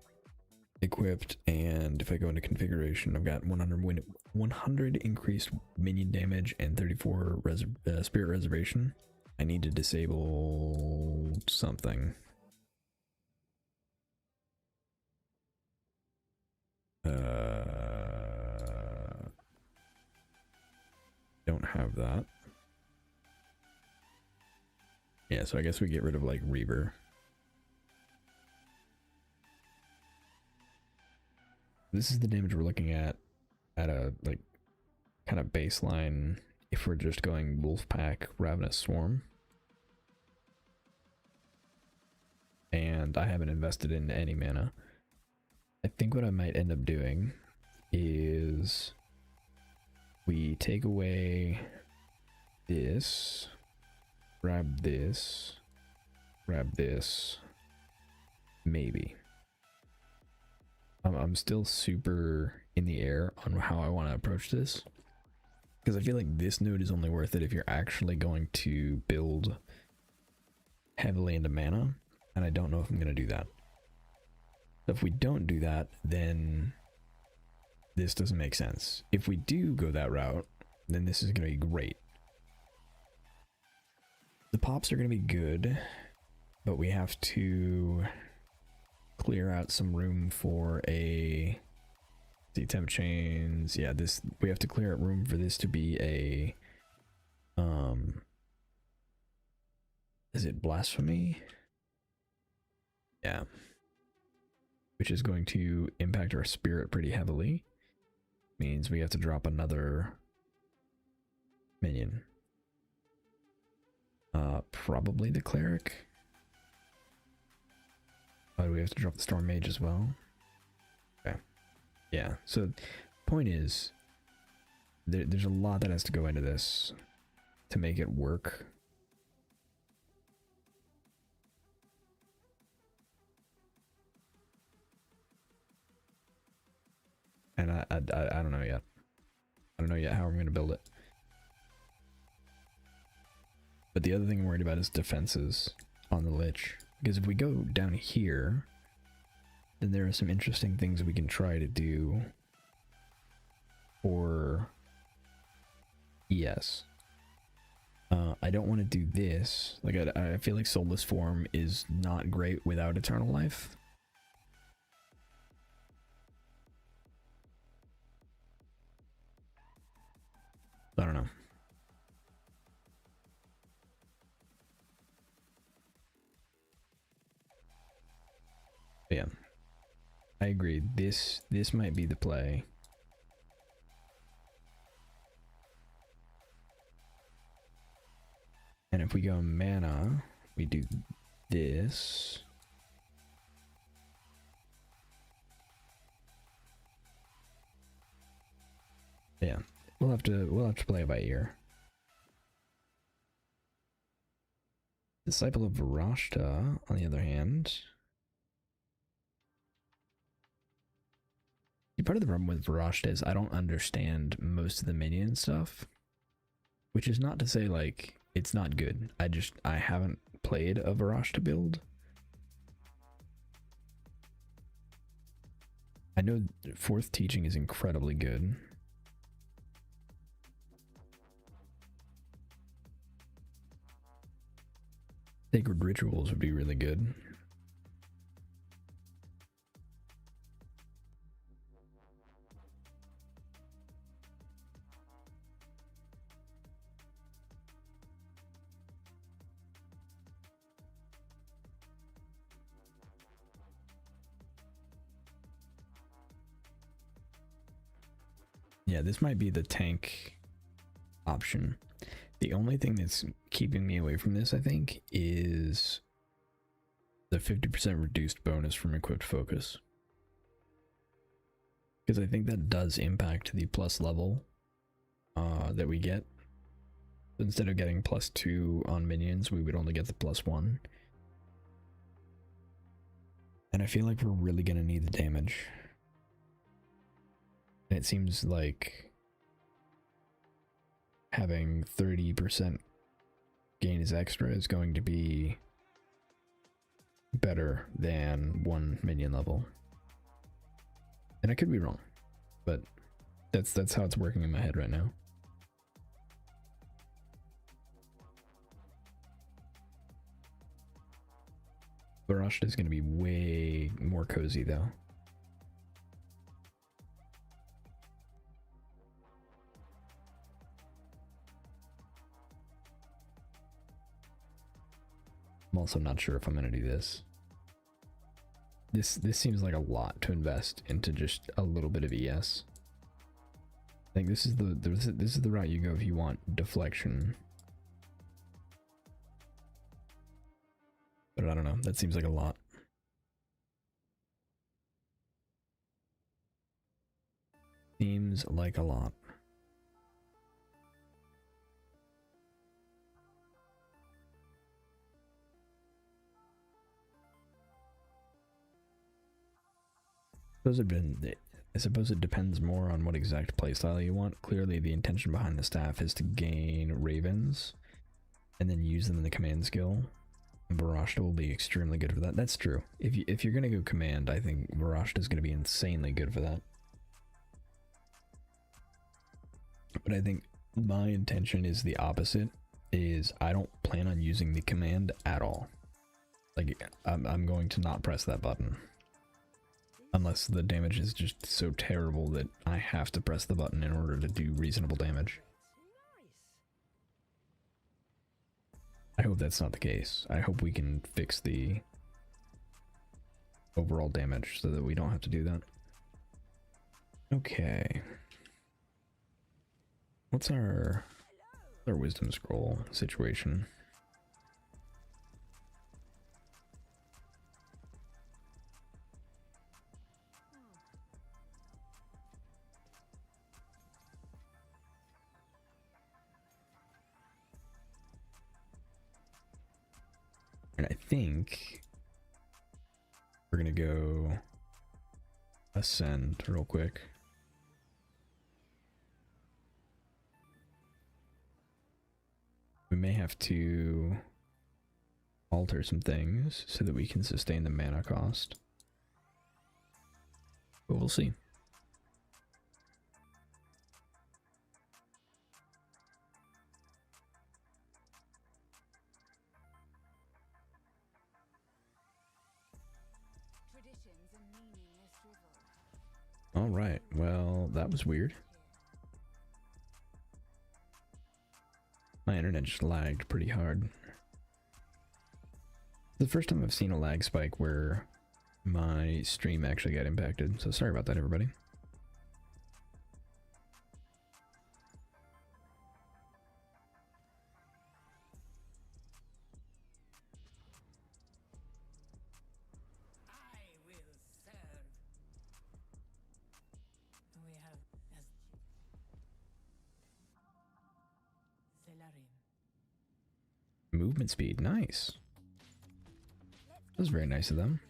equipped, and if I go into configuration, I've got 100 increased minion damage and 34 spirit reservation. I need to disable something. Don't have that. Yeah, so I guess we get rid of like Reaver. This is the damage we're looking at a like kind of baseline if we're just going Wolfpack Ravenous Swarm. And I haven't invested in any mana. I think what I might end up doing is we take away this, grab this, maybe. I'm still super in the air on how I want to approach this, because I feel like this node is only worth it if you're actually going to build heavily into mana, and I don't know if I'm going to do that. So if we don't do that, then this doesn't make sense. If we do go that route, then this is going to be great. The pops are going to be good, but we have to clear out some room for a temp chains. Yeah, this, we have to clear out room for this to be a is it blasphemy? Yeah, which is going to impact our spirit pretty heavily. Means we have to drop another minion. Probably the cleric. Oh, do we have to drop the storm mage as well? Okay. Yeah, so point is, there's a lot that has to go into this to make it work. And I don't know yet. I don't know yet how I'm going to build it. But the other thing I'm worried about is defenses on the Lich. Because if we go down here, then there are some interesting things we can try to do for ES. I don't want to do this. Like, I feel like Soulless Form is not great without Eternal Life. I don't know. But yeah, I agree. This might be the play. And if we go mana, we do this. Yeah, we'll have to play it by ear. Disciple of Varashta, on the other hand. Part of the problem with Varashta is I don't understand most of the minion stuff. Which is not to say like it's not good. I haven't played a Varashta build. I know fourth teaching is incredibly good. Sacred rituals would be really good. Yeah, this might be the tank option. The only thing that's keeping me away from this, I think, is the 50% reduced bonus from equipped focus. Because I think that does impact the plus level that we get. Instead of getting +2 on minions, we would only get the +1. And I feel like we're really going to need the damage. And it seems like having 30% gain as extra is going to be better than 1 minion level. And I could be wrong, but that's how it's working in my head right now. Barraged is going to be way more cozy though. I'm also not sure if I'm going to do this. This seems like a lot to invest into just a little bit of ES. I think this is the route you go if you want deflection. But I don't know, that seems like a lot. Seems like a lot. I suppose it depends more on what exact playstyle you want. Clearly the intention behind the staff is to gain ravens and then use them in the command skill. And Varashta will be extremely good for that. That's true. If you're gonna go command, I think Varashta is gonna be insanely good for that. But I think my intention is the opposite. Is I don't plan on using the command at all. Like I'm going to not press that button. Unless the damage is just so terrible that I have to press the button in order to do reasonable damage. I hope that's not the case. I hope we can fix the overall damage so that we don't have to do that. Okay. What's our wisdom scroll situation? And I think we're gonna go ascend real quick. We may have to alter some things so that we can sustain the mana cost. But we'll see. Alright, well, that was weird. My internet just lagged pretty hard. The first time I've seen a lag spike where my stream actually got impacted, so sorry about that, everybody. Movement speed, nice. That was very nice of them.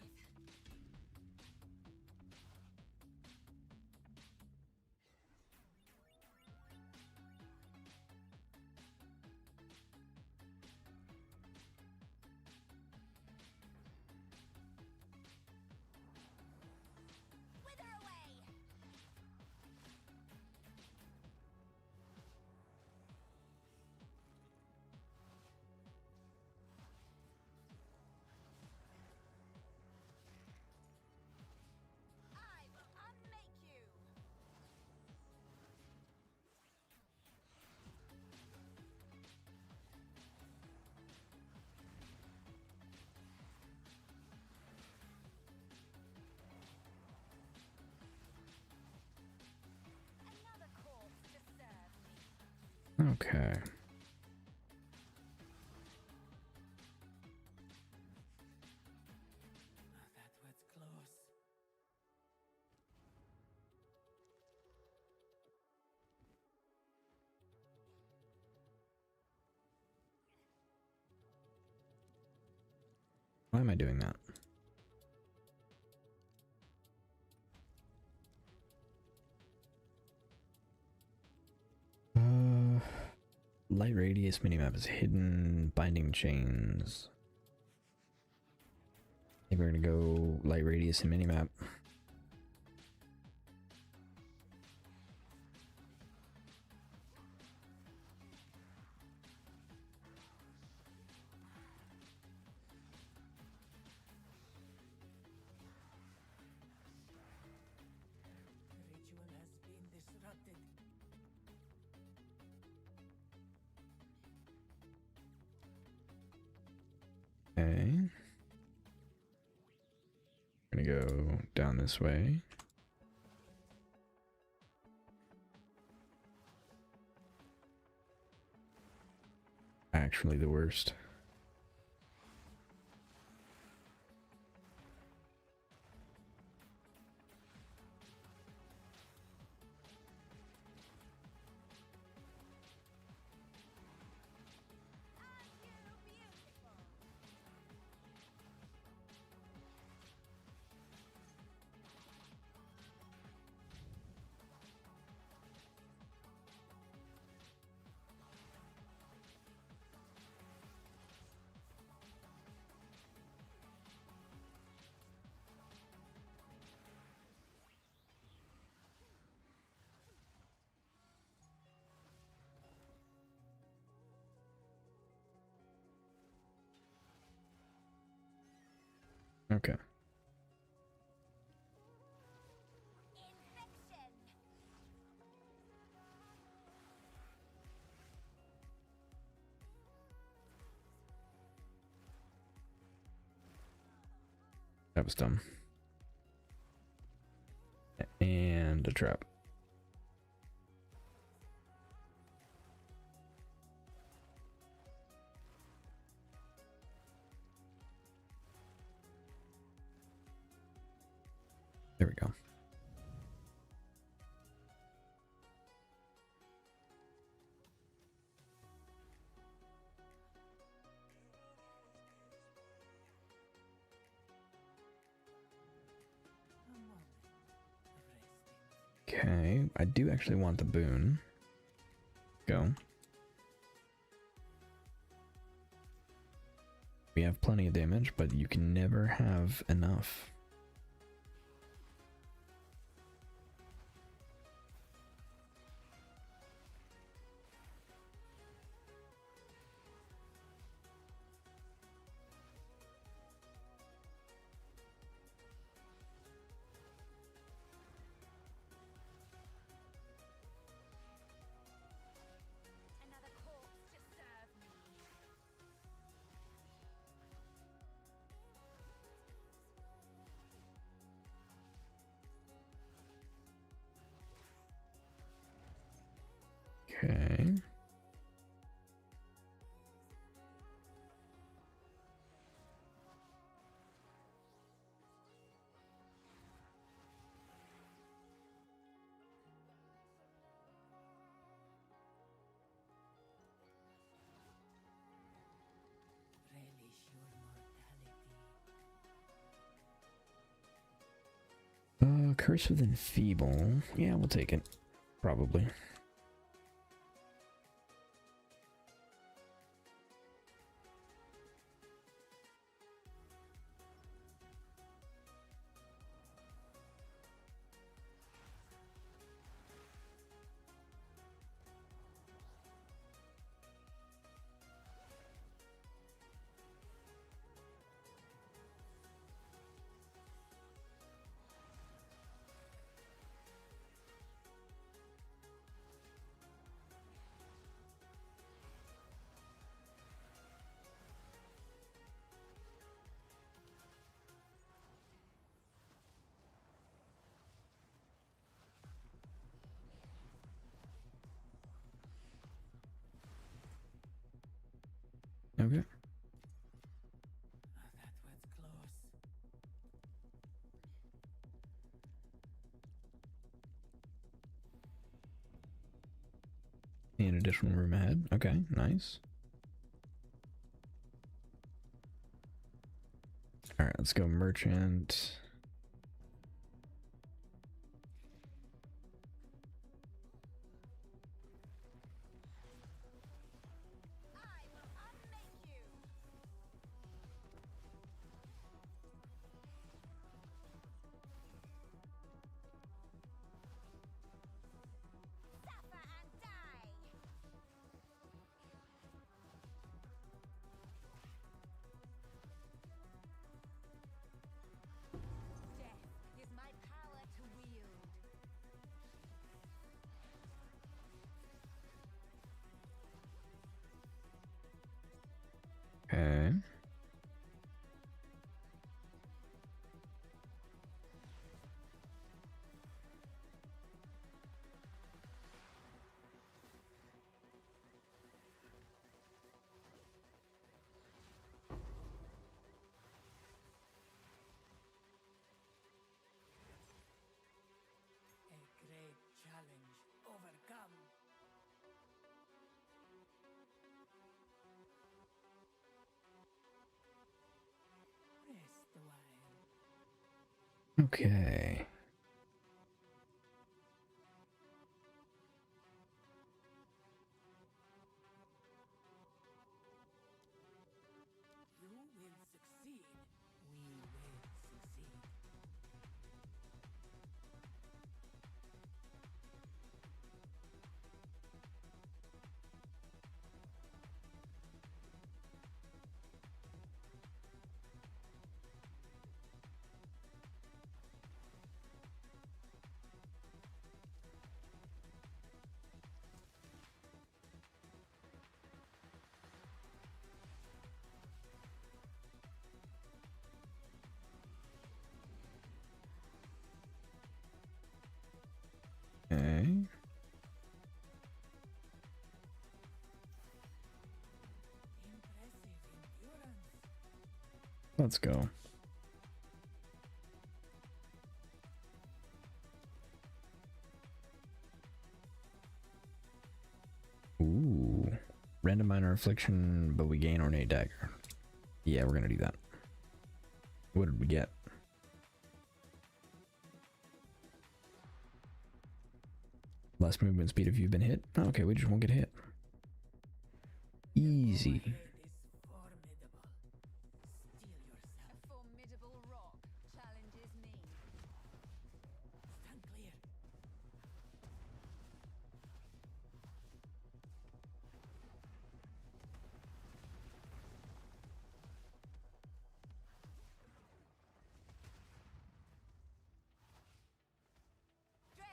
Okay. Why am I doing that? Light radius minimap is hidden. Binding chains. I think we're gonna go light radius and minimap. The ritual has been disrupted. Okay. Gonna go down this way. Actually the worst. Okay. Infection. That was dumb. And a trap. There we go. A moment of resting. Okay, I do actually want the boon. Go. We have plenty of damage, but you can never have enough. Another corpse to serve me. Okay. Relish your mortality. Curse with Enfeeble. Yeah, we'll take it. Probably. Okay. Ah, that was close. An additional room ahead. Okay, nice. Alright, let's go merchant. Okay. You will succeed. We will succeed. Okay. Impressive endurance. Let's go. Ooh. Random minor affliction, but we gain ornate dagger. Yeah, we're gonna do that. What did we get? Less movement speed if you've been hit. Oh, okay, we just won't get hit. Easy. Overhead is formidable. Steel yourself. A formidable rock challenges me. Stand clear. Dre!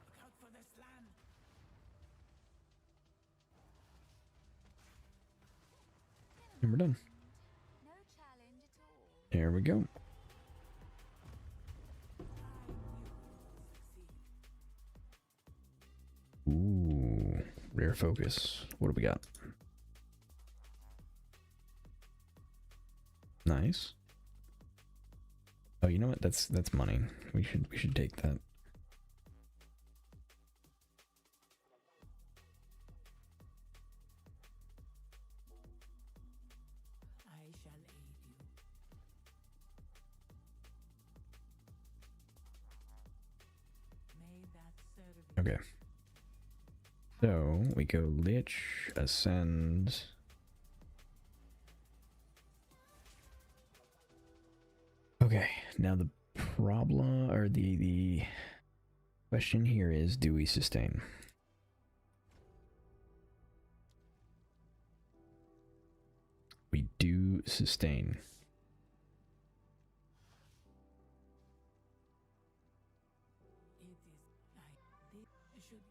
Look out for the slam. And we're done. No challenge at all. There we go. I knew you would succeed. Ooh. Rare focus. What do we got? Nice. Oh, you know what? That's money. We should take that. I shall aid you. May that serve you. Okay. So we go Lich, ascend. Okay, now the problem or the question here is, do we sustain? We do sustain. It is like this should.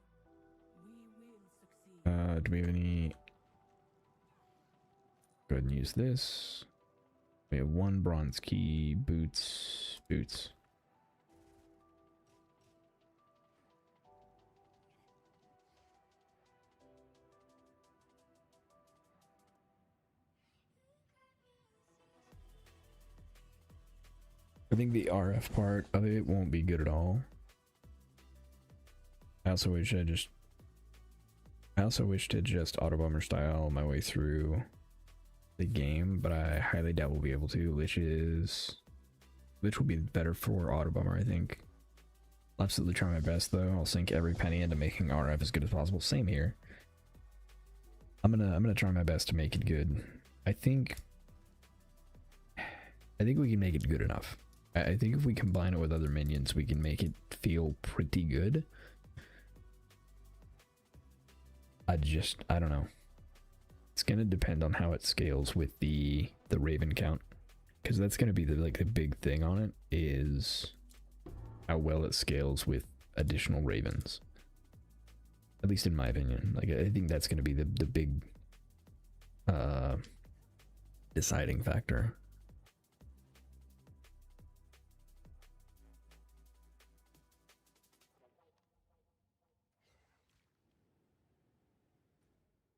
We will succeed. Do we have any? Go ahead and use this. We have one bronze key, boots. I think the RF part of it won't be good at all. I also wish to just auto bomber style my way through the game, but I highly doubt we'll be able to. Lich will be better for auto bomber, I think. I'll absolutely try my best though. I'll sink every penny into making RF as good as possible. Same here. I'm gonna try my best to make it good. I think we can make it good enough. I think if we combine it with other minions, we can make it feel pretty good. I don't know. It's gonna depend on how it scales with the Raven count, because that's gonna be the big thing on it, is how well it scales with additional Ravens. At least in my opinion. Like, I think that's gonna be the big deciding factor.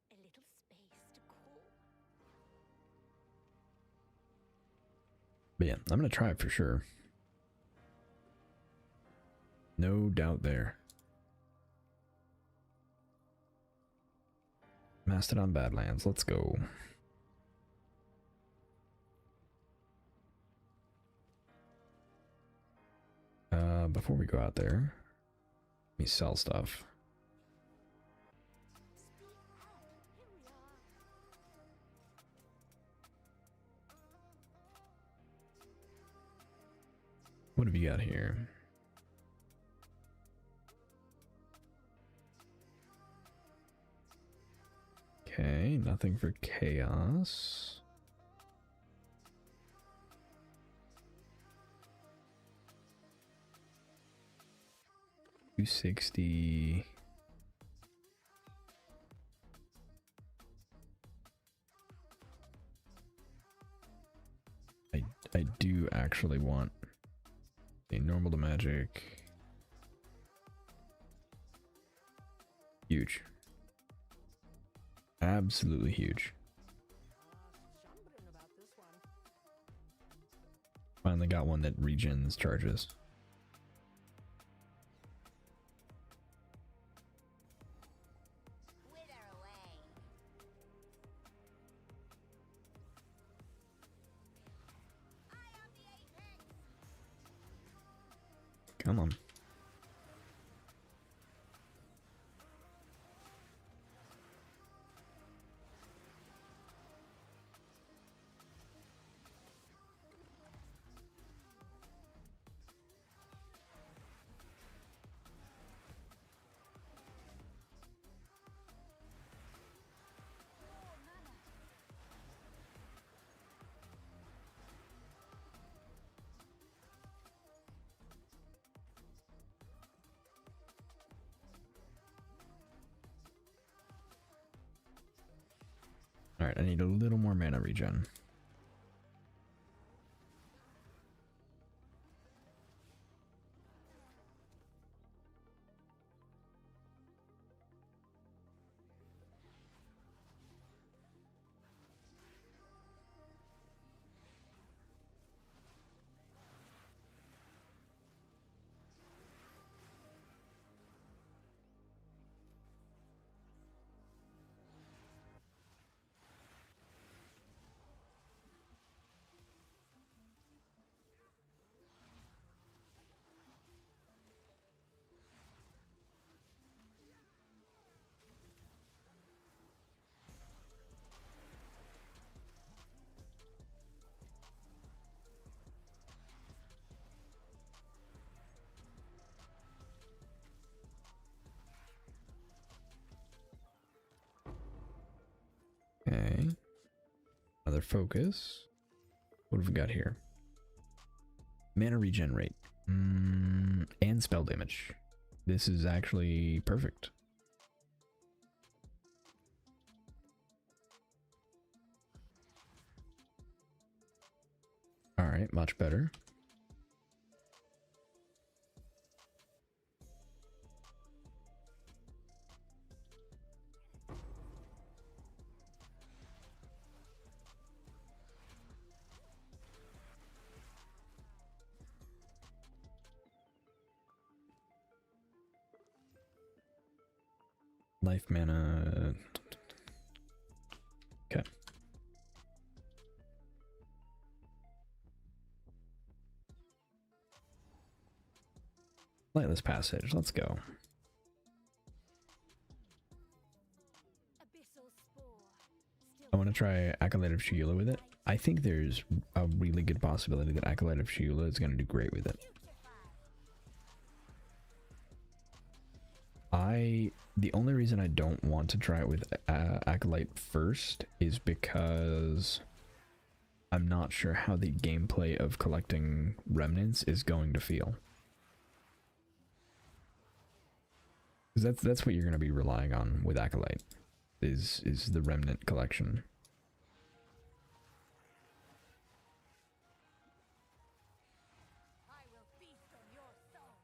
A little space to cool. But yeah, I'm gonna try it for sure. No doubt there. Mastodon Badlands, let's go. Before we go out there, let me sell stuff. What have you got here? Okay, nothing for chaos. $260. I do actually want a normal to magic. Huge. Absolutely huge. Jumping about this one. Finally got one that regens charges. Wither away. Eye on the apex. Come on. Alright, I need a little more mana regen. Okay. Another focus. What have we got here? Mana regen rate. And spell damage. This is actually perfect. Alright, much better. Life mana. Okay. Lightless Passage, let's go. Abyssal spore. I want to try Acolyte of Sheila with it. I think there's a really good possibility that Acolyte of Sheila is going to do great with it. The only reason I don't want to try it with Acolyte first is because I'm not sure how the gameplay of collecting remnants is going to feel. Because that's what you're going to be relying on with Acolyte, is the remnant collection. I will feast on your soul.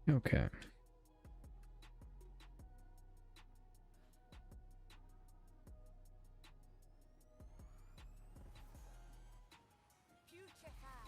Okay. Putrefy.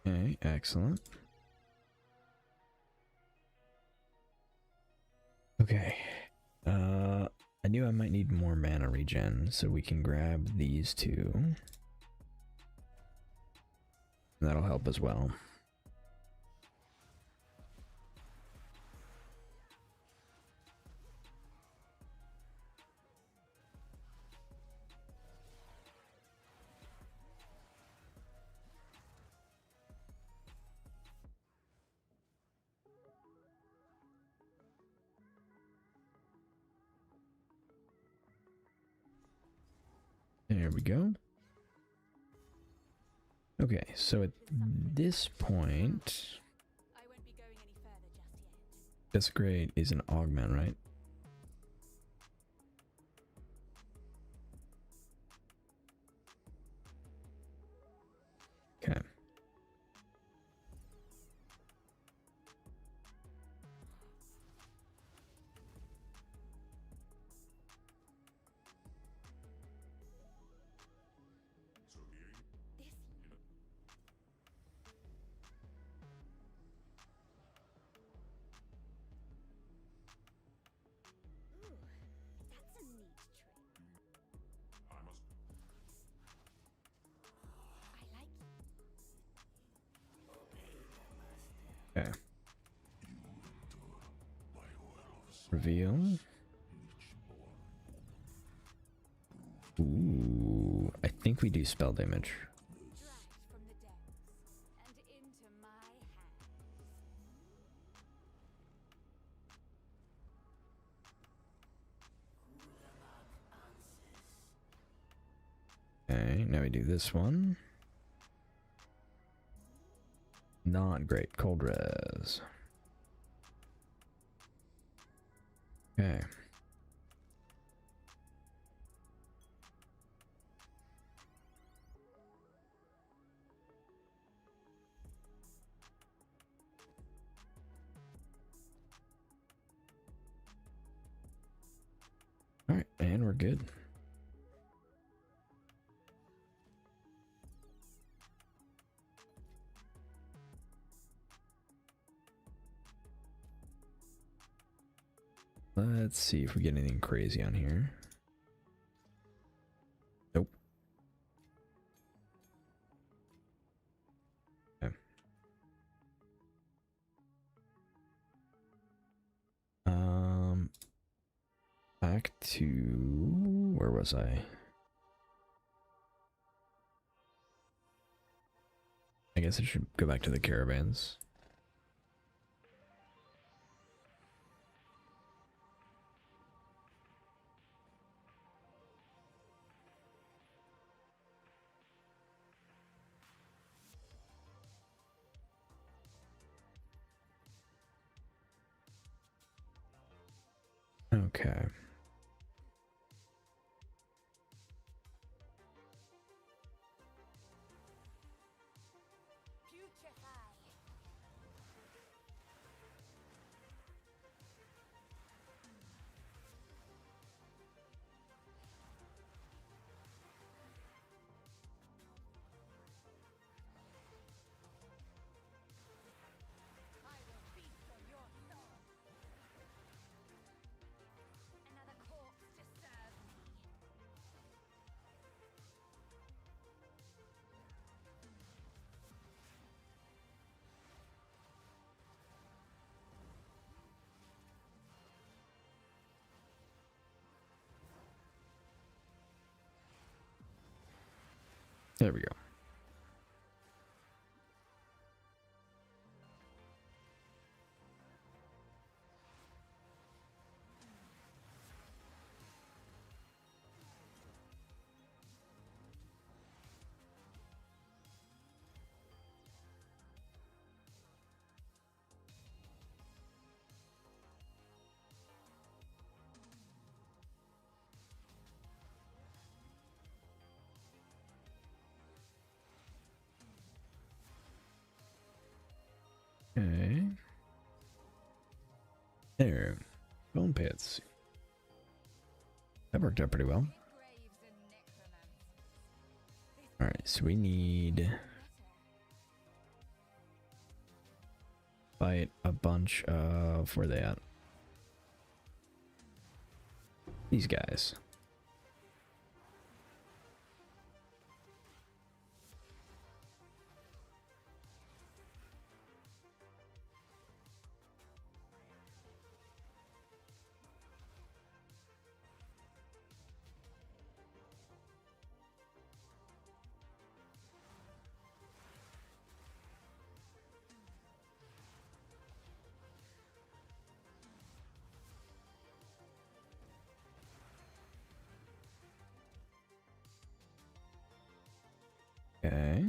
Okay, excellent. Okay. I knew I might need more mana regen, so we can grab these two. That'll help as well. There we go. Okay, so at this point, I won't be going any further just yet. this grade is an augment, right? Okay. This. Ooh, that's a neat trick. I must. I like Okay. Reveal. Ooh, I think we do spell damage. dragged from the depths and into my hands. Okay, now we do this one. Not great. Cold res. Okay. Alright, and we're good. Let's see if we get anything crazy on here. Nope. Okay. Back to where was I? I guess I should go back to the caravans. Okay. Putrefy. I will feast on your soul. Another There we go. Okay. There. Bone pits. That worked out pretty well. Graves and necromancers. Alright, so we need fight a bunch of where they at? These guys. Okay.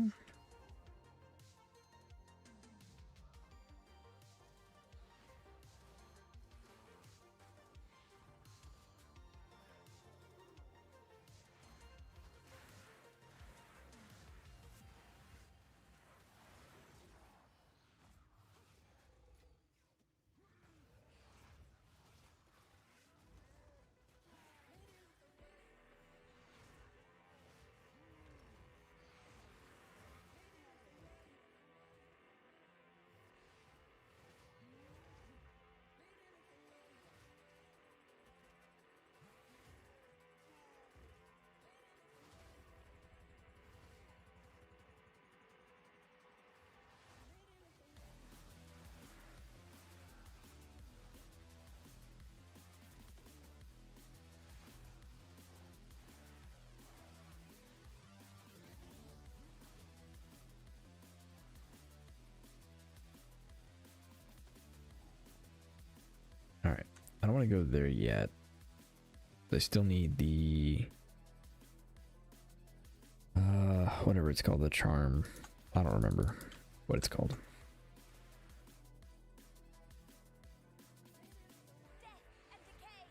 Alright. I don't want to go there yet. I still need the whatever it's called, the charm. I don't remember what it's called. Death and decay.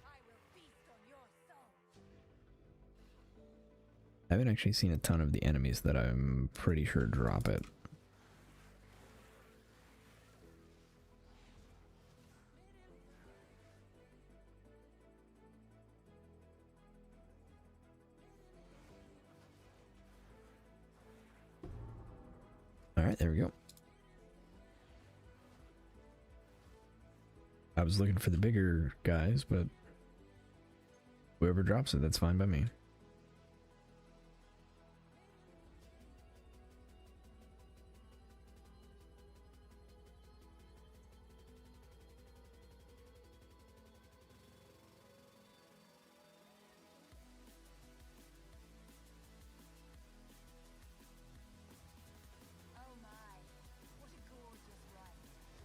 I will feast on your soul. I haven't actually seen a ton of the enemies that I'm pretty sure drop it. Alright, there we go. I was looking for the bigger guys, but whoever drops it, that's fine by me. Oh my, what a gorgeous ride.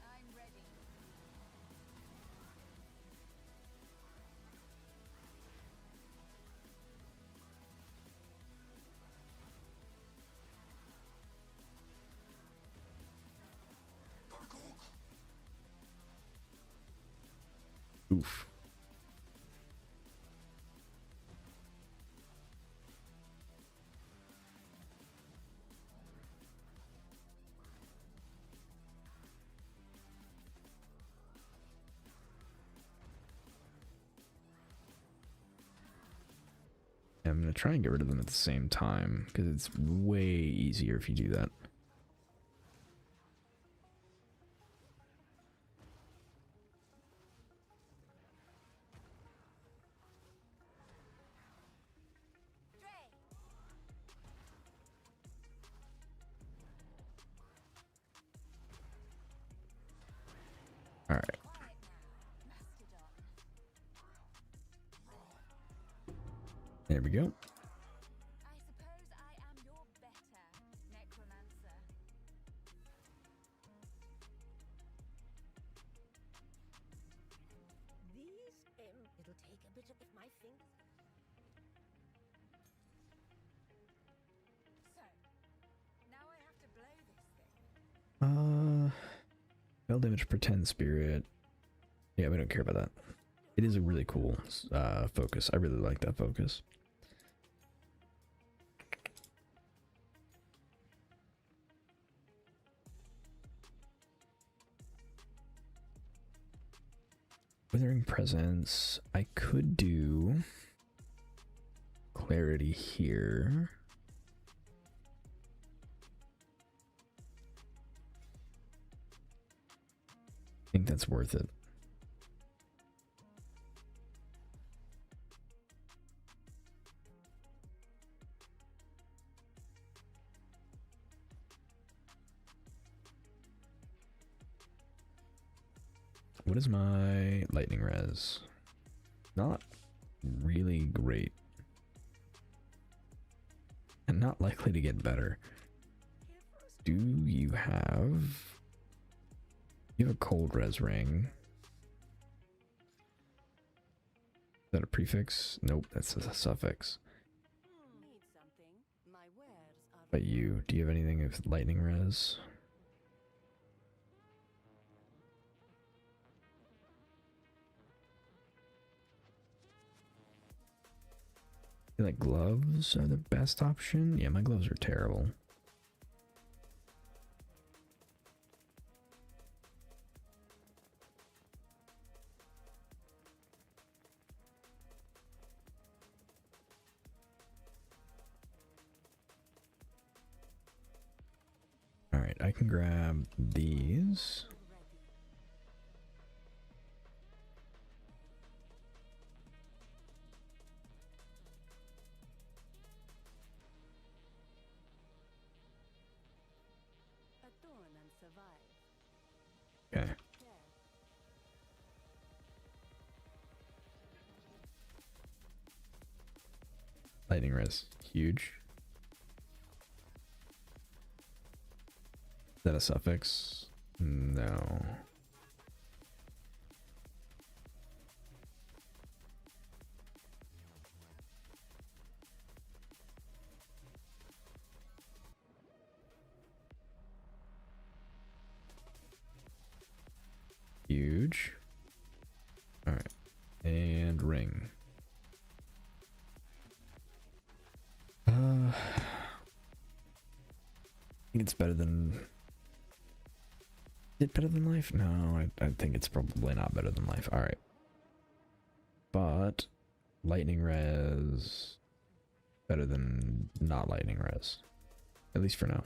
I'm ready. Oof. I'm going to try and get rid of them at the same time, because it's way easier if you do that. Dre. Alright. Quiet now. There we go. I suppose I am your better necromancer. These, it'll take a bit of my fingers. So, now I have to blow this thing. Spell damage, pretend spirit. Yeah, we don't care about that. It is a really cool focus. I really like that focus. Withering Presence. I could do Clarity here. I think that's worth it. What is my lightning res? Not really great. And not likely to get better. Do you have... You have a cold res ring. Is that a prefix? Nope, that's a suffix. Need something? My wares are. But you, do you have anything with lightning res? I feel like gloves are the best option. Yeah, my gloves are terrible. All right, I can grab these. Adorn and survive. Okay. There. Lightning res, huge. Is that a suffix? No. Huge. All right, and ring. I think it's better than... Is it better than life? No, I think it's probably not better than life. All right. But lightning res better than not lightning res. At least for now.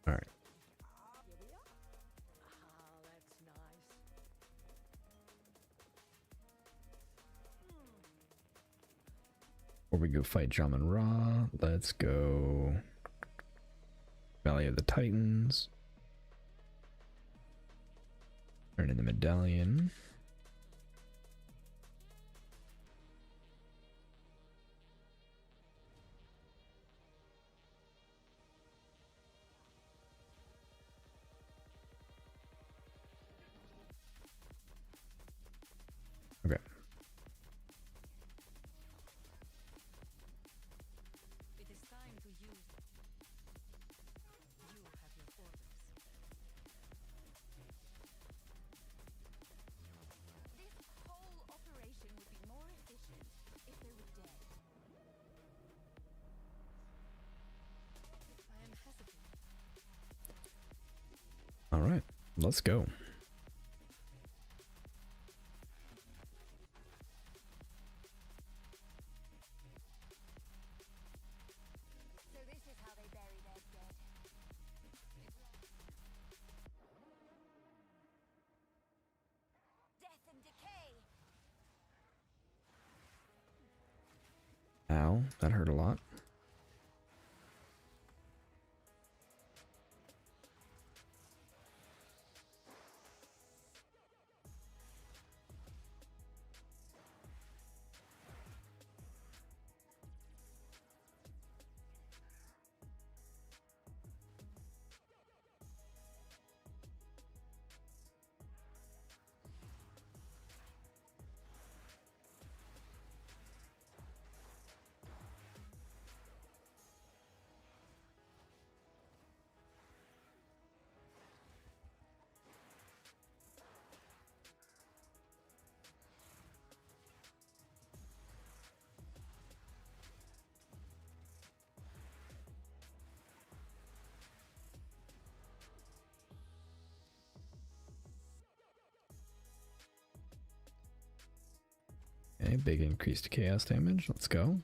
All right. Here we are. Ah, that's nice. Before we go fight Shaman Ra, let's go Valley of the Titans. Turn in the medallion. Okay. It is time to use them. You have your orders. This whole operation would be more efficient if they were dead. I am hesitant. All right. Let's go. So this is how they bury their dead. Death and decay. Ow, that hurt a lot. Okay, big increase to chaos damage. Let's go.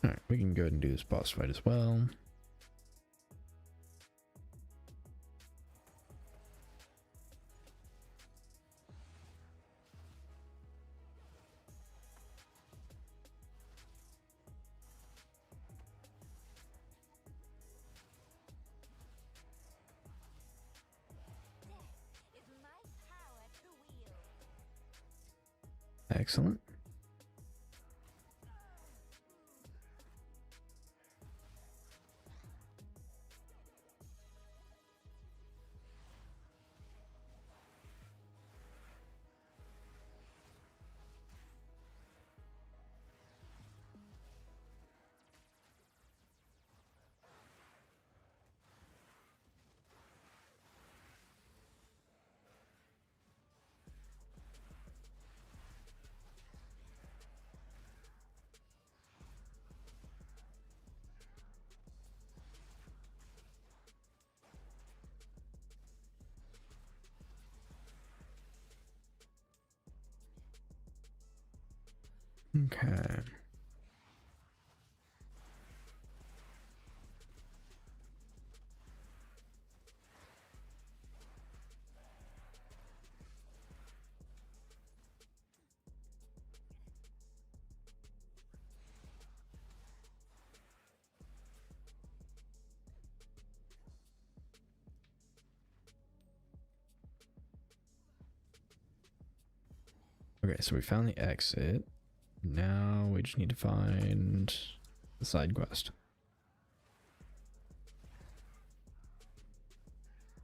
Alright, we can go ahead and do this boss fight as well. Is my power to wield. Excellent. Okay. Okay, so we found the exit. Now we just need to find the side quest.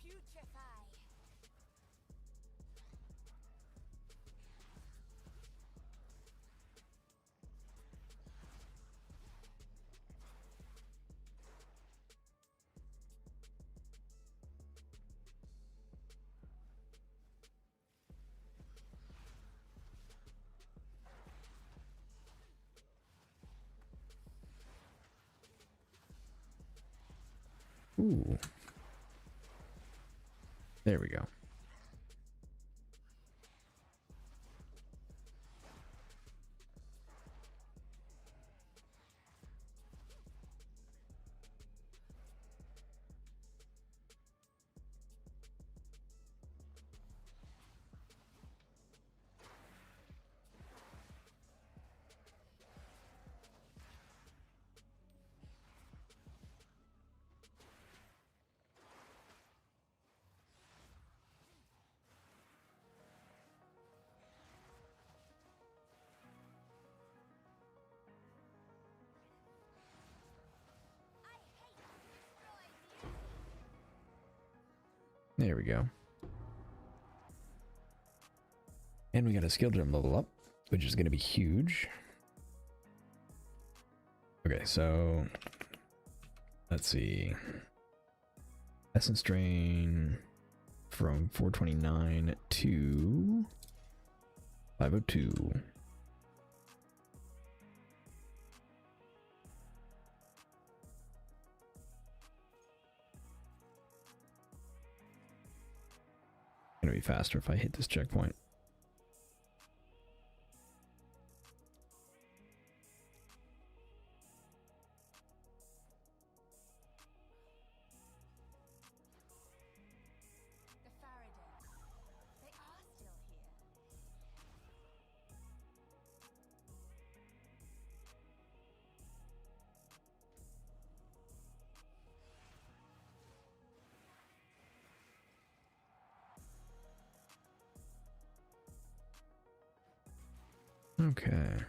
Putrefy. Ooh. There we go. There we go. And we got a skill gem level up, which is going to be huge. Okay, so let's see. Essence drain from 429 to 502. Gonna be faster if I hit this checkpoint. The Faraday. They are still here. Okay.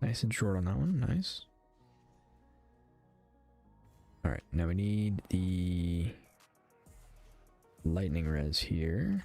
Nice and short on that one. Nice. Alright, now we need the lightning res here.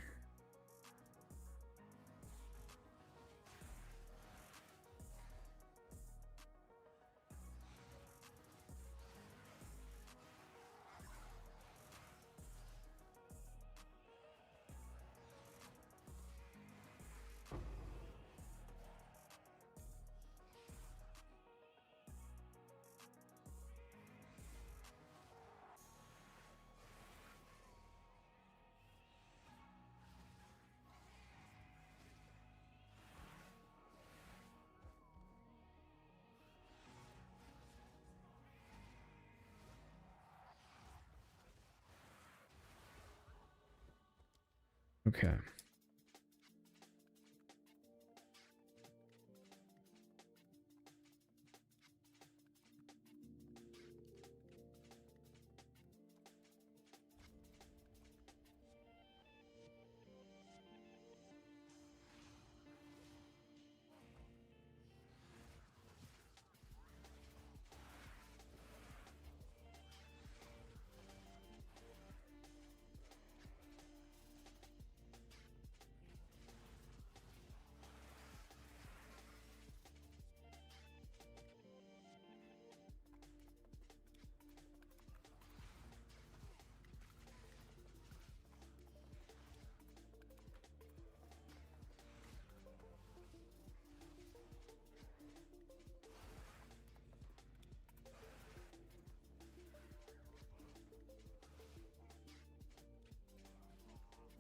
Okay.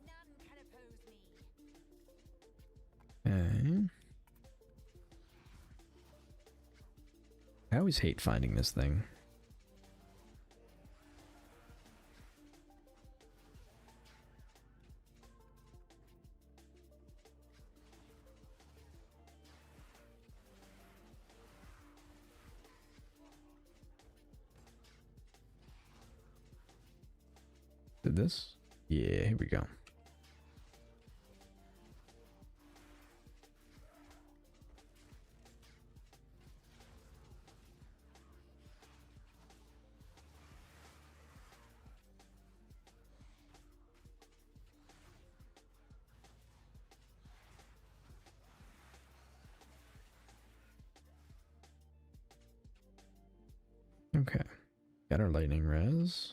None can oppose me. Okay. I always hate finding this thing. Did this? Yeah, here we go. Okay. Got our lightning res.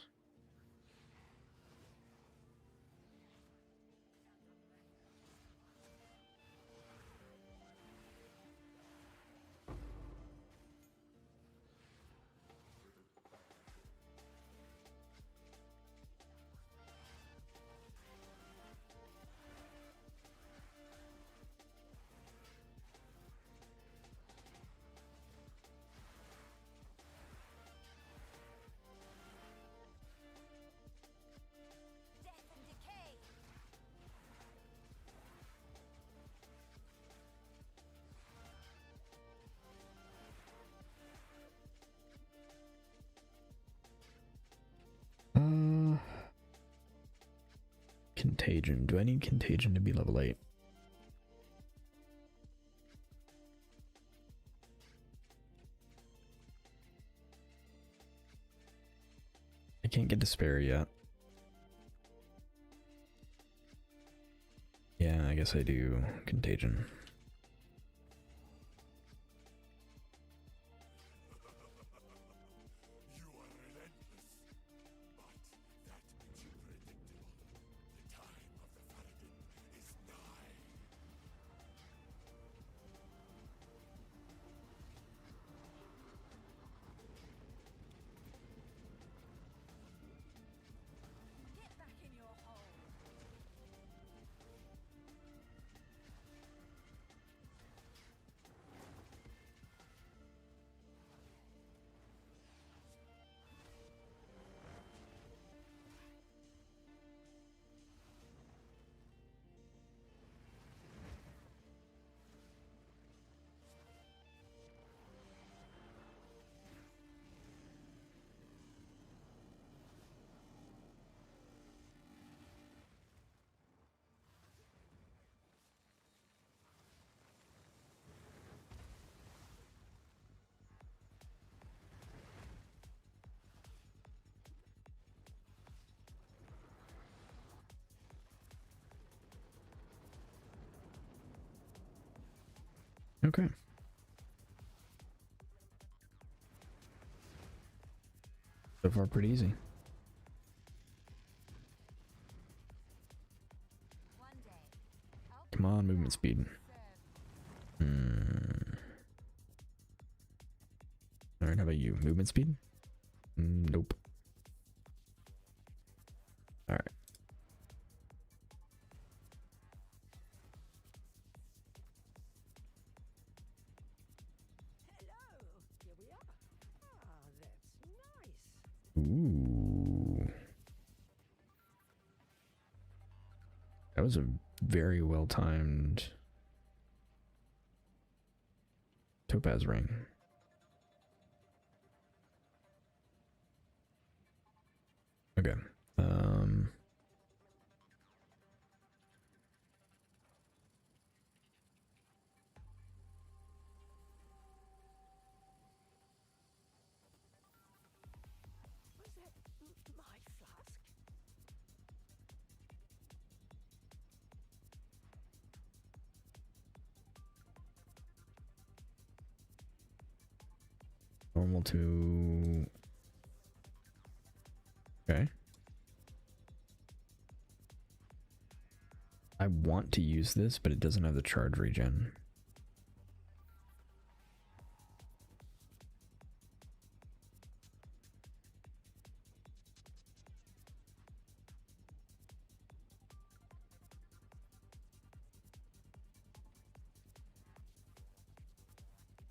Death and decay. Contagion. Do I need contagion to be level 8? I can't get despair yet. Yeah, I guess I do contagion. You are relentless, but that makes you predictable. The time of the Faradin is nigh. Get back in your hole. Okay. So far, pretty easy. One day, I'll Come on, movement speed. serve Alright, how about you? Movement speed? Nope. Alright. Hello, here we are. Ah, that's nice. Ooh. That was a very well timed topaz ring. Okay. Was that my flask? Normal to... Okay. I want to use this, but it doesn't have the charge regen.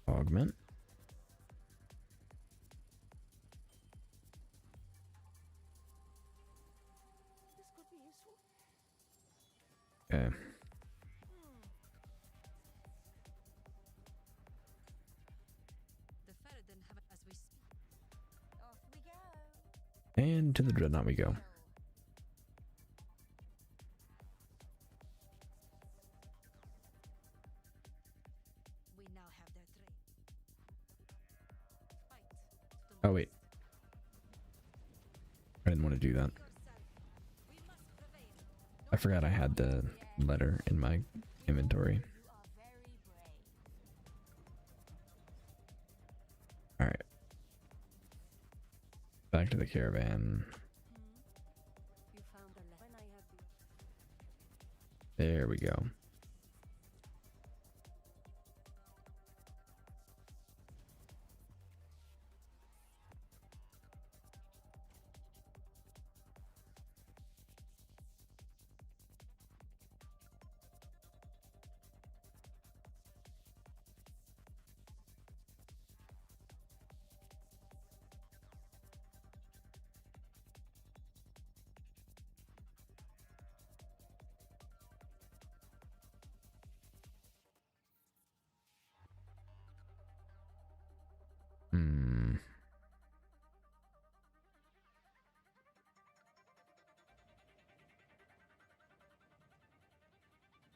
Augment. This could be useful. Okay. The Ferryden have it as we speak. off we go. And to the dreadnought we go. We now have their train. Fight to the Oh, wait. I didn't want to do that. yourself. We must prevail. I forgot I had the letter in my inventory. You are very brave. Alright. Back to the caravan. You found the when I have the There we go. Hmm.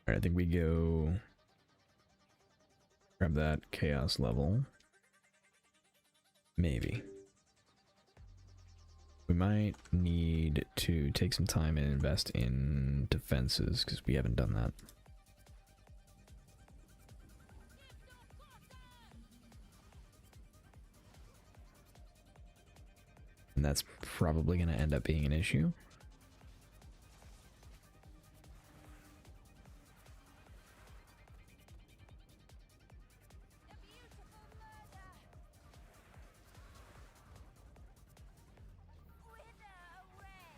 Alright, I think we go grab that chaos level. Maybe. We might need to take some time and invest in defenses because we haven't done that. And that's probably going to end up being an issue. A beautiful murder. Wither away.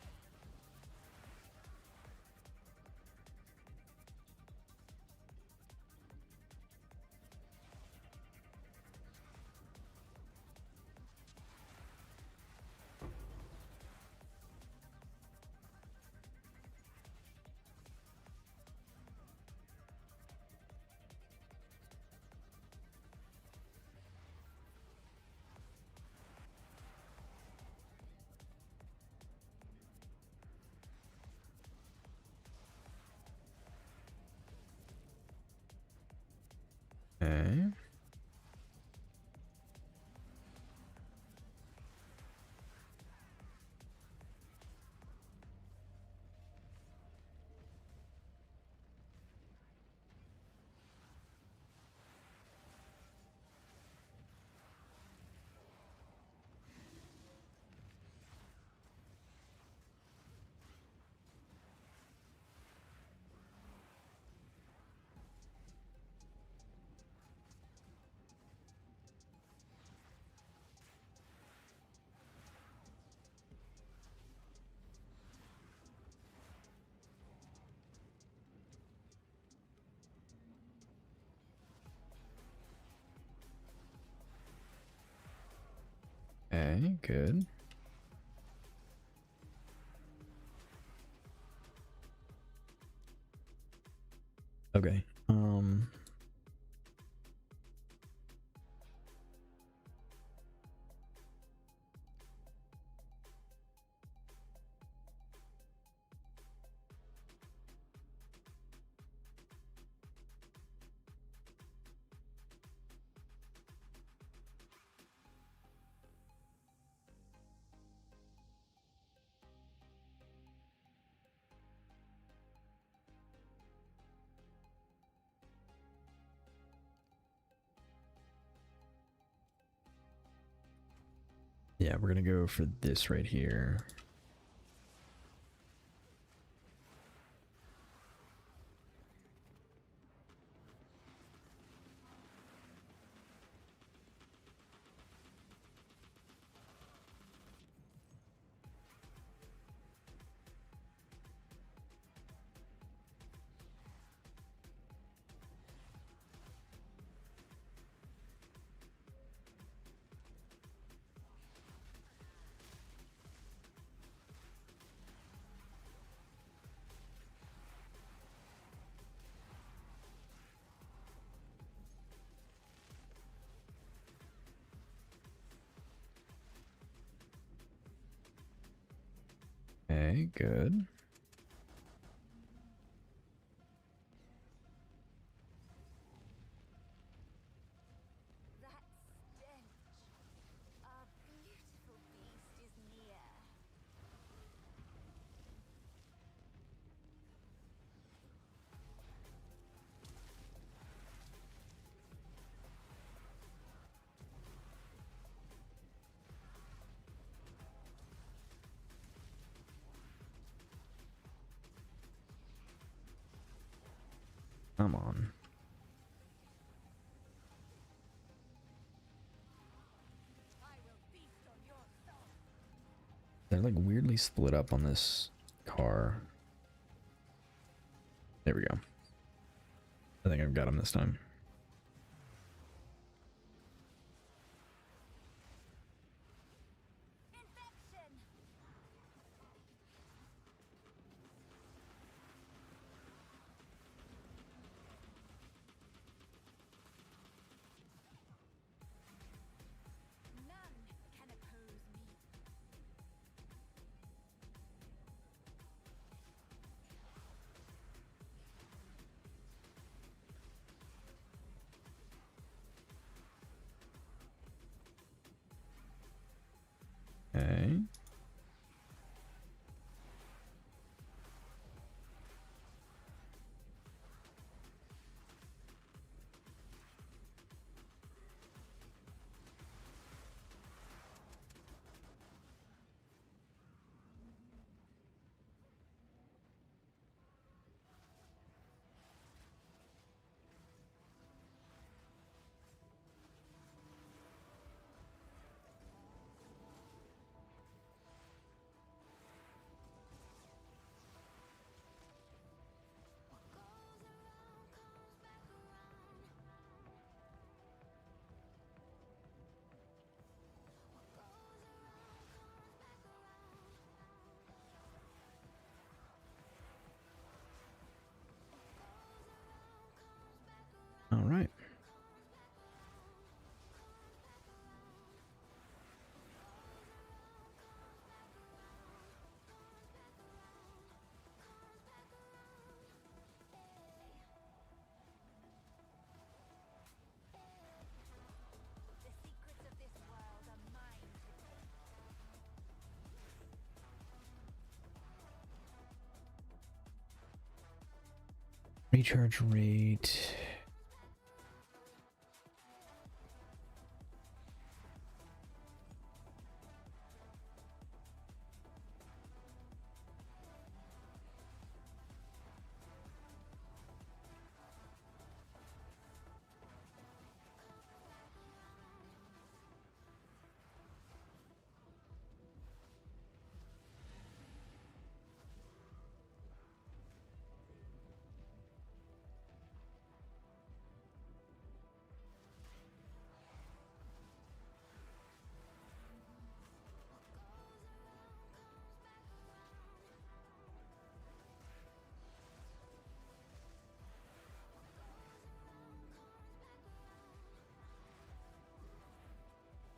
Okay, good. Okay. Yeah, we're gonna go for this right here. Okay, good. That stench. Our beautiful beast is near. Come on. I will feast on your soul. They're like weirdly split up on this car. There we go. I think I've got him this time. Infection. None can oppose me. Okay. All right. The secrets of this world are mine to take. Recharge rate.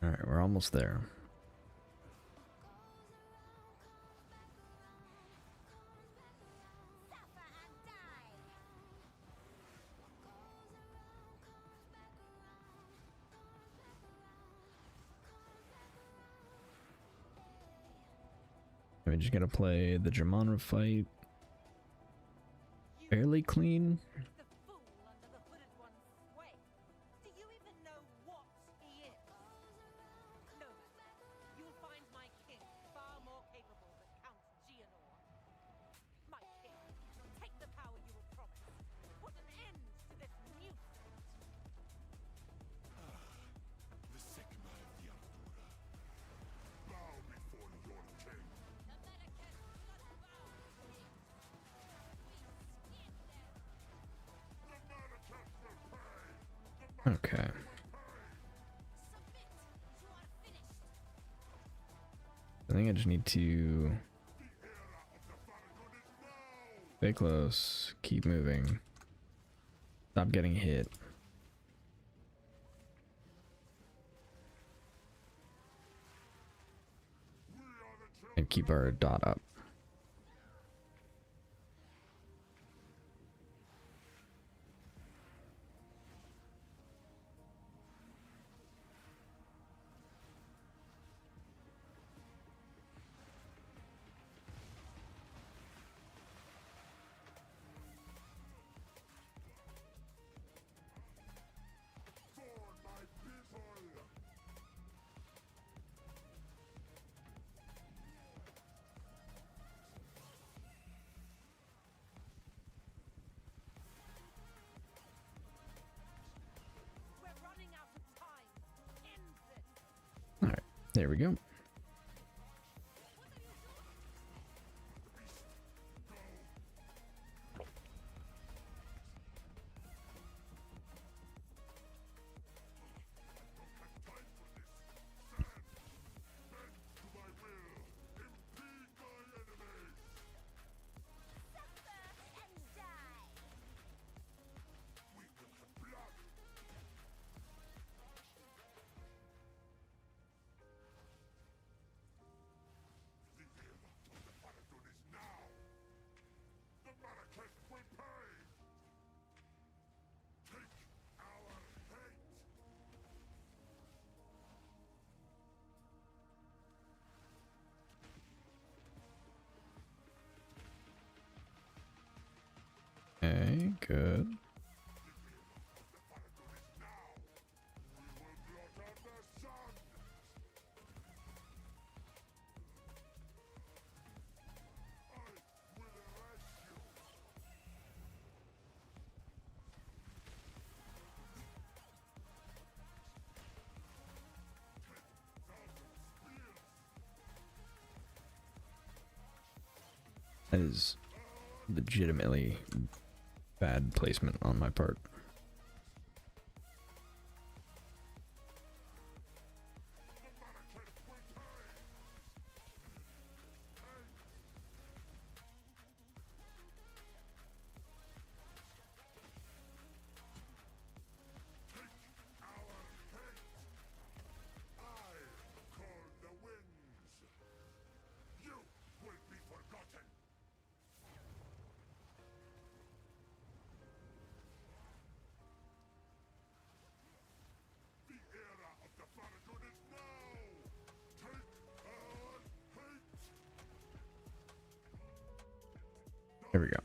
Alright, we're almost there. We just gotta play the Germana fight fairly clean. The fool under the hooded one's sway. Do you even know what he is? No, you'll find my king far more capable than Count Gianor. My king, take the power you were promised. Put an end to this nuisance. The Sigma of the Artura. Bow before your king. Okay. I think I just need to stay close, keep moving, stop getting hit. And keep our dot up. We're running out of time. End this. Alright, there we go. Okay, good. That is legitimately bad placement on my part. Here we go.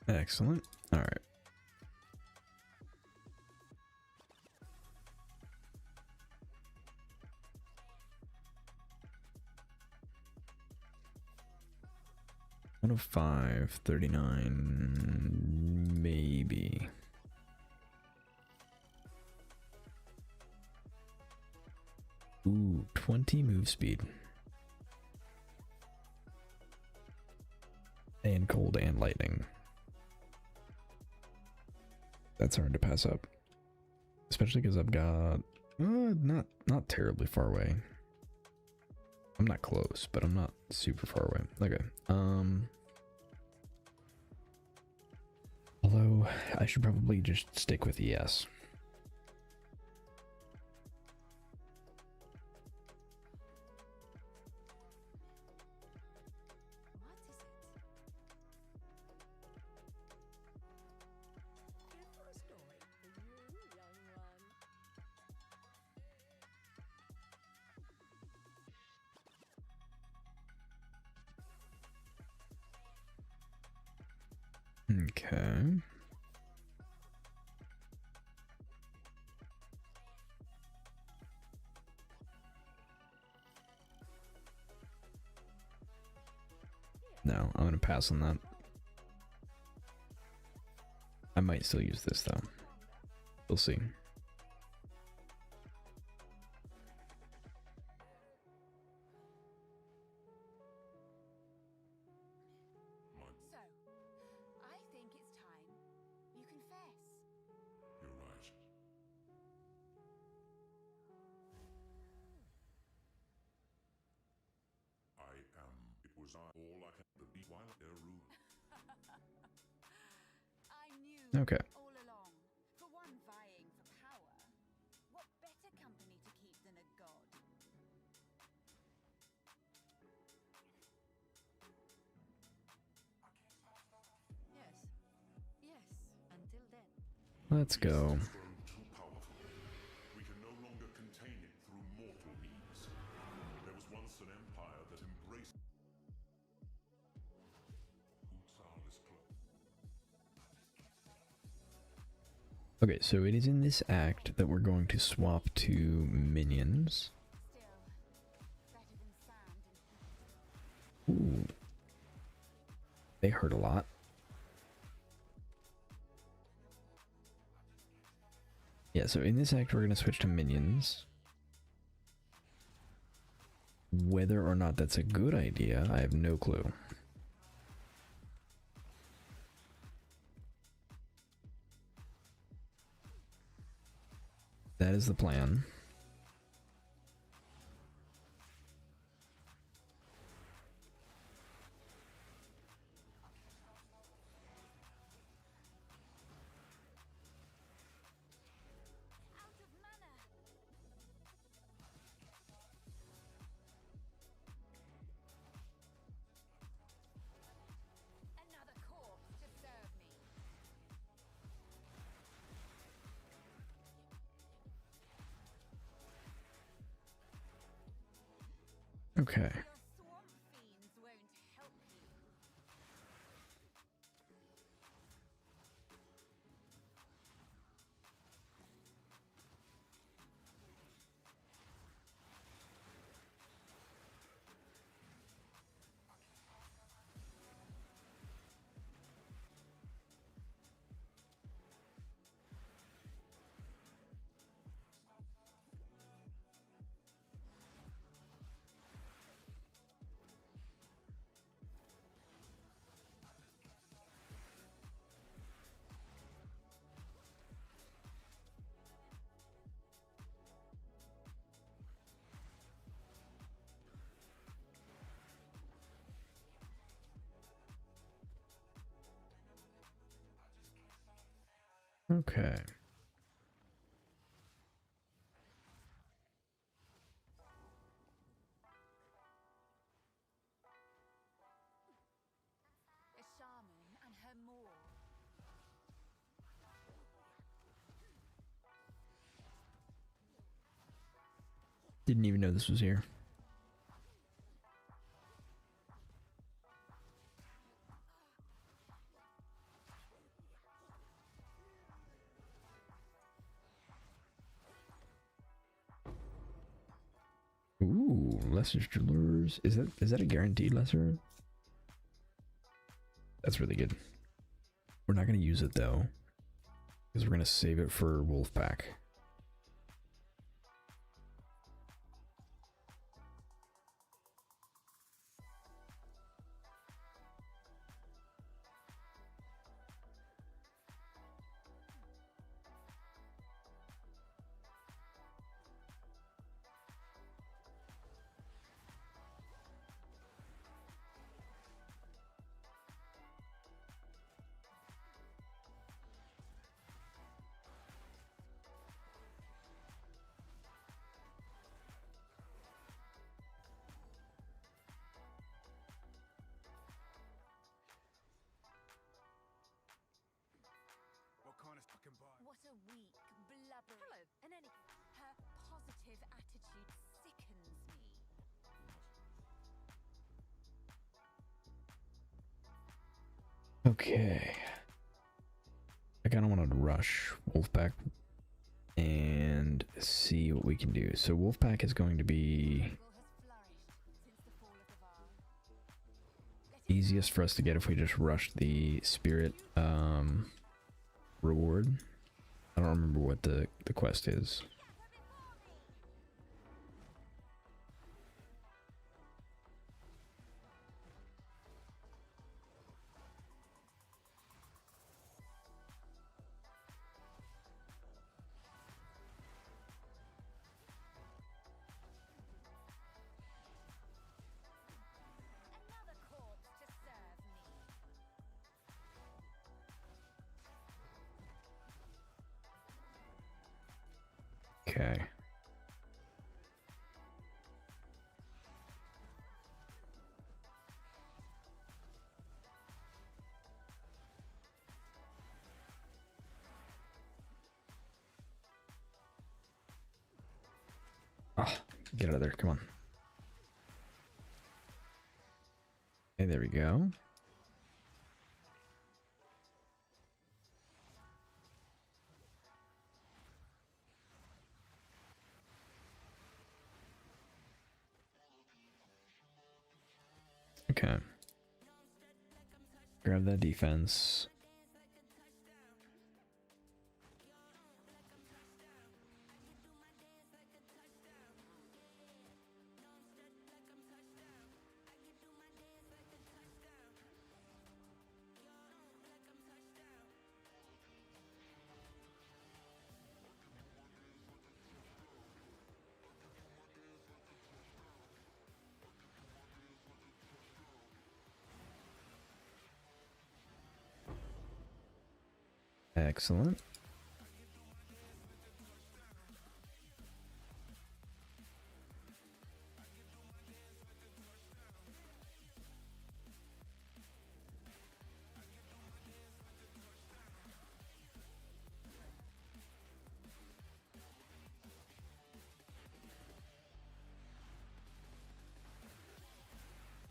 Excellent. All right. Out of 5, 39, maybe. Ooh, 20 move speed. And cold and lightning. That's hard to pass up. Especially because I've got not terribly far away. I'm not close, but I'm not super far away. Okay. Although I should probably just stick with yes. What is it? Here for a story for you, young one. Okay. No, I'm gonna pass on that. I might still use this though. We'll see. So, I think it's time you confess. You're right. It was all I can the be while air rule. I knew Okay. all along. For one vying for power, what better company to keep than a god? Yes. Yes. Until then. Let's go. It's grown too powerful. We can no longer contain it through mortal means. There was once an empire that embraced Okay, so it is in this act that we're going to swap to minions. Still, better than sand and Ooh. They hurt a lot. Yeah, so in this act we're going to switch to minions. Whether or not that's a good idea, I have no clue. That is the plan. out of mana. Another corpse to serve me. Okay. Your swamp fiends won't help you. Okay. A shaman and her more. Didn't even know this was here. Ooh, lesser jewelers. Is that a guaranteed lesser? That's really good. We're not gonna use it though, because we're gonna save it for Wolfpack. weak, blubbery. Hello. In any her positive attitude sickens me. Okay. I kind of want to rush Wolfpack and see what we can do. So Wolfpack is going to be Has flourished since the fall of the Varl. easiest for us to get if we just rush the spirit reward. I don't remember what the quest is. Another corpse to serve me. Okay. Ah, get out of there. Come on. Okay, there we go. Okay. Grab that defense. Excellent.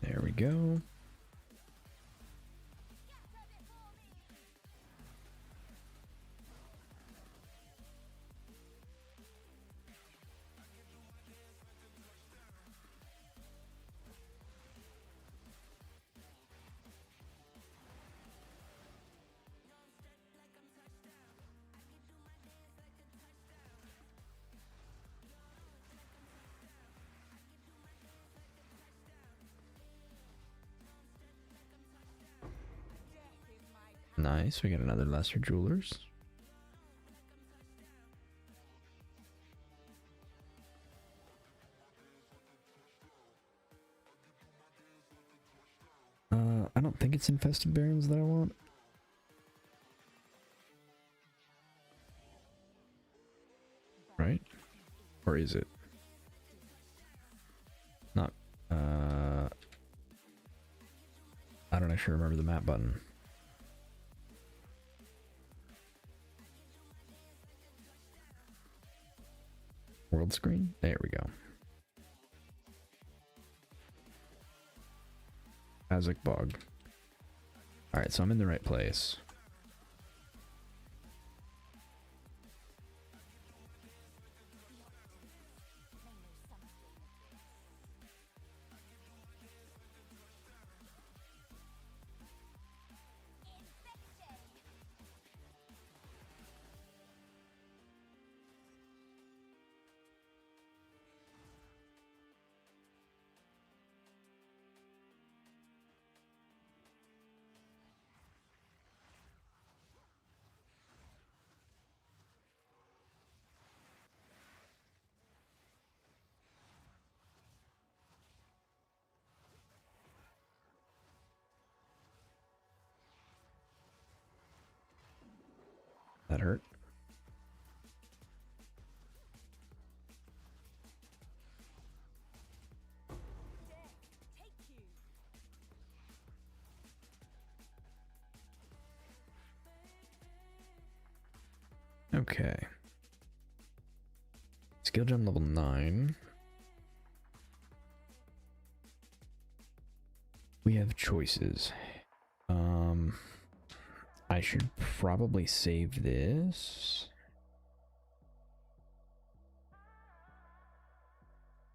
There we go. Nice, we got another lesser jewelers. I don't think it's infested barons that I want. Right? Or is it? Not, I don't actually remember the map button. World screen? There we go. Azak Bog. Alright, so I'm in the right place. That hurt. Okay. Skill gem level 9. We have choices. I should probably save this.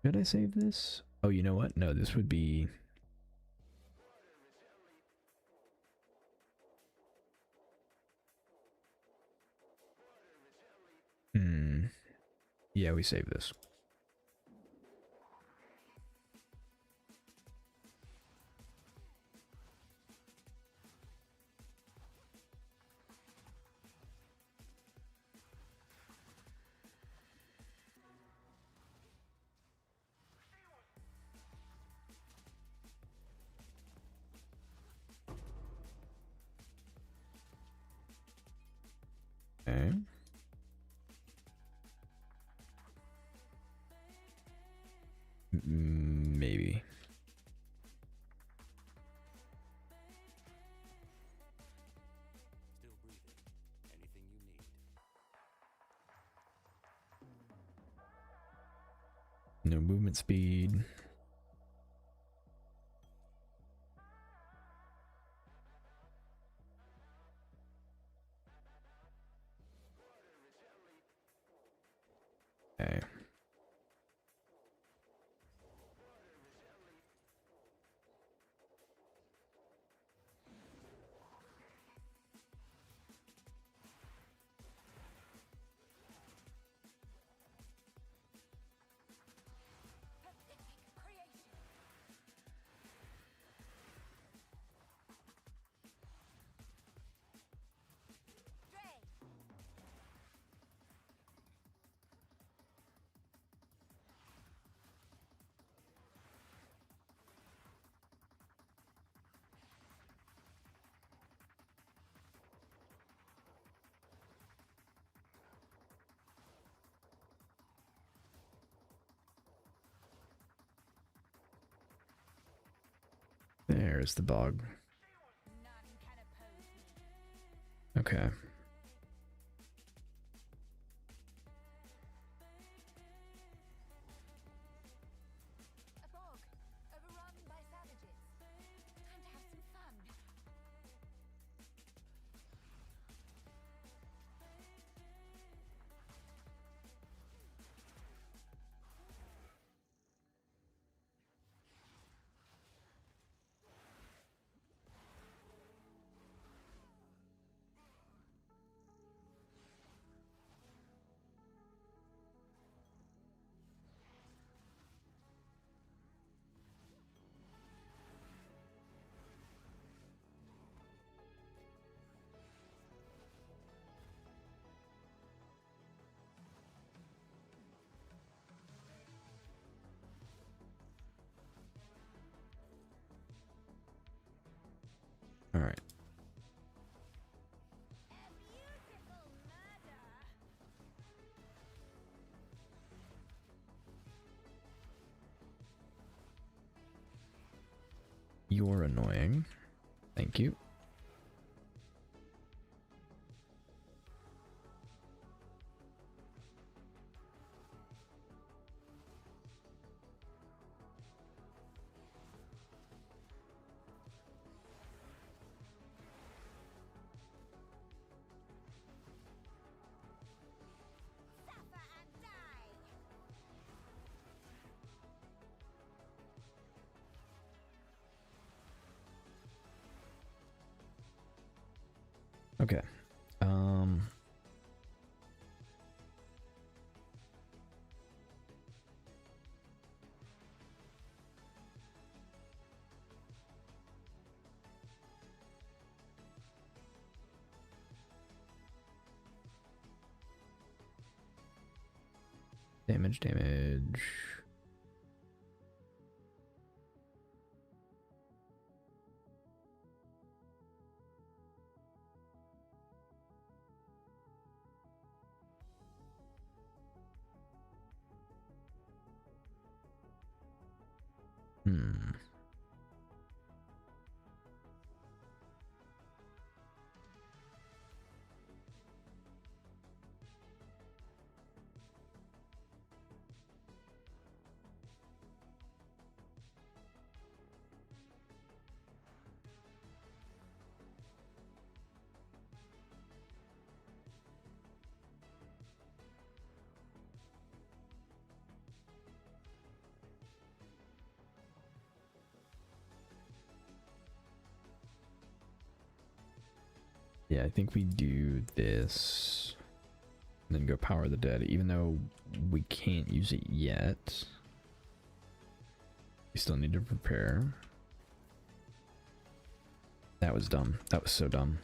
Should I save this? Oh, you know what? No, this would be... Yeah, we save this. Okay. Maybe. Still breathing. Anything you need. No movement speed. Okay. There's the bog. Okay. A bog, overrun by savages. Time to have some fun. All right. You're annoying. Thank you. Suffer and die. Okay. Damage. Hmm. Yeah, I think we do this and then go Power the Dead, even though we can't use it yet. We still need to prepare. That was dumb. That was so dumb.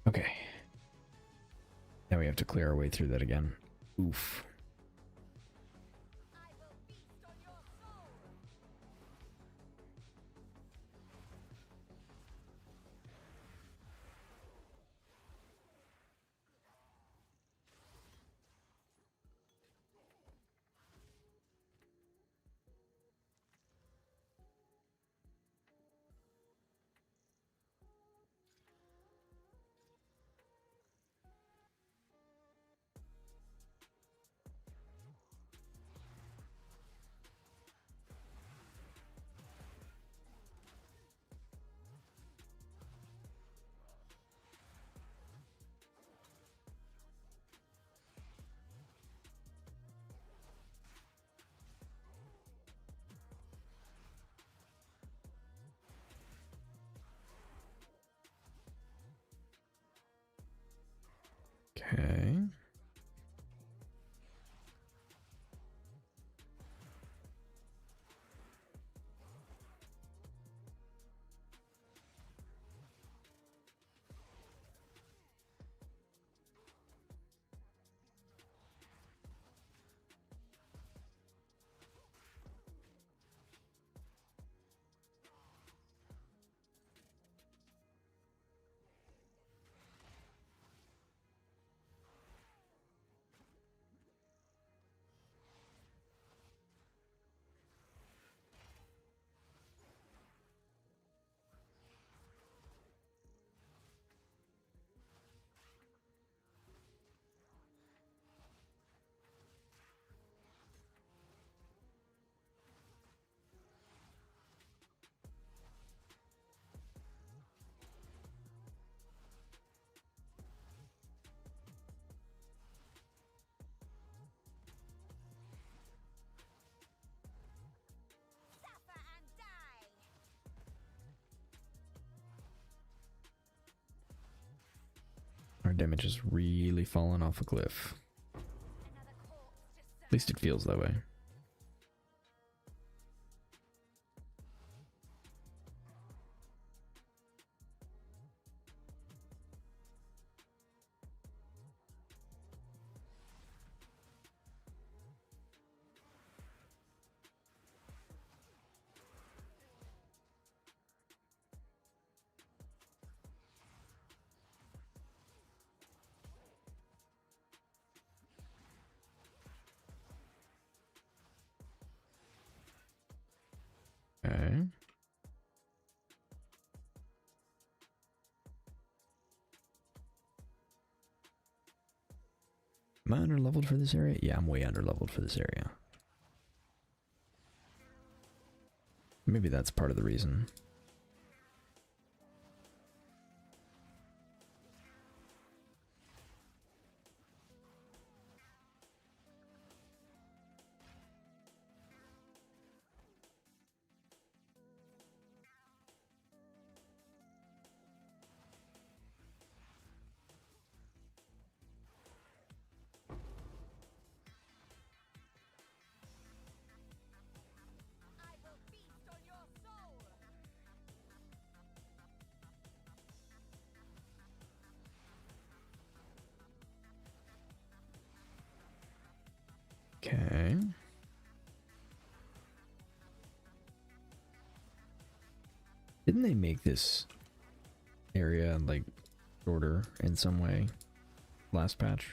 Okay. Now we have to clear our way through that again. Oof. I will feast on your soul. Okay. Suffer and die. Our damage has really fallen off a cliff. Another corpse to serve. At least it feels that way. Okay. Am I under leveled for this area? Yeah, I'm way under leveled for this area. Maybe that's part of the reason. I will feast on your soul. Okay. Didn't they make this area like shorter in some way last patch?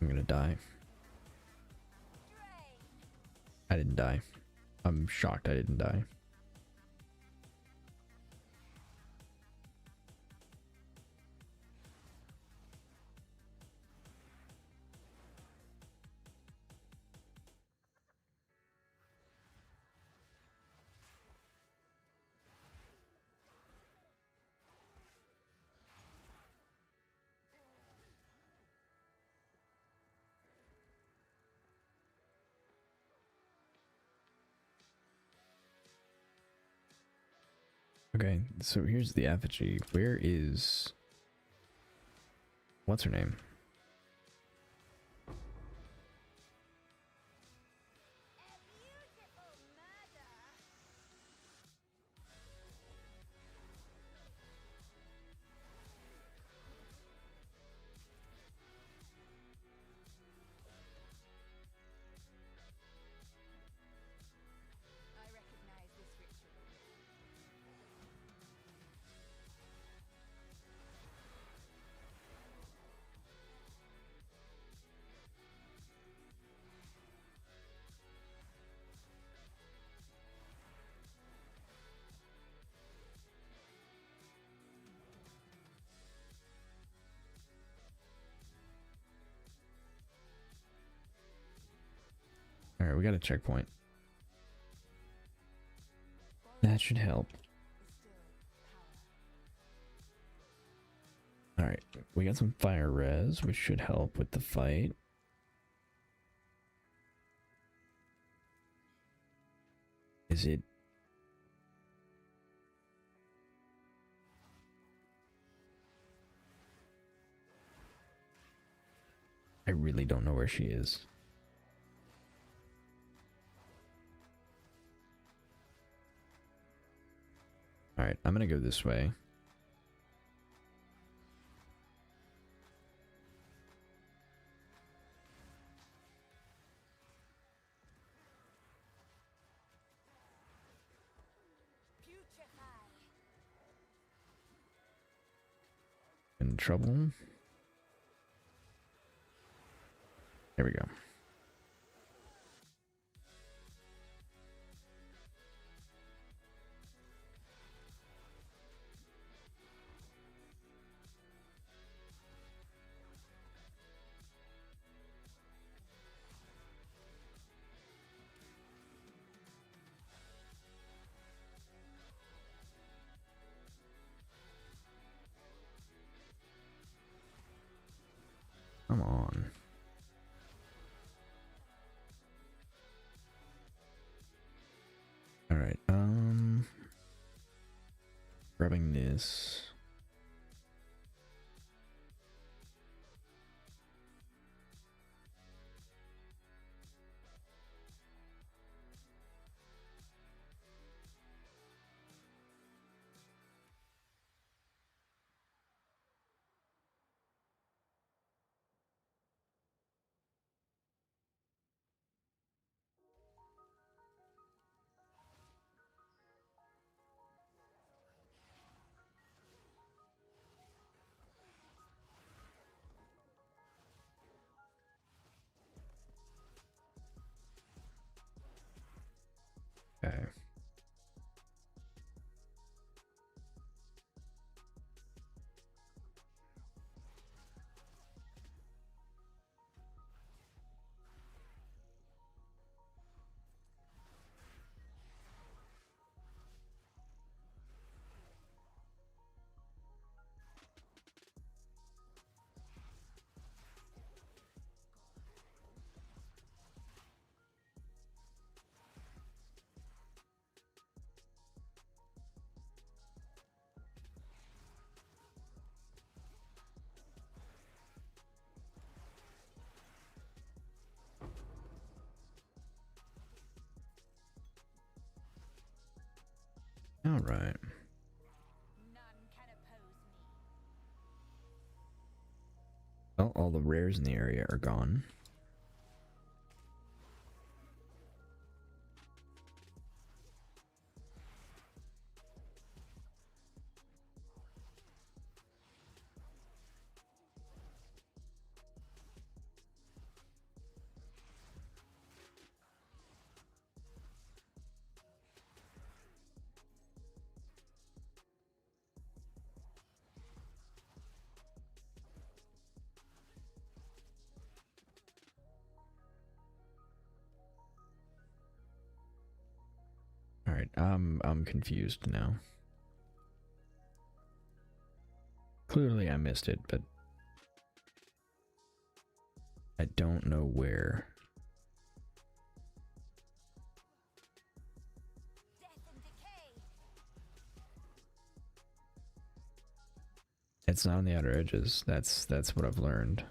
I'm gonna die. I didn't die. I'm shocked I didn't die. Okay, so here's the effigy. Where is... What's her name? I recognize this ritual. Alright, we got a checkpoint. That should help. Alright, we got some fire res, which should help with the fight. Is it... I really don't know where she is. Alright, I'm gonna go this way. In trouble. There we go. Come on. Alright, grabbing this. Okay. Alright. None can oppose me. Well, all the rares in the area are gone. Alright, I'm confused now. Clearly I missed it, but I don't know where. Death and decay. It's not on the outer edges. That's what I've learned.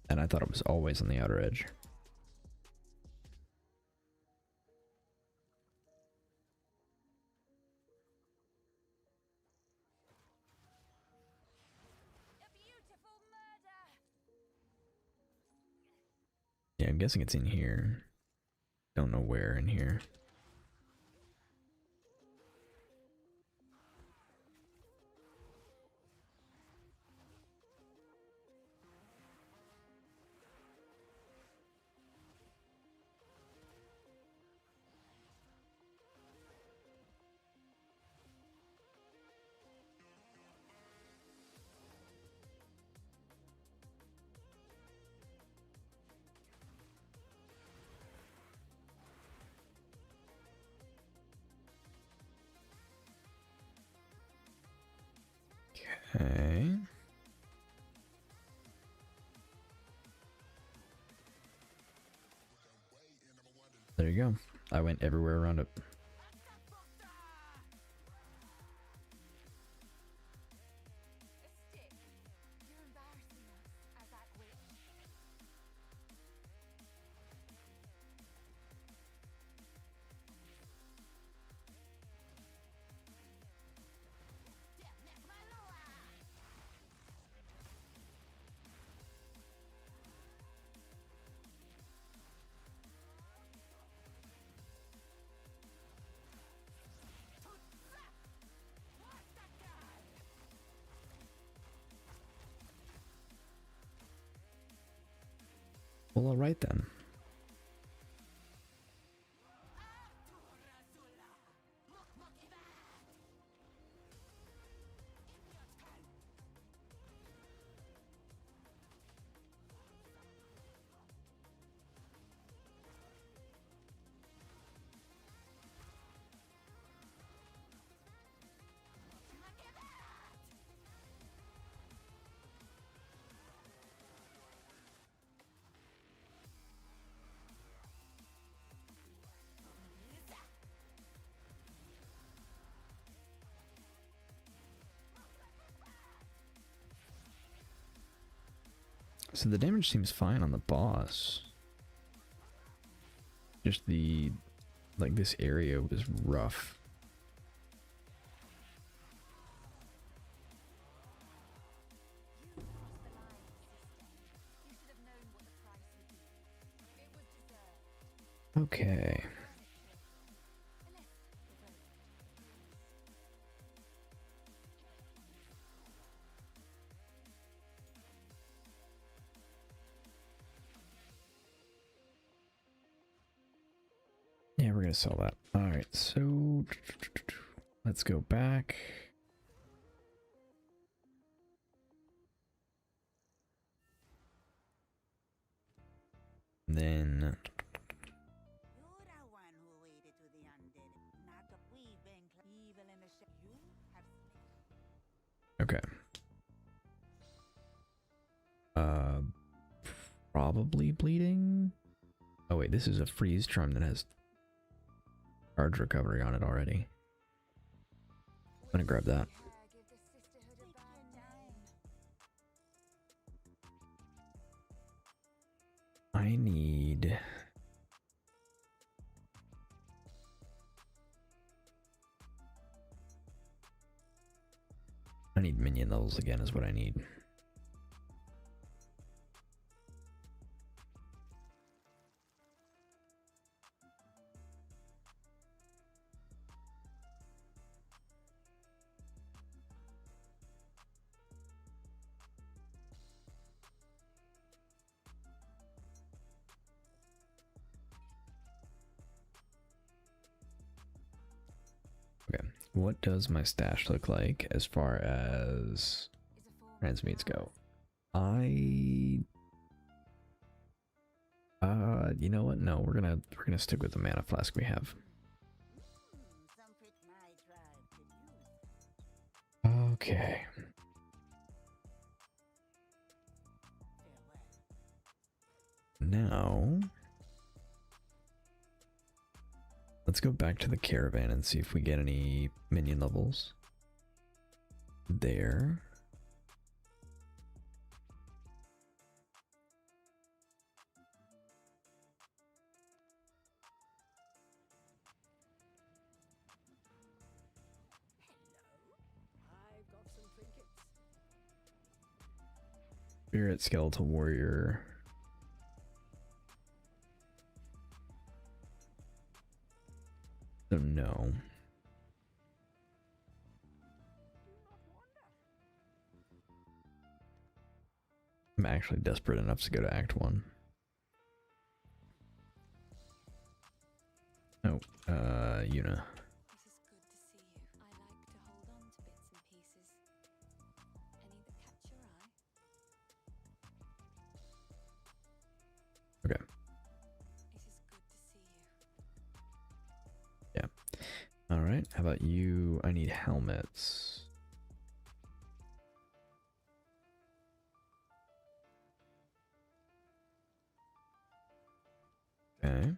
And I thought it was always on the outer edge. A beautiful murder. Yeah, I'm guessing it's in here. Don't know where in here. Okay. There you go. I went everywhere around it. A stick. You're embarrassing us as that witch. Well, alright then. So the damage seems fine on the boss. Just the, like, this area was rough. You crossed the line, sister. You should have known what the price would be. It was deserved. Okay. Unless the road. Yeah, we're gonna sell that. Alright, so let's go back. Then You're the one who waited to the undead. Not the we've been evil in the You have okay. Probably bleeding. Oh wait, this is a freeze charm that has charge recovery on it already. I'm gonna grab that. Give the sisterhood a bad name. I need... minion levels again is what I need. Okay, what does my stash look like as far as Is a form transmutes of go? I You know what? No, we're gonna stick with the mana flask we have. Some fit my tribe could use. Okay. Farewell. Now, let's go back to the caravan and see if we get any minion levels. There. I've got some trinkets. Spirit Skeletal Warrior. So no. I'm actually desperate enough to go to Act 1. Oh, Yuna. It is good to see you. I like to hold on to bits and pieces. Any that catch your eye? Okay. It is good to see you. Yeah. Alright, how about you? I need helmets. Okay.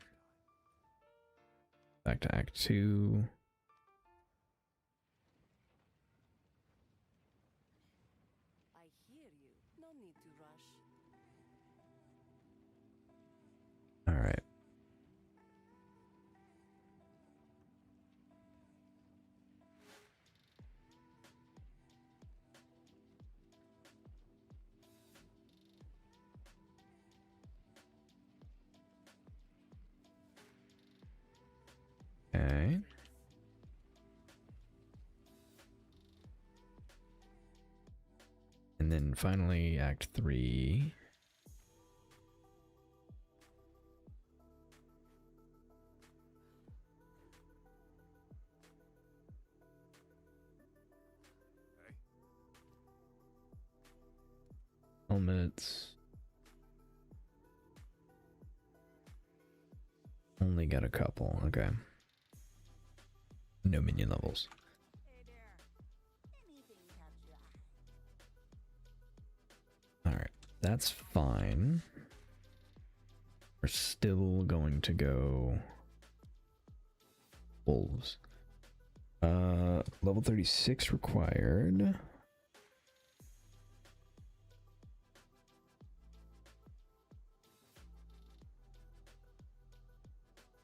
Back to Act 2. I hear you. No need to rush. Alright. Okay. And then finally, Act 3. Helmets. Only got a couple. Okay. No minion levels. Hey there. Anything catch your eye? Alright. That's fine. We're still going to go wolves. Level 36 required.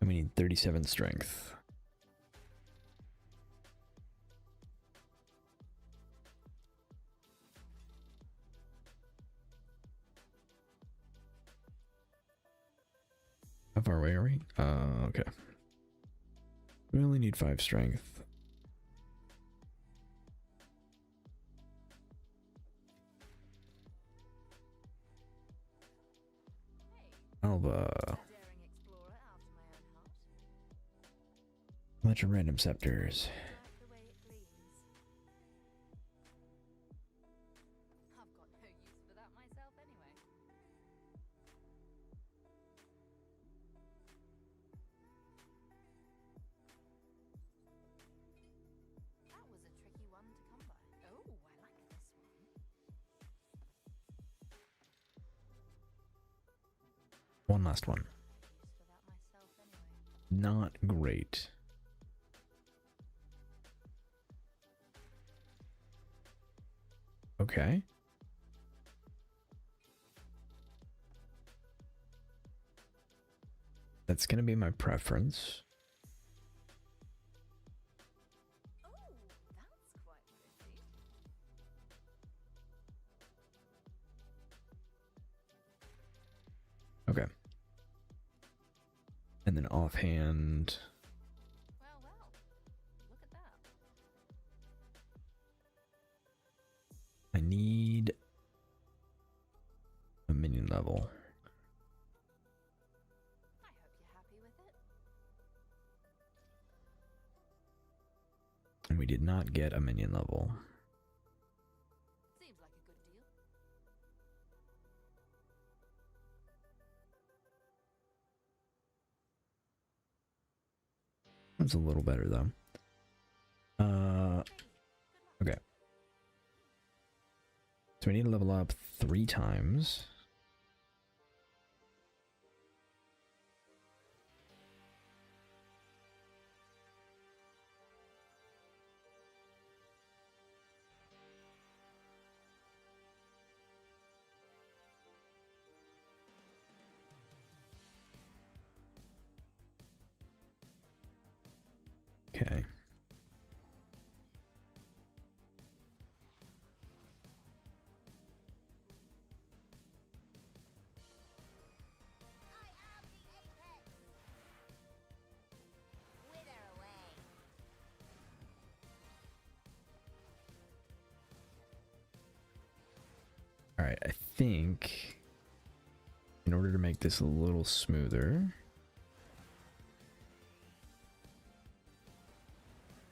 And we need 37 strength. How far away are we? Okay. We only need 5 strength. Alva. Daring explorer after my own heart. Bunch of random scepters. Like the way it gleams. I've got no use for that myself anyway. That was a tricky one to come by. Oh, I like this one. One last one. Use for that myself anyway. Not great. Okay. That's gonna be my preference. Oh, that's quite pretty. Okay. And then offhand. Well, look at that. I need a minion level. I hope you're happy with it. And we did not get a minion level. Seems like a good deal. That's a little better though. Okay. So we need to level up 3 times. Okay. All right, I think in order to make this a little smoother.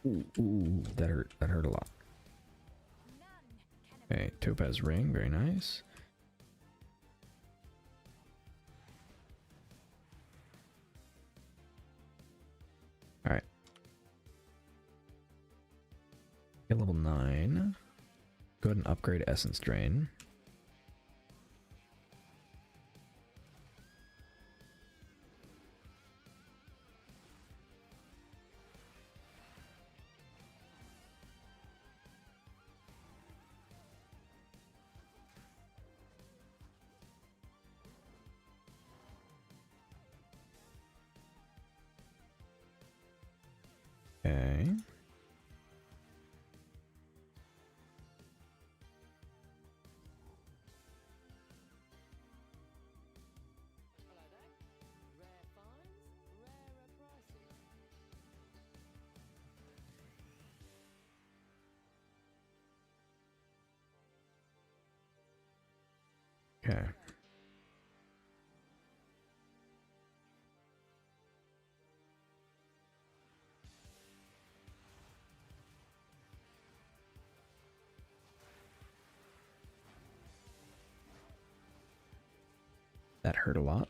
Ooh, that hurt. That hurt a lot. Okay, topaz ring, very nice. All right. Get level 9. Go ahead and upgrade essence drain. Okay. Hello there. Rare finds, rarer prices. Okay. That hurt a lot.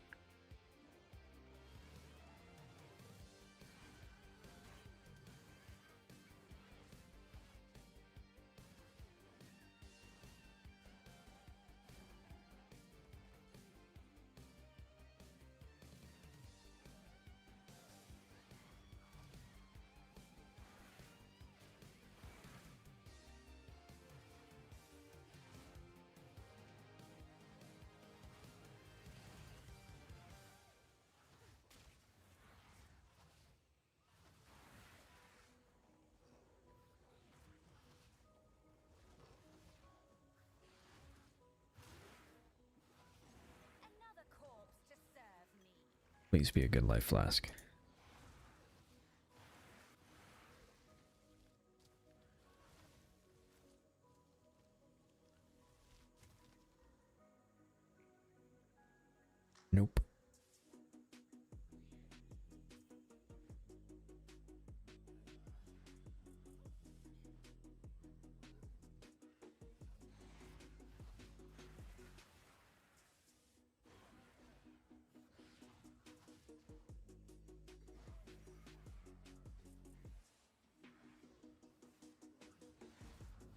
Another corpse to serve me. Please be a good life flask. Nope.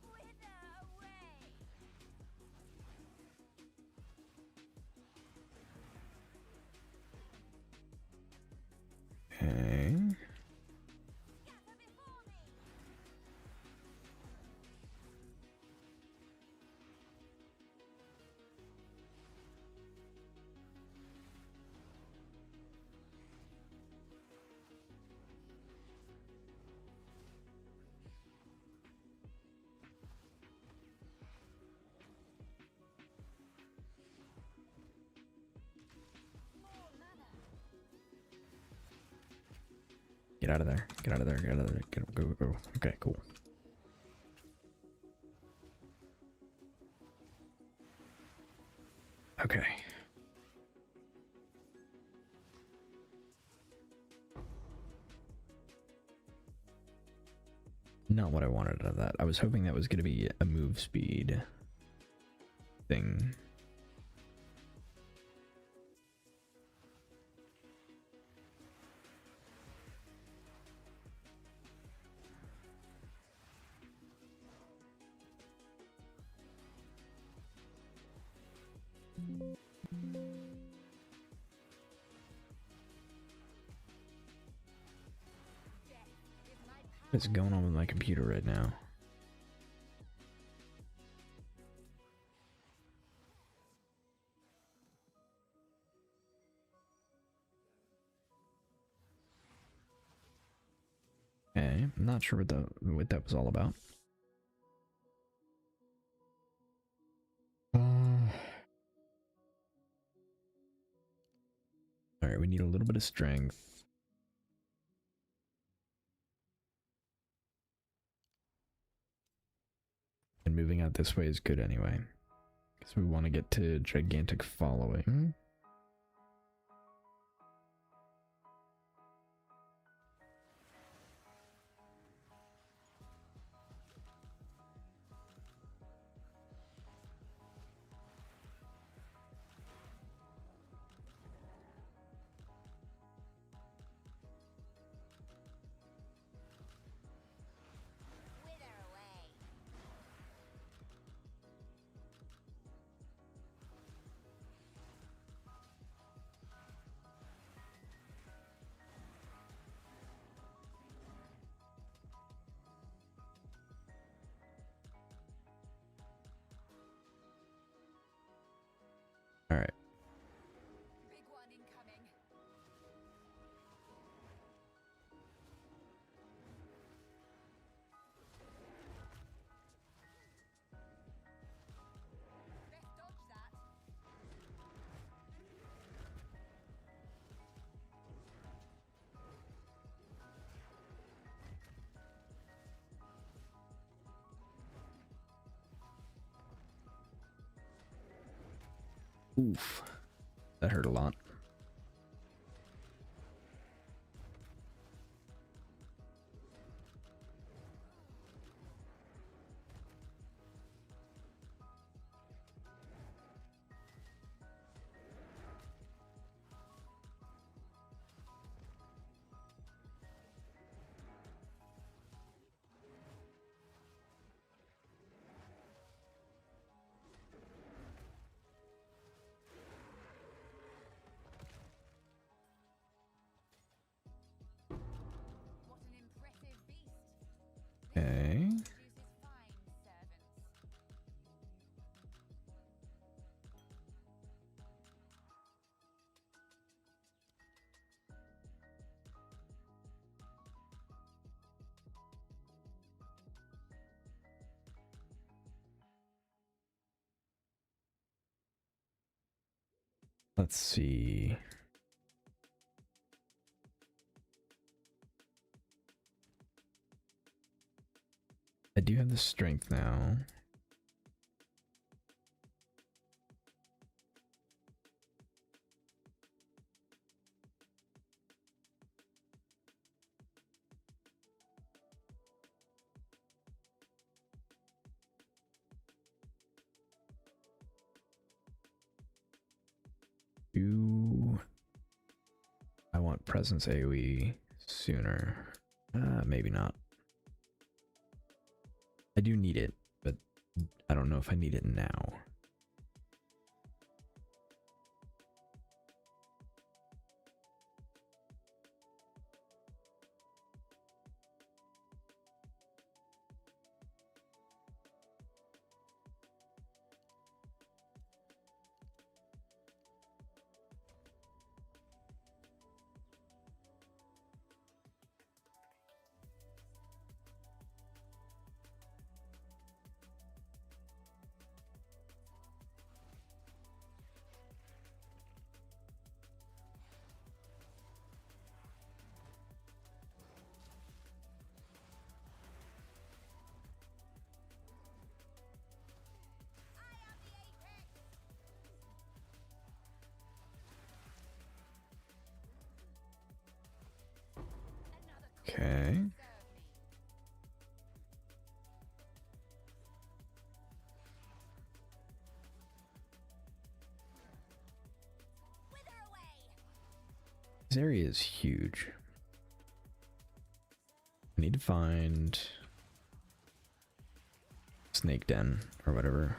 Wither away. Okay. Scatter before me. More mana. Get out of there. Get out of there. Get out of there. Go, go, go. Okay, cool. Okay. Not what I wanted out of that. I was hoping that was going to be a move speed thing. What's going on with my computer right now? Okay, I'm not sure what that was all about. Alright, we need a little bit of strength. And moving out this way is good anyway. Because we want to get to gigantic following. Wither away. Alright. Big one incoming. Best dodge that. Oof. That hurt a lot. What an impressive beast. Okay. Produces fine servants. Let's see. I do have the strength now. Do I want presence AoE sooner? Maybe not. I do need it, but I don't know if I need it now. I am the apex. Another call Okay. serve me. Wither away. This area is huge. I need to find Snake Den or whatever.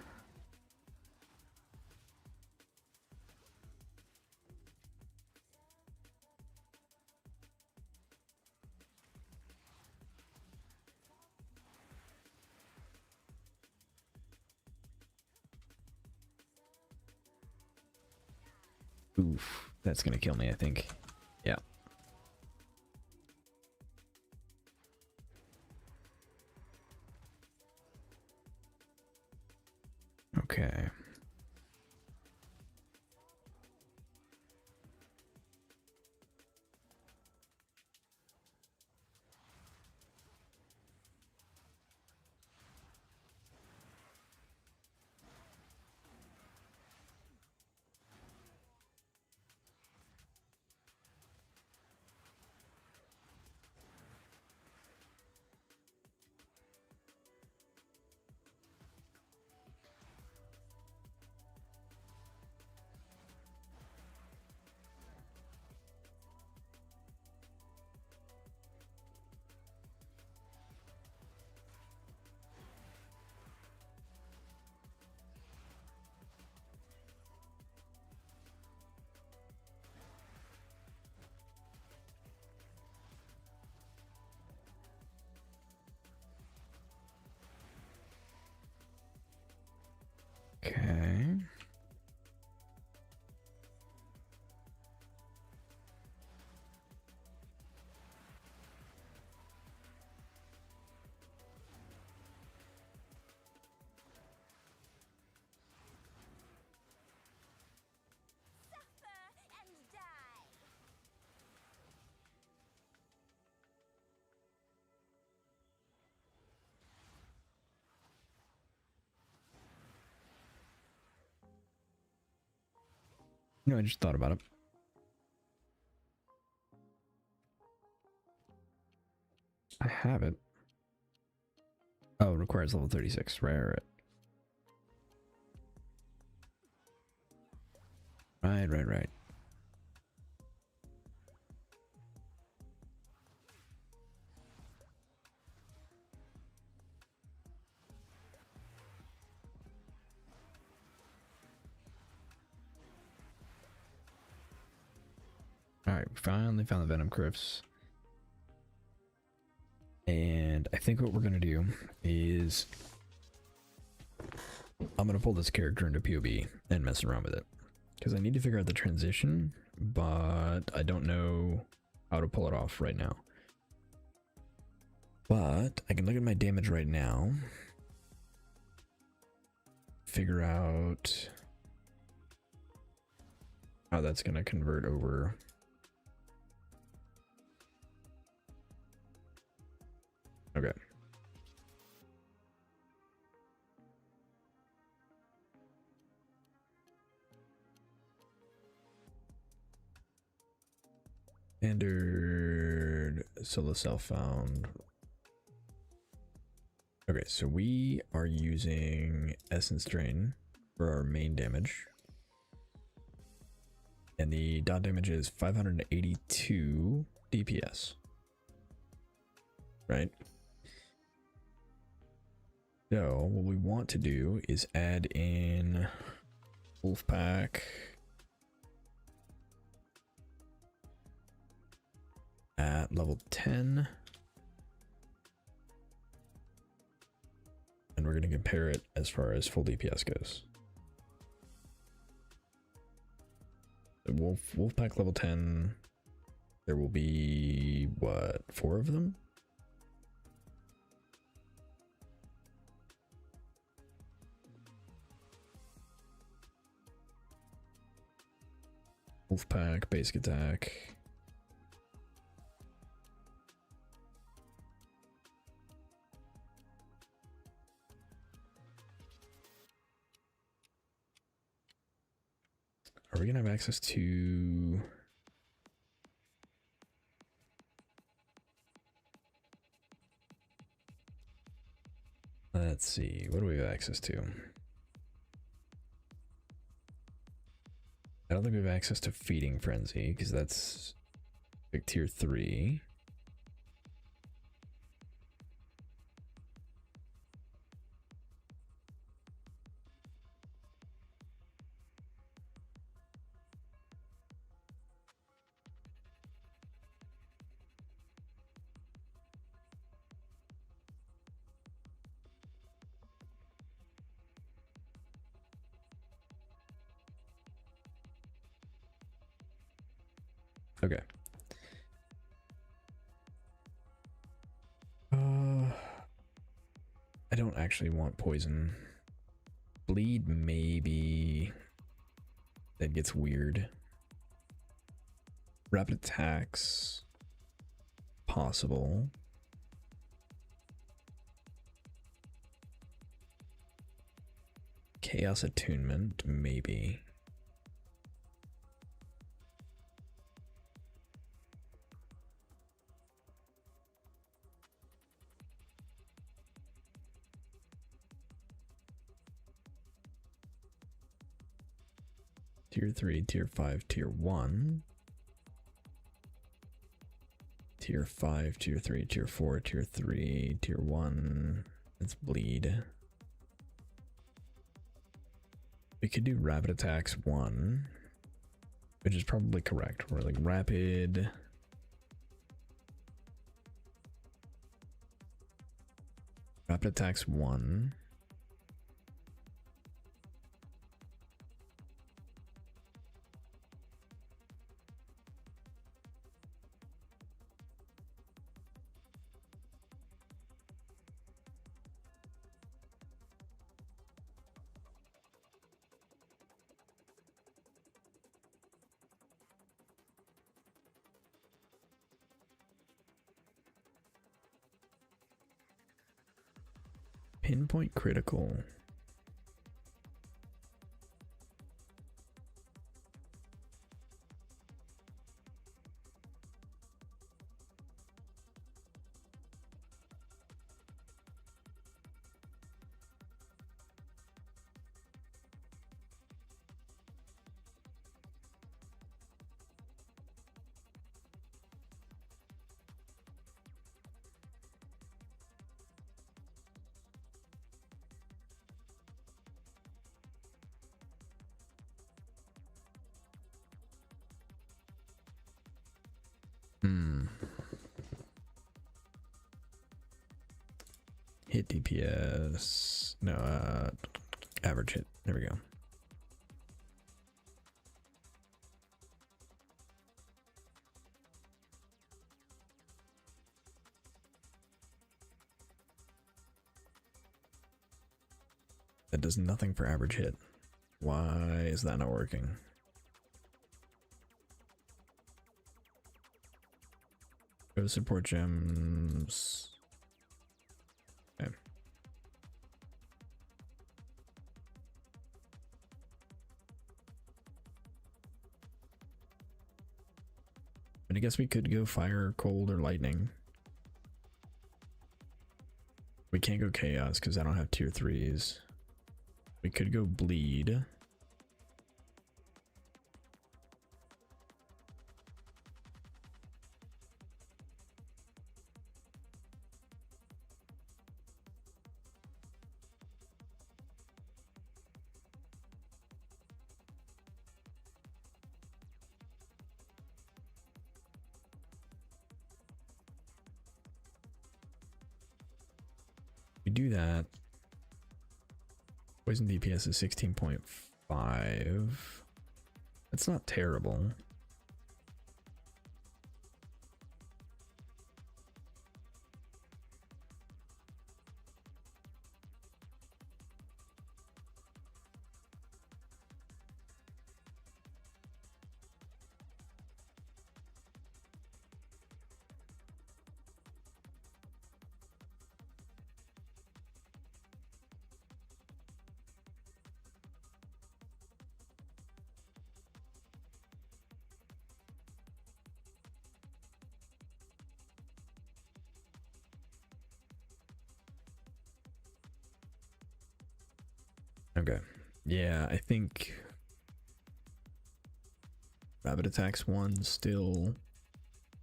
Oof, that's gonna kill me, I think. Yeah. Okay. Okay. Suffer and die. You know, I just thought about it. I have it. Oh, it requires level 36. Right. Right. Alright, finally found the Venom Crypts. And I think what we're going to do is I'm going to pull this character into POB and mess around with it. Because I need to figure out the transition, but I don't know how to pull it off right now. But I can look at my damage right now. Figure out how that's going to convert over. Okay. Standard solo self found. Okay, so we are using Essence Drain for our main damage. And the dot damage is 582 DPS. Right? So what we want to do is add in Wolfpack at level 10. And we're going to compare it as far as full DPS goes. The Wolfpack level 10, there will be, what, 4 of them? Wolfpack, basic attack. Are we gonna have access to... Let's see, what do we have access to? I don't think we have access to Feeding Frenzy, because that's like tier 3. Okay. I don't actually want poison. Bleed, maybe. That gets weird. Rapid attacks. Possible. Chaos attunement, maybe. Tier 3, Tier 5, Tier 1. Tier 5, Tier 3, Tier 4, Tier 3, Tier 1. Let's bleed. We could do rapid attacks 1, which is probably correct. We're like rapid. Rapid attacks 1. Pinpoint critical. Hit DPS. No, average hit. There we go. That does nothing for average hit. Why is that not working? Go to support gems. Okay. And I guess we could go fire, cold, or lightning. We can't go chaos because I don't have tier 3s. We could go bleed. We do that. Poison DPS is 16.5. That's not terrible. Okay. Yeah, I think rapid attacks 1 still. And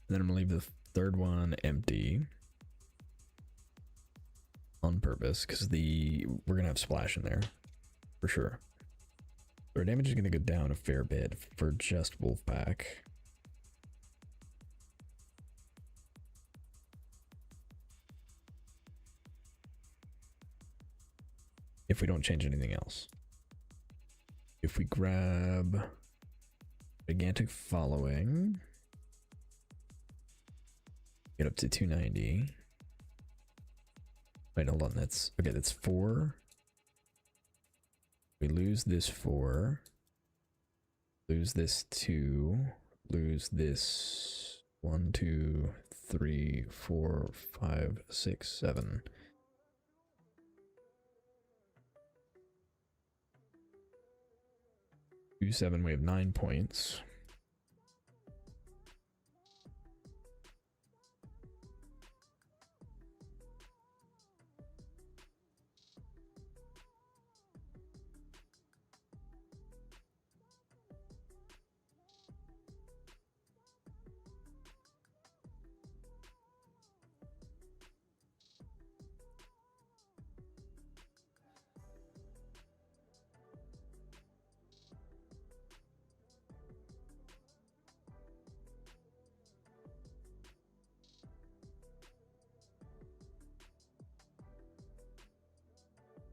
then I'm gonna leave the third one empty on purpose because we're gonna have splash in there for sure. Our damage is gonna go down a fair bit for just Wolfpack. If we don't change anything else. If we grab Gigantic Following, Get up to 290. Wait, hold on. That's okay. That's 4. We lose this 4. Lose this 2. Lose this 1, 2, 3, 4, 5, 6, 7. Two, 7. We have 9 points.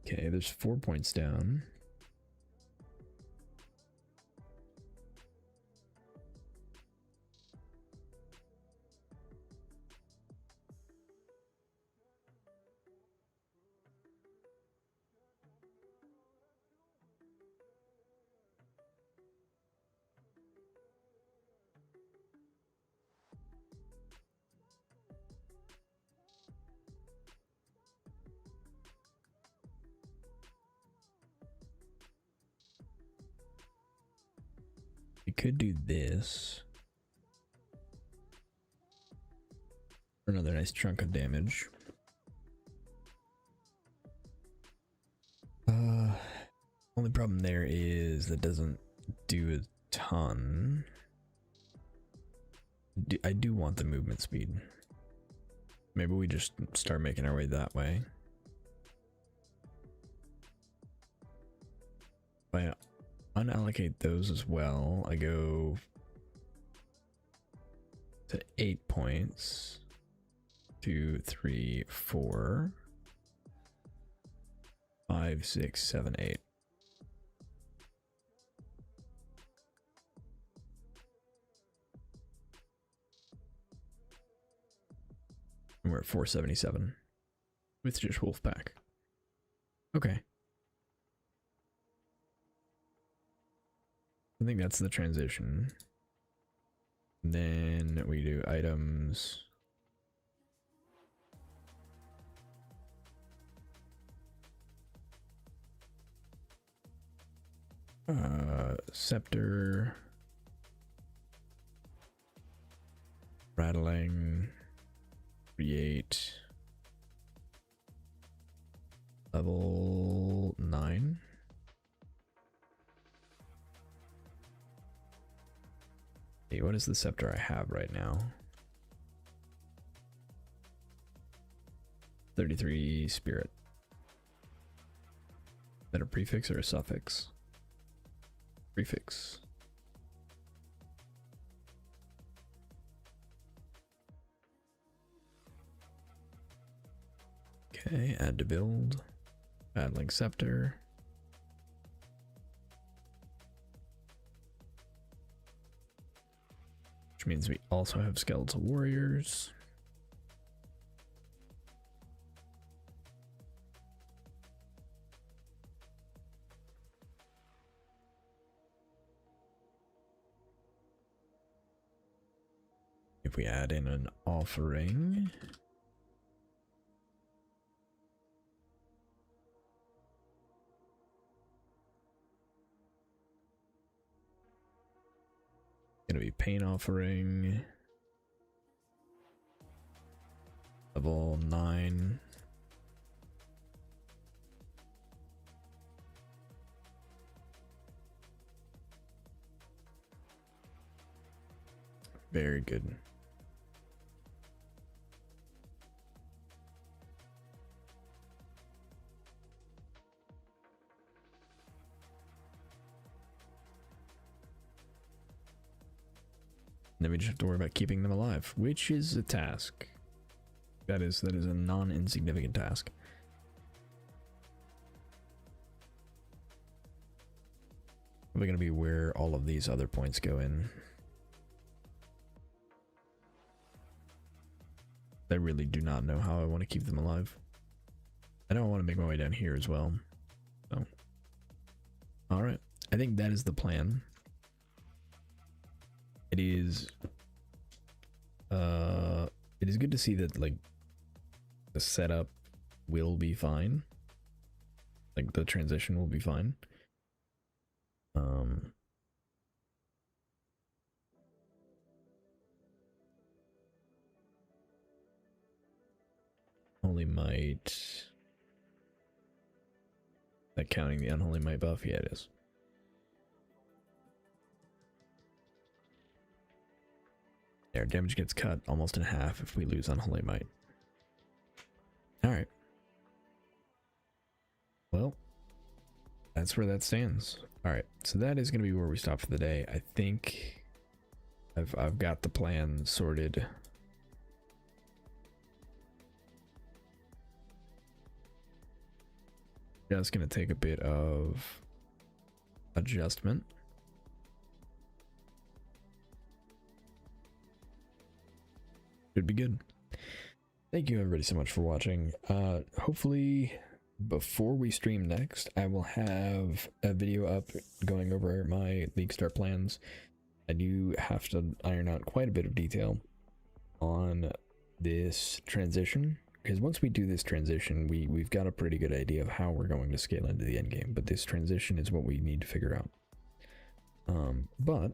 Okay, there's 4 points down. We could do this for another nice chunk of damage. Only problem there is that doesn't do a ton. I do want the movement speed. Maybe we just start making our way that way. If I unallocate those as well, I go to 8 points. 2, 3, 4, 5, 6, 7, 8. And we're at 477 with just Wolfpack. Okay. I think that's the transition. Then we do items. Scepter. Rattling. Create. Level 9. Hey, what is the scepter I have right now? 33 spirit. Is that a prefix or a suffix? Prefix. Okay, add to build. Add link scepter. Which means we also have skeletal warriors. If we add in an offering. Gonna be pain offering. Level 9. Very good. Then we just have to worry about keeping them alive, which is a task. That is a non-insignificant task. Probably gonna be where all of these other points go in. I really do not know how I want to keep them alive. I know I want to make my way down here as well. So, all right. I think that is the plan. It is good to see that like the setup will be fine. Like the transition will be fine. Holy Might. Like counting the Unholy Might buff? Yeah, it is. Our damage gets cut almost in half if we lose Unholy Might. Alright. Well, that's where that stands. Alright, so that is going to be where we stop for the day. I think I've got the plan sorted. Just going to take a bit of adjustment. Should be good. Thank you everybody so much for watching. Hopefully before we stream next, I will have a video up going over my League start plans. I do have to iron out quite a bit of detail on this transition, because once we do this transition, we've got a pretty good idea of how we're going to scale into the end game, but this transition is what we need to figure out. But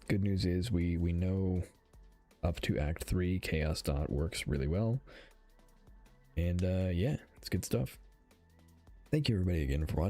good news is we know up to Act 3 Chaos Dot works really well, and yeah, it's good stuff. Thank you everybody again for watching.